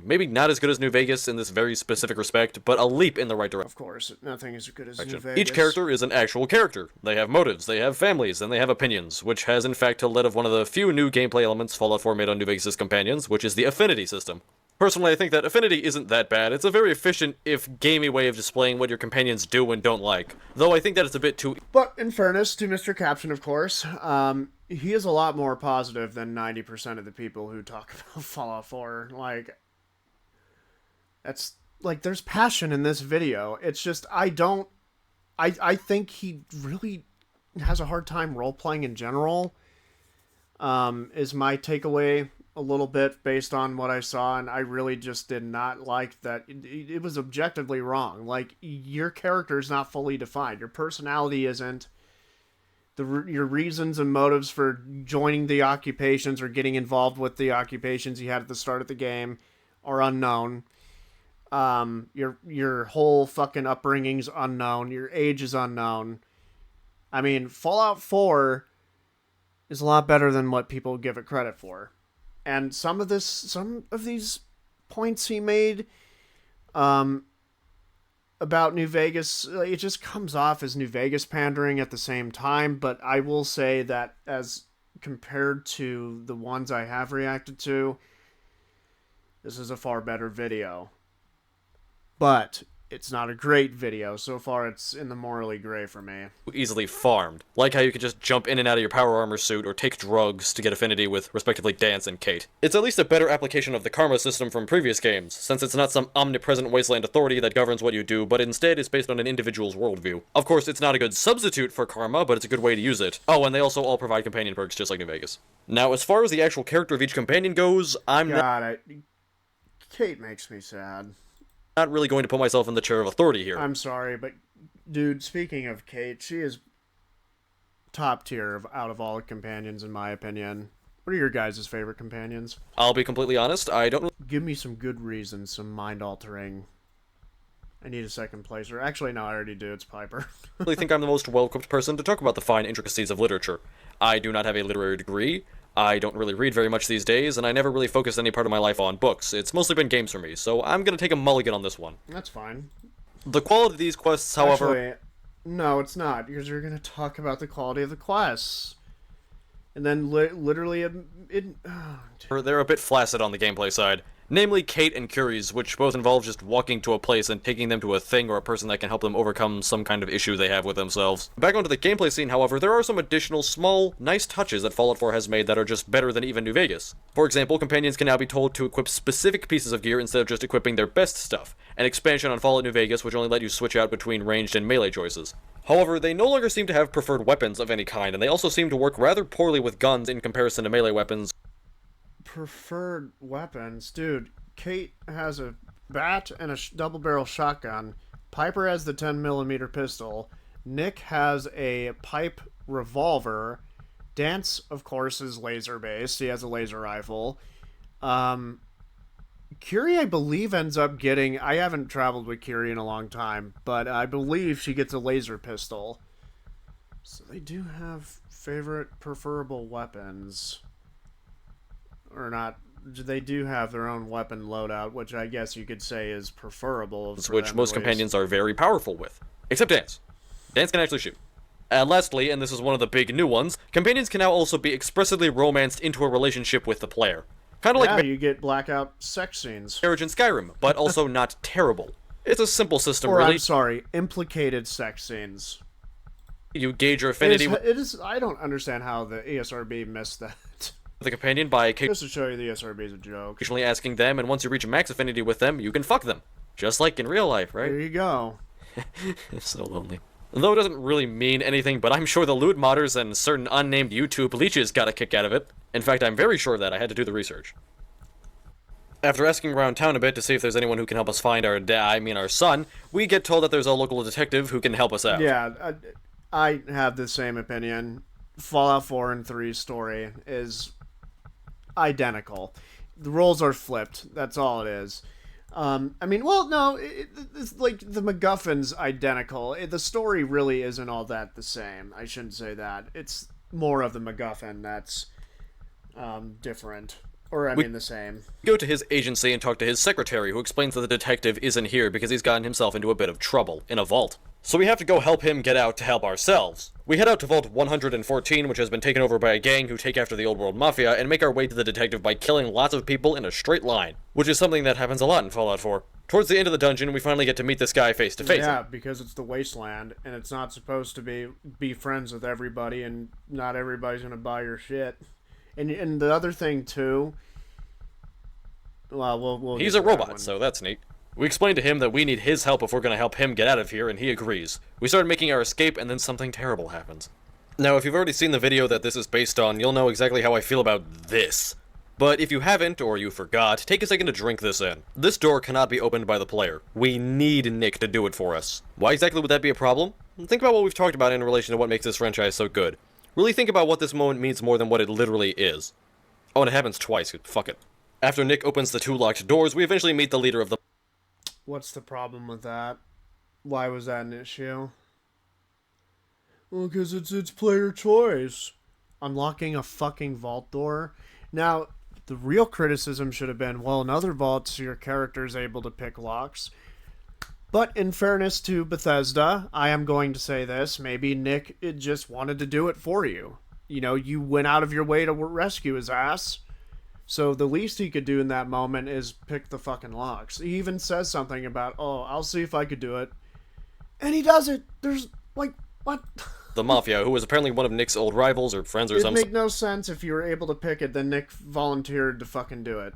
Maybe not as good as New Vegas in this very specific respect, but a leap in the right direction. Of course, nothing is as good as New Vegas. Each character is an actual character. They have motives, they have families, and they have opinions, which has in fact led of one of the few new gameplay elements Fallout 4 made on New Vegas' companions, which is the affinity system. Personally, I think that affinity isn't that bad. It's a very efficient, if gamey way of displaying what your companions do and don't like. Though I think that it's a bit too... But in fairness to Mr. Caption, of course, he is a lot more positive than 90% of the people who talk about Fallout 4. Like... That's, like, there's passion in this video. It's just, I think he really has a hard time role-playing in general, is my takeaway a little bit based on what I saw, and I really just did not like that. It was objectively wrong. Like, your character is not fully defined. Your personality isn't. Your reasons and motives for joining the occupations or getting involved with the occupations you had at the start of the game are unknown. Your whole fucking upbringing's unknown. Your age is unknown. I mean, Fallout 4 is a lot better than what people give it credit for. And some of these points he made, about New Vegas, it just comes off as New Vegas pandering at the same time, but I will say that as compared to the ones I have reacted to, this is a far better video. But it's not a great video. So far, it's in the morally gray for me. easily farmed. Like how you can just jump in and out of your power armor suit or take drugs to get affinity with, respectively, Dance and Kate. It's at least a better application of the karma system from previous games, since it's not some omnipresent wasteland authority that governs what you do, but instead is based on an individual's worldview. Of course, it's not a good substitute for karma, but it's a good way to use it. Oh, and they also all provide companion perks just like New Vegas. Now, as far as the actual character of each companion goes, Kate makes me sad. Not really going to put myself in the chair of authority here. I'm sorry, but dude, speaking of Kate, she is top tier out of all the companions in my opinion. What are your guys' favorite companions? I'll be completely honest, I don't Give me some good reasons, some mind-altering. I need a second placer. Actually, no, I already do. It's Piper. really think I'm the most well-equipped person to talk about the fine intricacies of literature. I do not have a literary degree. I don't really read very much these days, and I never really focused any part of my life on books. It's mostly been games for me, so I'm gonna take a mulligan on this one. That's fine. The quality of these quests, however... Actually, no, it's not, because you're gonna talk about the quality of the quests. And then literally, they're a bit flaccid on the gameplay side. Namely, Kate and Curie's, which both involve just walking to a place and taking them to a thing or a person that can help them overcome some kind of issue they have with themselves. Back onto the gameplay scene, however, there are some additional small, nice touches that Fallout 4 has made that are just better than even New Vegas. For example, companions can now be told to equip specific pieces of gear instead of just equipping their best stuff, an expansion on Fallout New Vegas which only let you switch out between ranged and melee choices. However, they no longer seem to have preferred weapons of any kind, and they also seem to work rather poorly with guns in comparison to melee weapons. Preferred weapons? Dude, Kate has a bat and a double-barrel shotgun. Piper has the 10mm pistol. Nick has a pipe revolver. Dance, of course, is laser-based. He has a laser rifle. Curie, I believe, ends up getting... I haven't traveled with Curie in a long time, but I believe she gets a laser pistol. So they do have favorite preferable weapons. Or not... They do have their own weapon loadout, which I guess you could say is preferable. Which most companions are very powerful with. Except Dance. Dance can actually shoot. And lastly, and this is one of the big new ones, companions can now also be expressly romanced into a relationship with the player. Kind of Yeah, like you get blackout sex scenes. marriage in Skyrim, but also not terrible. It's a simple system, Or, really. I'm sorry, implicated sex scenes. You gauge your affinity with It is. I don't understand how the ESRB missed that. the companion by Just to show you the ESRB is a joke. occasionally asking them, and once you reach a max affinity with them, you can fuck them. Just like in real life, right? There you go. It's so lonely. Though it doesn't really mean anything, but I'm sure the loot modders and certain unnamed YouTube leeches got a kick out of it. In fact, I'm very sure of that. I had to do the research. After asking around town a bit to see if there's anyone who can help us find our son, we get told that there's a local detective who can help us out. Yeah, I have the same opinion. Fallout 4 and 3 story is identical. The roles are flipped. That's all it is. I mean, well, no, it's like the MacGuffin's identical. The story really isn't all that the same. I shouldn't say that. It's more of the MacGuffin that's different. Or, I mean, the same. Go to his agency and talk to his secretary, who explains that the detective isn't here because he's gotten himself into a bit of trouble in a vault. So we have to go help him get out to help ourselves. We head out to Vault 114, which has been taken over by a gang who take after the Old World Mafia, and make our way to the detective by killing lots of people in a straight line, which is something that happens a lot in Fallout 4. Towards the end of the dungeon, we finally get to meet this guy face to face. Yeah, because it's the wasteland, and it's not supposed to be friends with everybody, and not everybody's gonna buy your shit. And the other thing too. Well, we'll He's get a to that robot, one. so that's neat. We explain to him that we need his help if we're going to help him get out of here, and he agrees. We start making our escape, and then something terrible happens. Now, if you've already seen the video that this is based on, you'll know exactly how I feel about this. But if you haven't, or you forgot, take a second to drink this in. This door cannot be opened by the player. We need Nick to do it for us. Why exactly would that be a problem? Think about what we've talked about in relation to what makes this franchise so good. Really think about what this moment means more than what it literally is. Oh, and it happens twice. Fuck it. After Nick opens the two locked doors, we eventually meet the leader of the... What's the problem with that? Why was that an issue? Well, because it's player choice. Unlocking a fucking vault door? Now, the real criticism should have been, well, in other vaults, your character is able to pick locks. But in fairness to Bethesda, I am going to say this, maybe Nick just wanted to do it for you. You know, you went out of your way to rescue his ass. So the least he could do in that moment is pick the fucking locks. He even says something about, oh, I'll see if I could do it. And he does it. There's, like, what? The Mafia, who was apparently one of Nick's old rivals or friends or It'd something. make no sense if you were able to pick it, then Nick volunteered to fucking do it.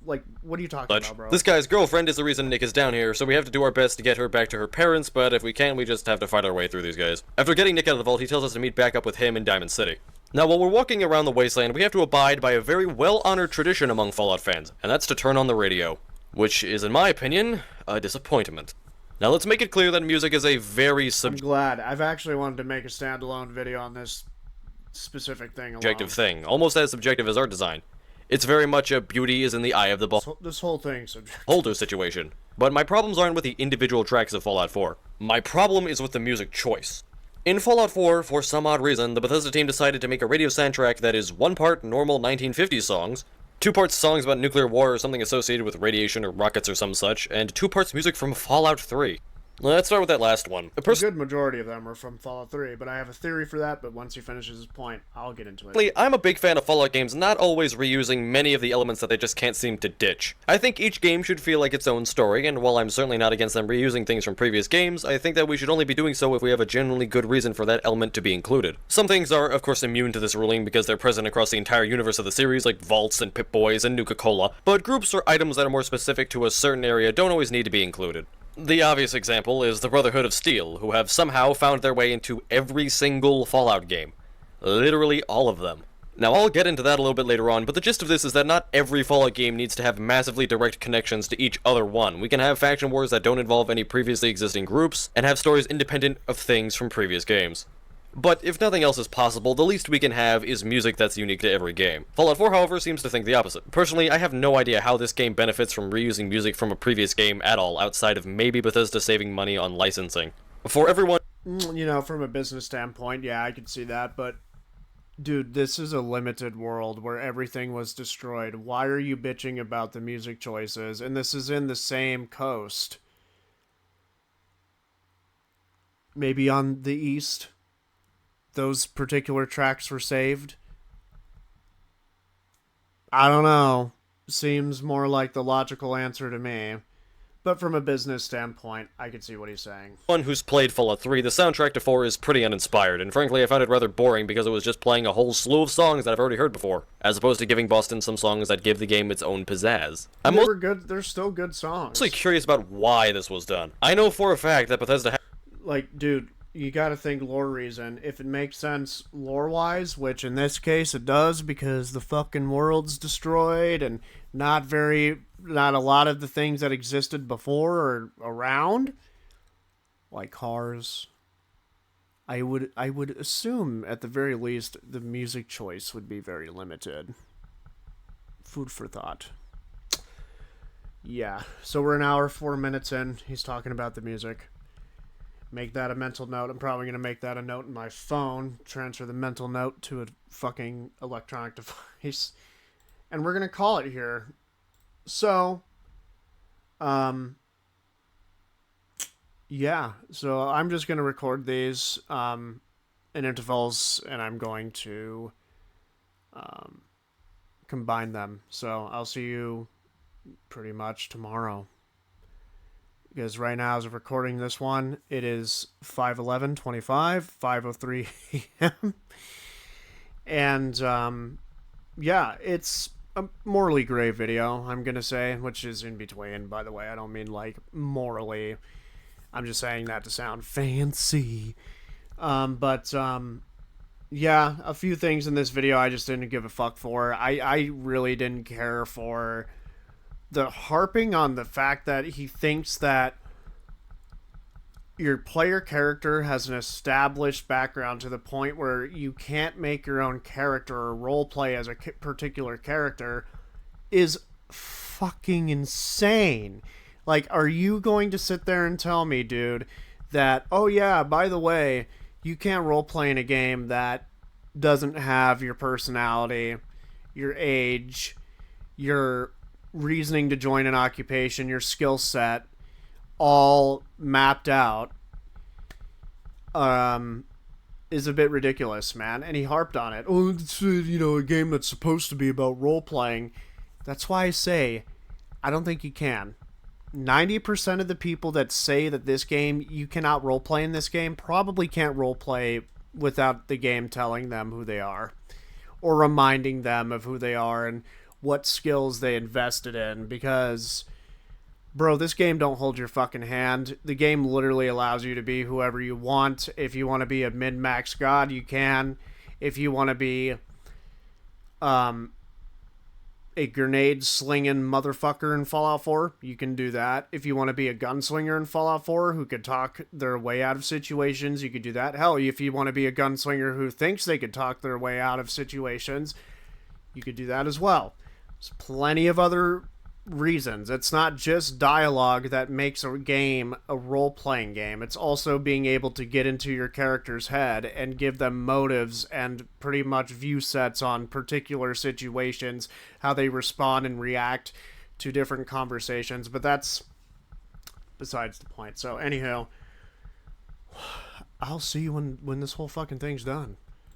Like, what are you talking about, bro? This guy's girlfriend is the reason Nick is down here, so we have to do our best to get her back to her parents, but if we can't, we just have to fight our way through these guys. After getting Nick out of the vault, he tells us to meet back up with him in Diamond City. Now, while we're walking around the wasteland, we have to abide by a very well-honored tradition among Fallout fans, and that's to turn on the radio. Which is, in my opinion, a disappointment. Now, let's make it clear that music is a very I'm glad. I've actually wanted to make a standalone video on this specific thing alone. subjective thing, almost as subjective as art design. It's very much a beauty is in the eye of the This whole thing's subjective. beholder situation. But my problems aren't with the individual tracks of Fallout 4. My problem is with the music choice. In Fallout 4, for some odd reason, the Bethesda team decided to make a radio soundtrack that is 1 part normal 1950s songs, 2 parts songs about nuclear war or something associated with radiation or rockets or some such, and 2 parts music from Fallout 3. Let's start with that last one. A good majority of them are from Fallout 3, but I have a theory for that, but once he finishes his point, I'll get into it. I'm a big fan of Fallout games not always reusing many of the elements that they just can't seem to ditch. I think each game should feel like its own story, and while I'm certainly not against them reusing things from previous games, I think that we should only be doing so if we have a genuinely good reason for that element to be included. Some things are, of course, immune to this ruling because they're present across the entire universe of the series, like vaults and Pip-Boys and Nuka-Cola, but groups or items that are more specific to a certain area don't always need to be included. The obvious example is the Brotherhood of Steel, who have somehow found their way into every single Fallout game. Literally all of them. Now, I'll get into that a little bit later on, but the gist of this is that not every Fallout game needs to have massively direct connections to each other one. We can have faction wars that don't involve any previously existing groups, and have stories independent of things from previous games. But if nothing else is possible, the least we can have is music that's unique to every game. Fallout 4, however, seems to think the opposite. Personally, I have no idea how this game benefits from reusing music from a previous game at all, outside of maybe Bethesda saving money on licensing. For everyone... You know, from a business standpoint, yeah, I could see that, but... Dude, this is a limited world where everything was destroyed. Why are you bitching about the music choices? And this is in the same coast. Maybe on the east? Those particular tracks were saved? I don't know. seems more like the logical answer to me. But from a business standpoint, I could see what he's saying. One who's played Fallout 3, the soundtrack to 4 is pretty uninspired, and frankly I found it rather boring because it was just playing a whole slew of songs that I've already heard before, as opposed to giving Boston some songs that give the game its own pizzazz. I'm They were good. They're still good songs. mostly curious about why this was done. I know for a fact that Bethesda Like, dude, you gotta think lore reason. If it makes sense lore-wise, which in this case it does because the fucking world's destroyed and not a lot of the things that existed before are around, like cars. I would assume at the very least the music choice would be very limited. Food for thought. Yeah, so we're an hour 4 minutes in. He's talking about the music. Make that a mental note. I'm probably going to make that a note in my phone. Transfer the mental note to a fucking electronic device. And we're going to call it here. So, yeah. So I'm just going to record these in intervals, and I'm going to combine them. So I'll see you pretty much tomorrow. Because right now, as of recording this one, it is 5:11:25, 5:03 a.m. And, yeah, it's a morally gray video, I'm going to say, which is in between, by the way. I don't mean, like, morally. I'm just saying that to sound fancy. Yeah, a few things in this video I just didn't give a fuck for. I really didn't care for the harping on the fact that he thinks that your player character has an established background to the point where you can't make your own character or role play as a particular character is fucking insane. Like, are you going to sit there and tell me, dude, that, oh yeah, by the way, you can't role play in a game that doesn't have your personality, your age, your reasoning to join an occupation, your skill set, all mapped out, is a bit ridiculous, man. And he harped on it. Oh, it's, a game that's supposed to be about role-playing. That's why I say, I don't think you can. 90% of the people that say that this game, you cannot roleplay in this game, probably can't roleplay without the game telling them who they are. Or reminding them of who they are and what skills they invested in, because, bro, this game don't hold your fucking hand. The game literally allows you to be whoever you want. If you want to be a min-max god, you can. If you want to be a grenade-slinging motherfucker in Fallout 4, you can do that. If you want to be a gunslinger in Fallout 4 who could talk their way out of situations, you could do that. Hell, if you want to be a gunslinger who thinks they could talk their way out of situations, you could do that as well. There's plenty of other reasons. It's not just dialogue that makes a game a role-playing game. It's also being able to get into your character's head and give them motives and pretty much view sets on particular situations, how they respond and react to different conversations. But that's besides the point. So anyhow, I'll see you when this whole fucking thing's done.